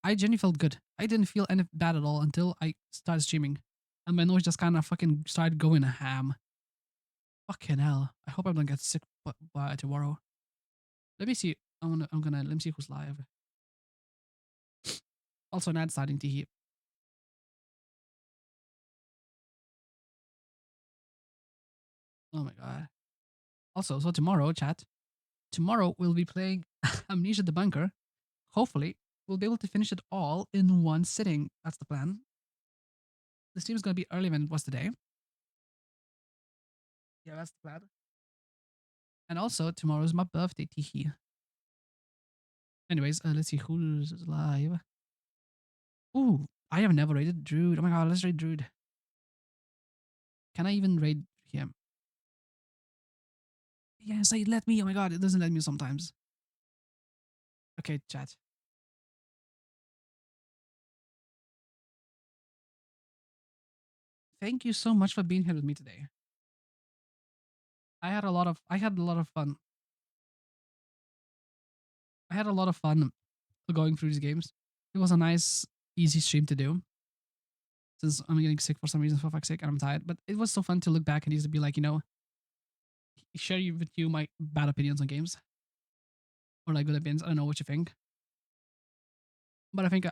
I genuinely felt good. I didn't feel any bad at all until I started streaming, and my nose just kind of fucking started going ham. Fucking hell. I hope I don't get sick by tomorrow. Let me see. Let me see who's live. Also, an ad starting to heat. Oh my god. Also, so tomorrow, chat. Tomorrow we'll be playing Amnesia the Bunker. Hopefully, we'll be able to finish it all in one sitting. That's the plan. The stream is gonna be earlier than it was today. Yeah, that's the plan. And also, tomorrow's my birthday, teehee. Anyways, let's see who's live. Ooh, I have never raided Druid. Oh my god, let's raid Druid. Can I even raid him? Yes, I let me. Oh my god, it doesn't let me sometimes. Okay, chat. Thank you so much for being here with me today. I had a lot of fun. I had a lot of fun going through these games. It was a nice, easy stream to do. Since I'm getting sick for some reason, for fuck's sake, and I'm tired. But it was so fun to look back and just be like, share with you my bad opinions on games. Or like good opinions. I don't know what you think. But I think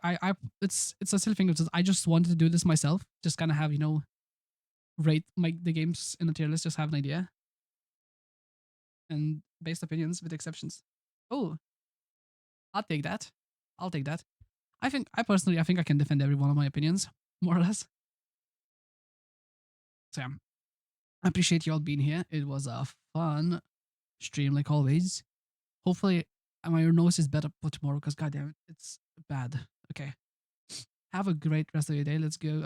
it's a silly thing. I just wanted to do this myself. Just kind of have, rate the games in a tier list, just have an idea. And based opinions with exceptions. Oh, I'll take that. I'll take that. I personally think I can defend every one of my opinions, more or less. So yeah, I appreciate you all being here. It was a fun stream like always. Hopefully my nose is better for tomorrow because goddamn it, it's bad. Okay. Have a great rest of your day. Let's go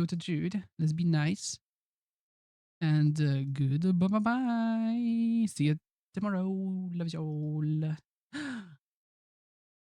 to Jude. Let's be nice. And good bye bye bye. See you tomorrow. Love you all.